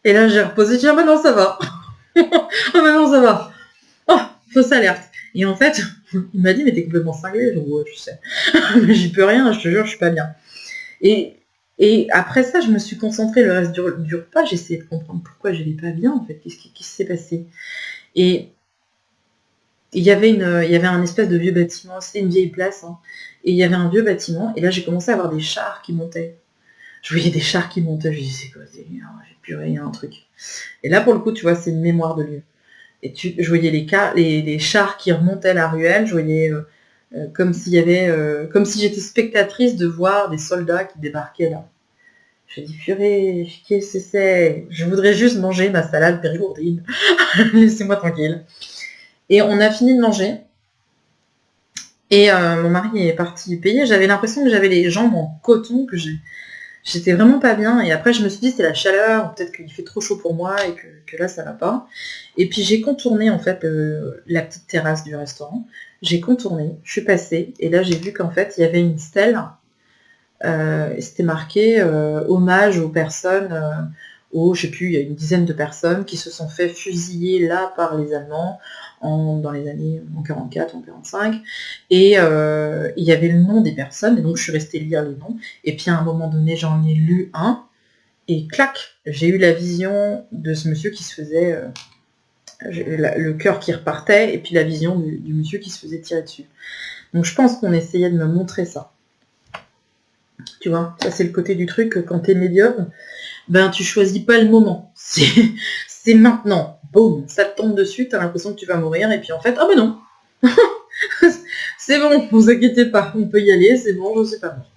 Et là j'ai reposé, j'ai dit, ah bah non ça va. Ah bah non ça va. Oh, fausse alerte. Et en fait, il m'a dit, mais t'es complètement cinglé. Je dis, ouais, je sais. Mais j'y peux rien, je te jure, je suis pas bien. Et après ça, je me suis concentrée le reste du repas, j'ai essayé de comprendre pourquoi j'allais pas bien, en fait, qu'est-ce qui s'est passé. Et il y avait un espèce de vieux bâtiment, c'était une vieille place, hein, et il y avait un vieux bâtiment, et là j'ai commencé à avoir des chars qui montaient. Je voyais des chars qui montaient, je me disais, c'est quoi, j'ai purée, il y a un truc. Et là pour le coup, tu vois, c'est une mémoire de lieu. Et je voyais les chars qui remontaient la ruelle, je voyais comme si j'étais spectatrice de voir des soldats qui débarquaient là. Je me dis, purée, qu'est-ce que c'est? Je voudrais juste manger ma salade périgourdine. Laissez-moi tranquille. Et on a fini de manger. Et mon mari est parti payer. J'avais l'impression que j'avais les jambes en coton, que j'étais vraiment pas bien. Et après, je me suis dit, c'est la chaleur, ou peut-être qu'il fait trop chaud pour moi et que là, ça va pas. Et puis, j'ai contourné, en fait, la petite terrasse du restaurant. J'ai contourné, je suis passée. Et là, j'ai vu qu'en fait, il y avait une stèle. C'était marqué hommage aux personnes, je sais plus, il y a une dizaine de personnes qui se sont fait fusiller là par les Allemands dans les années en 44, en 45, et il y avait le nom des personnes, et donc je suis restée lire les noms, et puis à un moment donné j'en ai lu un, et clac, j'ai eu la vision de ce monsieur qui se faisait, le cœur qui repartait, et puis la vision du monsieur qui se faisait tirer dessus. Donc je pense qu'on essayait de me montrer ça. Tu vois, ça c'est le côté du truc, quand t'es médium, ben tu choisis pas le moment. C'est maintenant. Boum, ça te tombe dessus, t'as l'impression que tu vas mourir, et puis en fait, ah ben non. C'est bon, vous inquiétez pas, on peut y aller, c'est bon, je suis pas morte.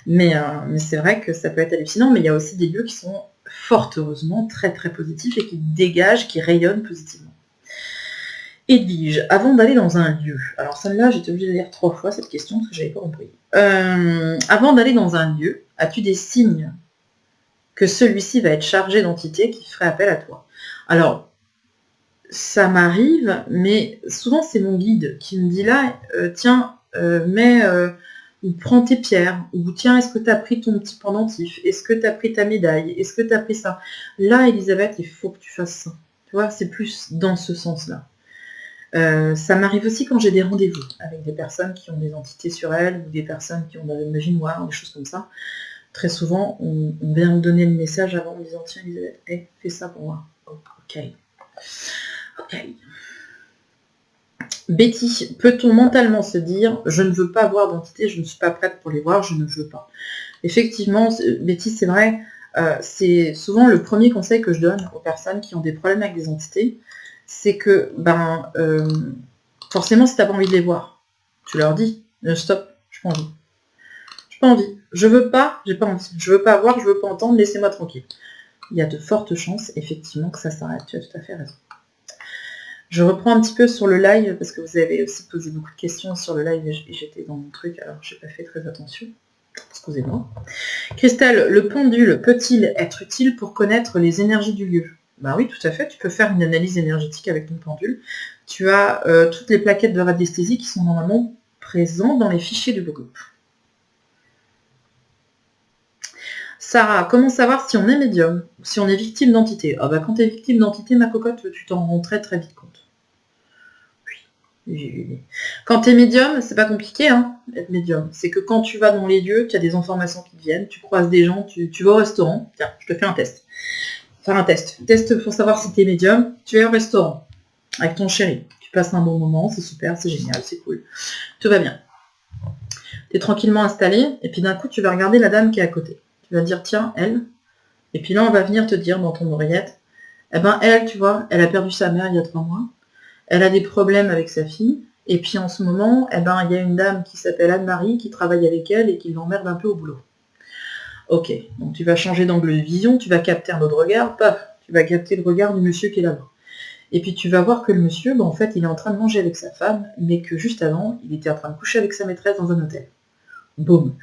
Mais c'est vrai que ça peut être hallucinant, mais il y a aussi des lieux qui sont fort heureusement très très positifs et qui dégagent, qui rayonnent positivement. Edwige, avant d'aller dans un lieu, alors celle-là j'étais obligée de lire 3 fois cette question parce que j'avais pas compris. Avant d'aller dans un lieu, as-tu des signes que celui-ci va être chargé d'entités qui feraient appel à toi? Alors, ça m'arrive, mais souvent c'est mon guide qui me dit là, tiens, mets ou prends tes pierres, ou tiens, est-ce que tu as pris ton petit pendentif, est-ce que tu as pris ta médaille, est-ce que tu as pris ça. Là, Elisabeth, il faut que tu fasses ça. Tu vois, c'est plus dans ce sens-là. Ça m'arrive aussi quand j'ai des rendez-vous avec des personnes qui ont des entités sur elles, ou des personnes qui ont de la magie noire, des choses comme ça. Très souvent, on vient me donner le message avant en me disant, tiens, Elisabeth, hey, fais ça pour moi. Oh, ok. Ok. Betty, peut-on mentalement se dire, je ne veux pas voir d'entité, je ne suis pas prête pour les voir, je ne veux pas. Effectivement, Betty, c'est vrai, c'est souvent le premier conseil que je donne aux personnes qui ont des problèmes avec des entités, c'est que, forcément, si tu n'as pas envie de les voir, tu leur dis, stop, je n'ai pas envie. Je n'ai pas envie. Je veux pas, j'ai pas envie. Je veux pas voir, je veux pas entendre, laissez-moi tranquille. Il y a de fortes chances, effectivement, que ça s'arrête. Tu as tout à fait raison. Je reprends un petit peu sur le live, parce que vous avez aussi posé beaucoup de questions sur le live, et j'étais dans mon truc, alors j'ai pas fait très attention. Excusez-moi. Christelle, le pendule peut-il être utile pour connaître les énergies du lieu? Bah oui, tout à fait. Tu peux faire une analyse énergétique avec ton pendule. Tu as toutes les plaquettes de radiesthésie qui sont normalement présentes dans les fichiers du groupe. Sarah, comment savoir si on est médium ou si on est victime d'entité? Ah bah quand tu es victime d'entité, ma cocotte, tu t'en rends très très vite compte. Oui. Quand tu es médium, c'est pas compliqué, hein, être médium. C'est que quand tu vas dans les lieux, tu as des informations qui te viennent, tu croises des gens, tu vas au restaurant. Tiens, je te fais un test. Faire un test. Test pour savoir si tu es médium. Tu es au restaurant avec ton chéri. Tu passes un bon moment, c'est super, c'est génial, c'est cool. Tout va bien. Tu es tranquillement installé, et puis d'un coup, tu vas regarder la dame qui est à côté. Tu vas dire, tiens, elle. Et puis là, on va venir te dire dans ton oreillette, eh ben elle, tu vois, elle a perdu sa mère il y a 3 mois. Elle a des problèmes avec sa fille. Et puis en ce moment, il y a une dame qui s'appelle Anne-Marie qui travaille avec elle et qui l'emmerde un peu au boulot. Ok, donc tu vas changer d'angle de vision, tu vas capter un autre regard, paf, tu vas capter le regard du monsieur qui est là-bas. Et puis tu vas voir que le monsieur, en fait, il est en train de manger avec sa femme, mais que juste avant, il était en train de coucher avec sa maîtresse dans un hôtel. Boum.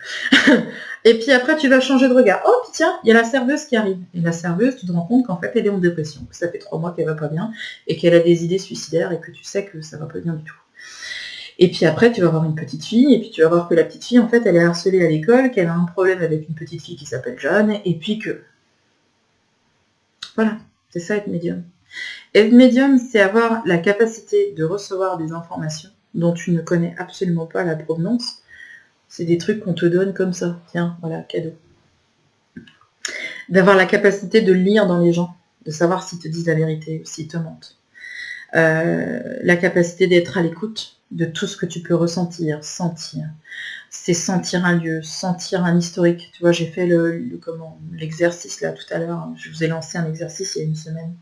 Et puis après, tu vas changer de regard. Oh, puis tiens, il y a la serveuse qui arrive. Et la serveuse, tu te rends compte qu'en fait, elle est en dépression, que ça fait 3 mois qu'elle va pas bien, et qu'elle a des idées suicidaires, et que tu sais que ça va pas bien du tout. Et puis après, tu vas voir une petite fille, et puis tu vas voir que la petite fille, en fait, elle est harcelée à l'école, qu'elle a un problème avec une petite fille qui s'appelle Jeanne, et puis que... Voilà, c'est ça être médium. Être médium, c'est avoir la capacité de recevoir des informations dont tu ne connais absolument pas la provenance. C'est des trucs qu'on te donne comme ça. Tiens, voilà, cadeau. D'avoir la capacité de lire dans les gens, de savoir s'ils te disent la vérité ou s'ils te mentent. La capacité d'être à l'écoute de tout ce que tu peux ressentir, sentir. C'est sentir un lieu, sentir un historique. Tu vois, j'ai fait l'exercice là tout à l'heure. Je vous ai lancé un exercice il y a une semaine.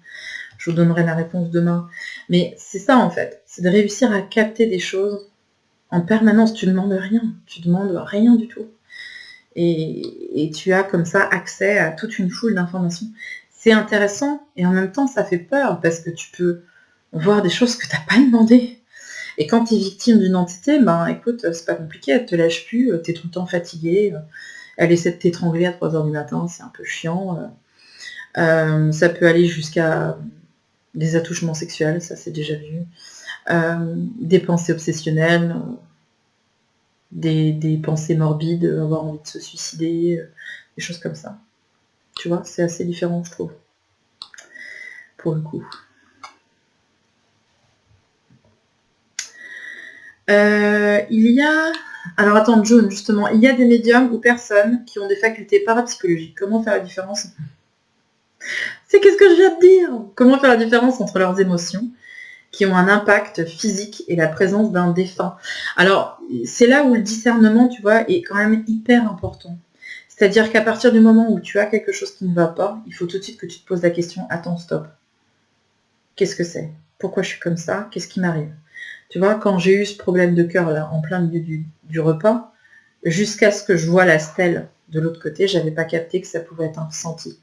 Je vous donnerai la réponse demain. Mais c'est ça en fait, c'est de réussir à capter des choses en permanence. Tu ne demandes rien, tu demandes rien du tout. Et tu as comme ça accès à toute une foule d'informations. C'est intéressant et en même temps ça fait peur parce que tu peux voir des choses que tu n'as pas demandé. Et quand tu es victime d'une entité, écoute, c'est pas compliqué, elle te lâche plus, tu es tout le temps fatigué, elle essaie de t'étrangler à 3h du matin, c'est un peu chiant. Ça peut aller jusqu'à des attouchements sexuels, ça c'est déjà vu. Des pensées obsessionnelles, des pensées morbides, avoir envie de se suicider, des choses comme ça. Tu vois, c'est assez différent, je trouve, pour le coup. Il y a... Alors attends, John, justement, il y a des médiums ou personnes qui ont des facultés parapsychologiques. Comment faire la différence? C'est qu'est-ce que je viens de dire? Comment faire la différence entre leurs émotions qui ont un impact physique et la présence d'un défunt? Alors, c'est là où le discernement, tu vois, est quand même hyper important. C'est-à-dire qu'à partir du moment où tu as quelque chose qui ne va pas, il faut tout de suite que tu te poses la question, attends, stop. Qu'est-ce que c'est? Pourquoi je suis comme ça? Qu'est-ce qui m'arrive? Tu vois, quand j'ai eu ce problème de cœur là, en plein milieu du repas, jusqu'à ce que je vois la stèle de l'autre côté, j'avais pas capté que ça pouvait être un ressenti.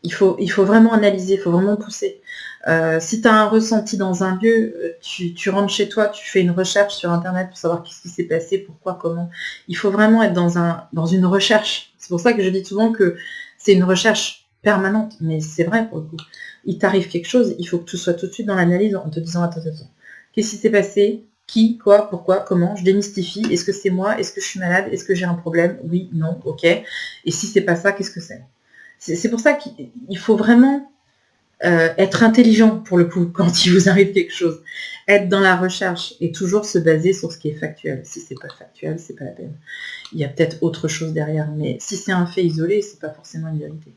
Il faut vraiment analyser, il faut vraiment pousser. Si tu as un ressenti dans un lieu, tu rentres chez toi, tu fais une recherche sur Internet pour savoir qu'est-ce qui s'est passé, pourquoi, comment. Il faut vraiment être dans une recherche. C'est pour ça que je dis souvent que c'est une recherche permanente, mais c'est vrai pour le coup. Il t'arrive quelque chose, il faut que tu sois tout de suite dans l'analyse en te disant attends. Qu'est-ce qui s'est passé? Qui, quoi, pourquoi, comment, je démystifie. Est-ce que c'est moi? Est-ce que je suis malade? Est-ce que j'ai un problème? Oui, non, ok. Et si c'est pas ça, qu'est-ce que c'est? C'est pour ça qu'il faut vraiment être intelligent, pour le coup, quand il vous arrive quelque chose. Être dans la recherche et toujours se baser sur ce qui est factuel. Si c'est pas factuel, c'est pas la peine. Il y a peut-être autre chose derrière, mais si c'est un fait isolé, c'est pas forcément une vérité.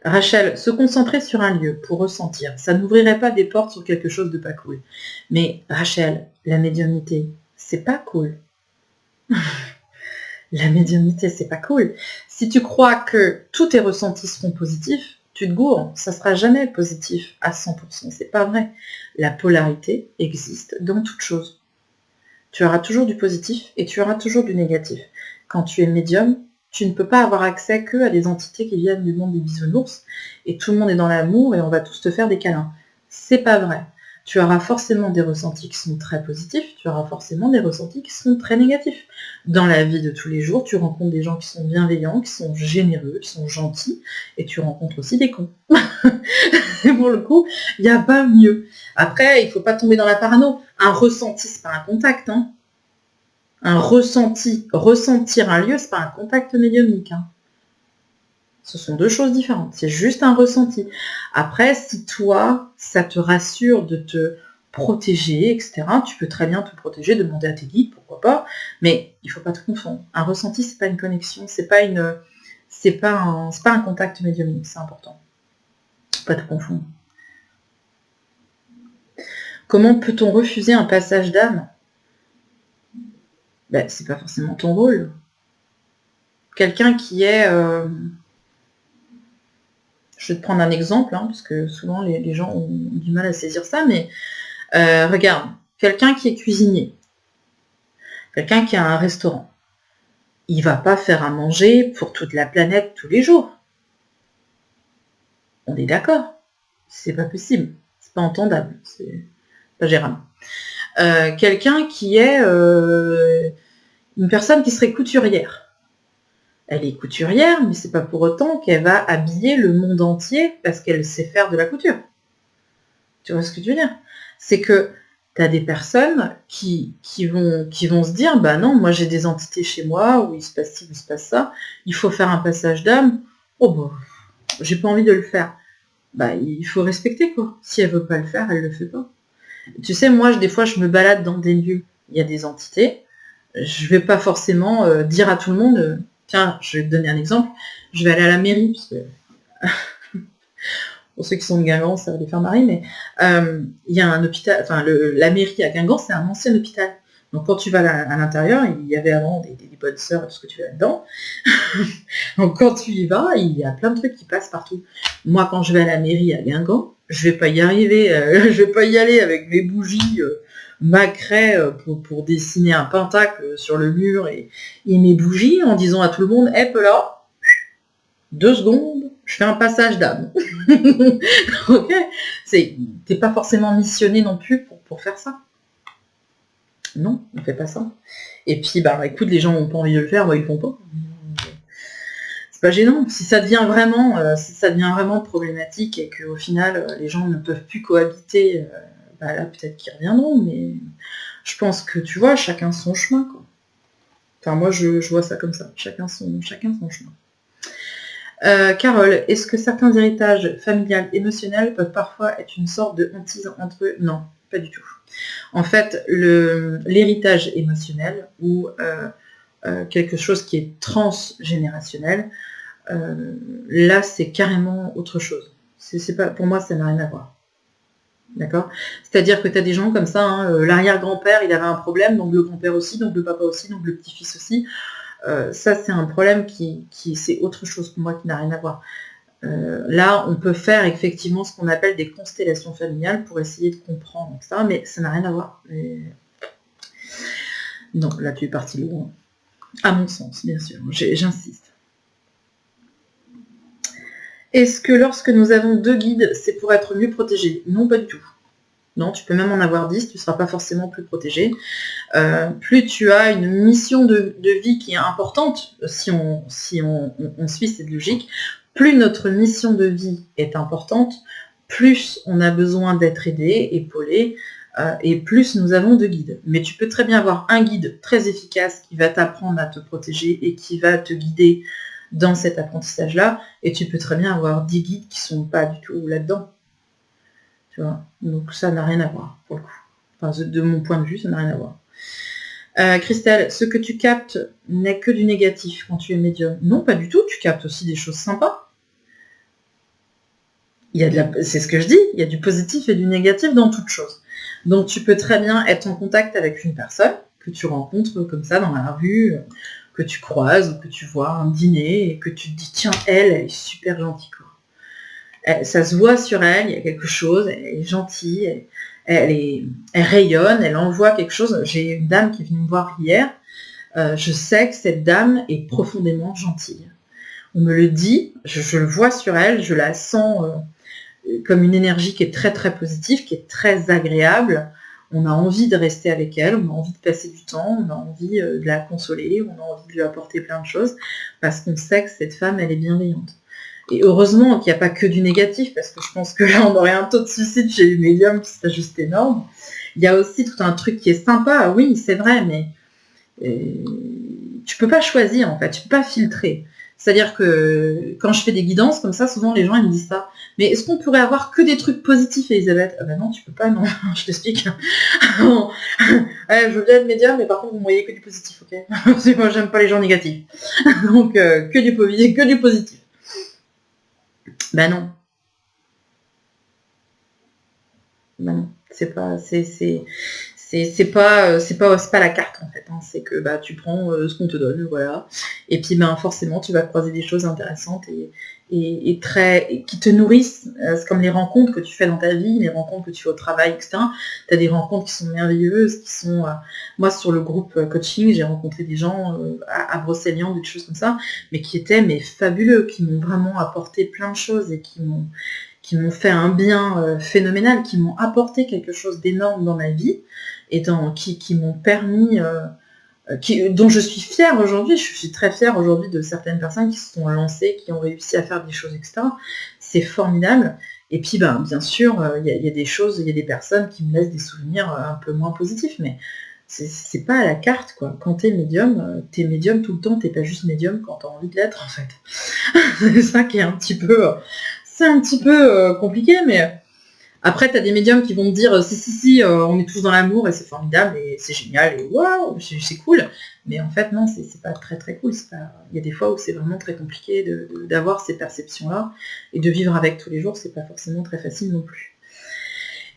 Rachel, se concentrer sur un lieu pour ressentir, ça n'ouvrirait pas des portes sur quelque chose de pas cool. Mais Rachel, la médiumnité, c'est pas cool. La médiumnité, c'est pas cool. Si tu crois que tous tes ressentis seront positifs, tu te gourres, ça sera jamais positif à 100%, c'est pas vrai. La polarité existe dans toute chose. Tu auras toujours du positif et tu auras toujours du négatif. Quand tu es médium, tu ne peux pas avoir accès que à des entités qui viennent du monde des bisounours et tout le monde est dans l'amour et on va tous te faire des câlins. C'est pas vrai. Tu auras forcément des ressentis qui sont très positifs, tu auras forcément des ressentis qui sont très négatifs. Dans la vie de tous les jours, tu rencontres des gens qui sont bienveillants, qui sont généreux, qui sont gentils, et tu rencontres aussi des cons. Et pour le coup, il n'y a pas mieux. Après, il ne faut pas tomber dans la parano. Un ressenti, c'est pas un contact. Hein. Un ressenti, ressentir un lieu, c'est pas un contact médiumnique. Hein. Ce sont deux choses différentes. C'est juste un ressenti. Après, si toi, ça te rassure de te protéger, etc., tu peux très bien te protéger, demander à tes guides, pourquoi pas, mais il ne faut pas te confondre. Un ressenti, c'est pas une connexion, c'est pas un contact médiumnique, c'est important. Faut pas te confondre. Comment peut-on refuser un passage d'âme? Ben, c'est pas forcément ton rôle. Quelqu'un qui est... Je vais te prendre un exemple, hein, parce que souvent les gens ont du mal à saisir ça, mais regarde, quelqu'un qui est cuisinier, quelqu'un qui a un restaurant, il va pas faire à manger pour toute la planète tous les jours. On est d'accord. C'est pas possible. C'est pas entendable. C'est pas gérable. Quelqu'un qui est une personne qui serait couturière. Elle est couturière, mais c'est pas pour autant qu'elle va habiller le monde entier parce qu'elle sait faire de la couture. Tu vois ce que je veux dire? C'est que tu as des personnes qui vont se dire, bah non, moi j'ai des entités chez moi, où il se passe ci, où il se passe ça, il faut faire un passage d'âme, oh bah, j'ai pas envie de le faire. Bah il faut respecter quoi. Si elle veut pas le faire, elle le fait pas. Tu sais, moi des fois je me balade dans des lieux, il y a des entités, je vais pas forcément dire à tout le monde, tiens, je vais te donner un exemple, je vais aller à la mairie, parce que pour ceux qui sont de Guingamp, ça va les faire marrer, mais il y a un hôpital, enfin la mairie à Guingamp, c'est un ancien hôpital. Donc quand tu vas à l'intérieur, il y avait avant des bonnes sœurs et tout ce que tu as là-dedans. Donc quand tu y vas, il y a plein de trucs qui passent partout. Moi, quand je vais à la mairie à Guingamp, je vais pas y arriver, je vais pas y aller avec mes bougies ma craie pour dessiner un pentacle sur le mur et mes bougies en disant à tout le monde, hé là, 2 secondes, je fais un passage d'âme. Ok, t'es pas forcément missionné non plus pour faire ça. Non, on fait pas ça. Et puis, bah écoute, les gens n'ont pas envie de le faire, bah ils le font pas. C'est pas gênant. Si ça devient vraiment problématique et qu'au final, les gens ne peuvent plus cohabiter, bah là, peut-être qu'ils reviendront, mais je pense que, tu vois, chacun son chemin, quoi. Enfin, moi, je vois ça comme ça. Chacun son chemin. Carole, est-ce que certains héritages familiales émotionnels peuvent parfois être une sorte de hantise entre eux? Non, pas du tout. En fait, l'héritage émotionnel ou quelque chose qui est transgénérationnel, là, c'est carrément autre chose. C'est pas, pour moi, ça n'a rien à voir. D'accord? C'est-à-dire que tu as des gens comme ça, hein, l'arrière-grand-père, il avait un problème, donc le grand-père aussi, donc le papa aussi, donc le petit-fils aussi. Ça, c'est un problème qui c'est autre chose pour moi qui n'a rien à voir. Là, on peut faire effectivement ce qu'on appelle des constellations familiales pour essayer de comprendre ça, mais ça n'a rien à voir. Non, là, tu es parti loin. À mon sens, bien sûr, j'insiste. Est-ce que lorsque nous avons 2 guides, c'est pour être mieux protégé? Non, pas du tout. Non, tu peux même en avoir 10, tu ne seras pas forcément plus protégé. Plus tu as une mission de vie qui est importante, si on suit cette logique, plus notre mission de vie est importante, plus on a besoin d'être aidé, épaulé, et plus nous avons de guides. Mais tu peux très bien avoir un guide très efficace qui va t'apprendre à te protéger et qui va te guider dans cet apprentissage-là, et tu peux très bien avoir 10 guides qui sont pas du tout là-dedans. Tu vois, donc ça n'a rien à voir, pour le coup. Enfin, de mon point de vue, ça n'a rien à voir. Christelle, ce que tu captes n'est que du négatif quand tu es médium. Non, pas du tout, tu captes aussi des choses sympas. C'est ce que je dis, il y a du positif et du négatif dans toute chose. Donc tu peux très bien être en contact avec une personne que tu rencontres comme ça dans la rue, que tu croises ou que tu vois à un dîner et que tu te dis tiens, elle est super gentille, quoi. Ça se voit sur elle, il y a quelque chose, elle est gentille, elle rayonne, elle envoie quelque chose. J'ai une dame qui est venue me voir hier, je sais que cette dame est profondément gentille. On me le dit, je le vois sur elle, je la sens comme une énergie qui est très très positive, qui est très agréable. On a envie de rester avec elle, on a envie de passer du temps, on a envie de la consoler, on a envie de lui apporter plein de choses, parce qu'on sait que cette femme, elle est bienveillante. Et heureusement qu'il n'y a pas que du négatif, parce que je pense que là, on aurait un taux de suicide chez les médiums qui serait juste énorme. Il y a aussi tout un truc qui est sympa, oui, c'est vrai, mais tu peux pas choisir, en fait, tu peux pas filtrer. C'est-à-dire que quand je fais des guidances comme ça, souvent les gens ils me disent ça. Mais est-ce qu'on pourrait avoir que des trucs positifs, Elisabeth? Ah ben non, tu peux pas, non, je t'explique. Je veux bien être médium, mais par contre vous me voyez que du positif, ok? Parce que moi j'aime pas les gens négatifs. Donc que du positif. Ben non. Ben non. C'est pas la carte en fait, hein. C'est que bah, tu prends ce qu'on te donne, voilà. Et puis ben, forcément tu vas croiser des choses intéressantes et qui te nourrissent. C'est comme les rencontres que tu fais dans ta vie, les rencontres que tu fais au travail, etc. Tu as des rencontres qui sont merveilleuses, qui sont... moi sur le groupe coaching, j'ai rencontré des gens à Brocéliande, des choses comme ça, mais qui étaient fabuleux, qui m'ont vraiment apporté plein de choses et qui m'ont fait un bien phénoménal, qui m'ont apporté quelque chose d'énorme dans ma vie et qui m'ont permis, dont je suis fière aujourd'hui. Je suis très fière aujourd'hui de certaines personnes qui se sont lancées, qui ont réussi à faire des choses, etc. C'est formidable. Et puis, ben, bien sûr, il y a des choses, il y a des personnes qui me laissent des souvenirs un peu moins positifs, mais c'est pas à la carte, quoi. Quand t'es médium tout le temps, t'es pas juste médium quand t'as envie de l'être, en fait. C'est ça qui est un petit peu... c'est un petit peu compliqué, mais après, tu as des médiums qui vont te dire si, on est tous dans l'amour et c'est formidable et c'est génial et waouh, c'est cool. Mais en fait, non, c'est pas très très cool. Il y a des fois où c'est vraiment très compliqué d'avoir ces perceptions-là et de vivre avec tous les jours, c'est pas forcément très facile non plus.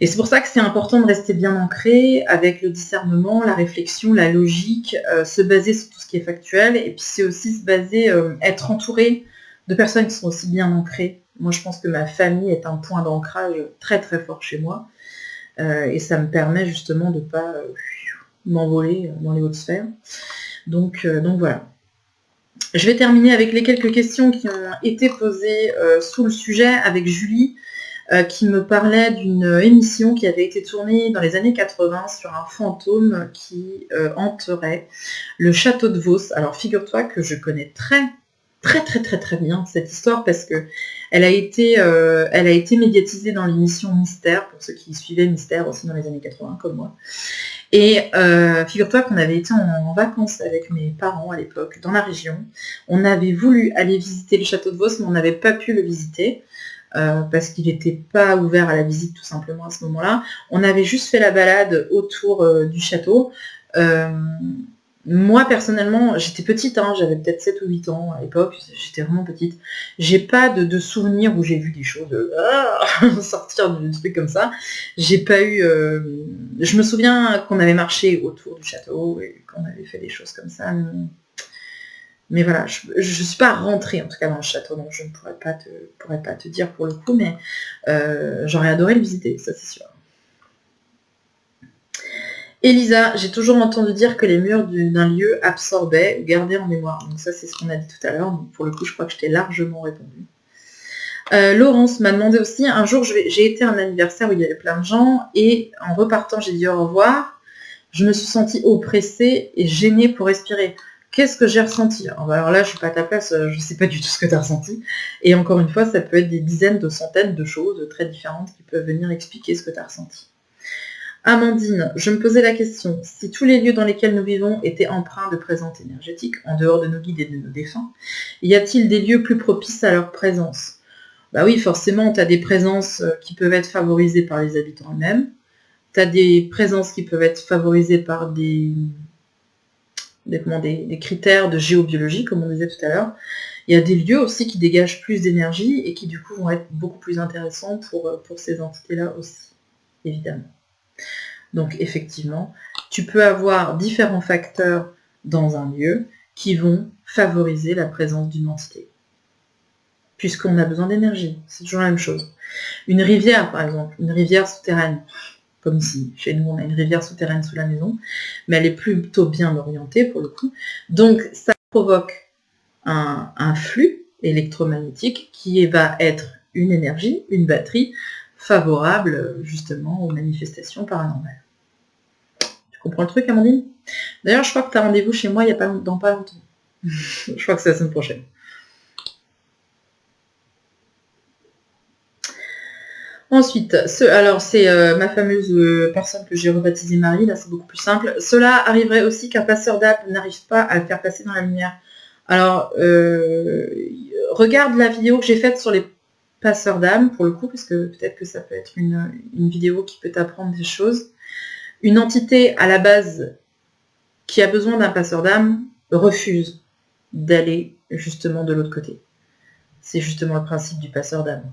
Et c'est pour ça que c'est important de rester bien ancré avec le discernement, la réflexion, la logique, se baser sur tout ce qui est factuel et puis c'est aussi se baser, être entouré de personnes qui sont aussi bien ancrées. Moi, je pense que ma famille est un point d'ancrage très très fort chez moi. Et ça me permet justement de ne pas m'envoler dans les hautes sphères. Donc voilà. Je vais terminer avec les quelques questions qui ont été posées sous le sujet avec Julie, qui me parlait d'une émission qui avait été tournée dans les années 80 sur un fantôme qui hanterait le château de Vos. Alors figure-toi que je connais très bien cette histoire parce que elle a été médiatisée dans l'émission Mystère, pour ceux qui suivaient Mystère aussi dans les années 80 comme moi. Et figure-toi qu'on avait été en vacances avec mes parents à l'époque dans la région. On avait voulu aller visiter le château de Vos, mais on n'avait pas pu le visiter parce qu'il n'était pas ouvert à la visite tout simplement à ce moment-là. On avait juste fait la balade autour du château. Moi, personnellement, j'étais petite, hein, j'avais peut-être 7 ou 8 ans à l'époque, j'étais vraiment petite. J'ai pas de souvenirs où j'ai vu des choses sortir de trucs comme ça. J'ai pas eu... je me souviens qu'on avait marché autour du château et qu'on avait fait des choses comme ça. Mais voilà, je suis pas rentrée en tout cas dans le château, donc je ne pourrais pas te dire pour le coup, mais j'aurais adoré le visiter, ça c'est sûr. Elisa, j'ai toujours entendu dire que les murs d'un lieu absorbaient ou gardaient en mémoire. Donc ça, c'est ce qu'on a dit tout à l'heure. Donc pour le coup, je crois que je t'ai largement répondu. Laurence m'a demandé aussi, un jour, j'ai été à un anniversaire où il y avait plein de gens et en repartant, j'ai dit au revoir. Je me suis sentie oppressée et gênée pour respirer. qu'est-ce que j'ai ressenti? Alors là, je suis pas à ta place, je sais pas du tout ce que tu as ressenti. Et encore une fois, ça peut être des dizaines, de centaines de choses très différentes qui peuvent venir expliquer ce que tu as ressenti. Amandine, je me posais la question, si tous les lieux dans lesquels nous vivons étaient empreints de présence énergétique, en dehors de nos guides et de nos défunts, y a-t-il des lieux plus propices à leur présence? Bah oui, forcément, tu as des présences qui peuvent être favorisées par les habitants eux-mêmes, tu as des présences qui peuvent être favorisées par des critères de géobiologie, comme on disait tout à l'heure. Il y a des lieux aussi qui dégagent plus d'énergie et qui du coup vont être beaucoup plus intéressants pour ces entités-là aussi, évidemment. Donc effectivement, tu peux avoir différents facteurs dans un lieu qui vont favoriser la présence d'une entité. Puisqu'on a besoin d'énergie, c'est toujours la même chose. Une rivière, par exemple, une rivière souterraine, comme ici, chez nous, on a une rivière souterraine sous la maison, mais elle est plutôt bien orientée pour le coup. Donc ça provoque un flux électromagnétique qui va être une énergie, une batterie, favorable justement aux manifestations paranormales. Tu comprends le truc, Amandine? D'ailleurs, je crois que tu as rendez-vous chez moi dans pas longtemps. Je crois que c'est la semaine prochaine. Ensuite, alors c'est ma fameuse personne que j'ai rebaptisée Marie, là c'est beaucoup plus simple. Cela arriverait aussi qu'un passeur d'âme n'arrive pas à le faire passer dans la lumière. Alors, regarde la vidéo que j'ai faite sur les passeurs d'âme, pour le coup, parce que peut-être que ça peut être une vidéo qui peut t'apprendre des choses. Une entité à la base qui a besoin d'un passeur d'âme refuse d'aller justement de l'autre côté. C'est justement le principe du passeur d'âme.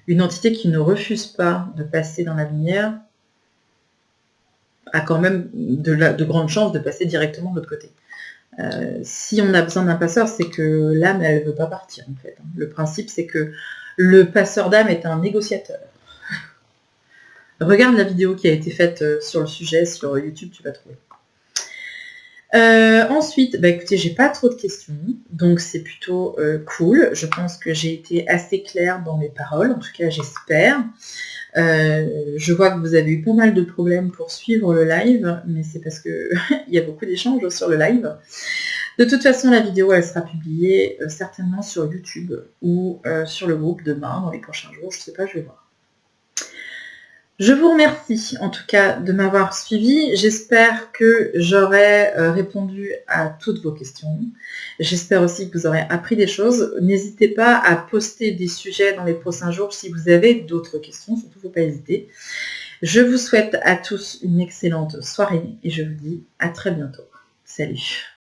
Une entité qui ne refuse pas de passer dans la lumière a quand même de grandes chances de passer directement de l'autre côté. Si on a besoin d'un passeur, c'est que l'âme, elle ne veut pas partir, en fait. Le principe, c'est que le passeur d'âme est un négociateur. Regarde la vidéo qui a été faite sur le sujet, sur YouTube, tu vas trouver. Ensuite, bah écoutez, j'ai pas trop de questions, donc c'est plutôt cool. Je pense que j'ai été assez claire dans mes paroles, en tout cas j'espère. Je vois que vous avez eu pas mal de problèmes pour suivre le live, mais c'est parce que il y a beaucoup d'échanges sur le live. De toute façon, la vidéo, elle sera publiée certainement sur YouTube ou sur le groupe demain, dans les prochains jours, je sais pas, je vais voir. Je vous remercie en tout cas de m'avoir suivi. J'espère que j'aurai répondu à toutes vos questions. J'espère aussi que vous aurez appris des choses. N'hésitez pas à poster des sujets dans les prochains jours si vous avez d'autres questions, surtout il ne faut pas hésiter. Je vous souhaite à tous une excellente soirée et je vous dis à très bientôt. Salut!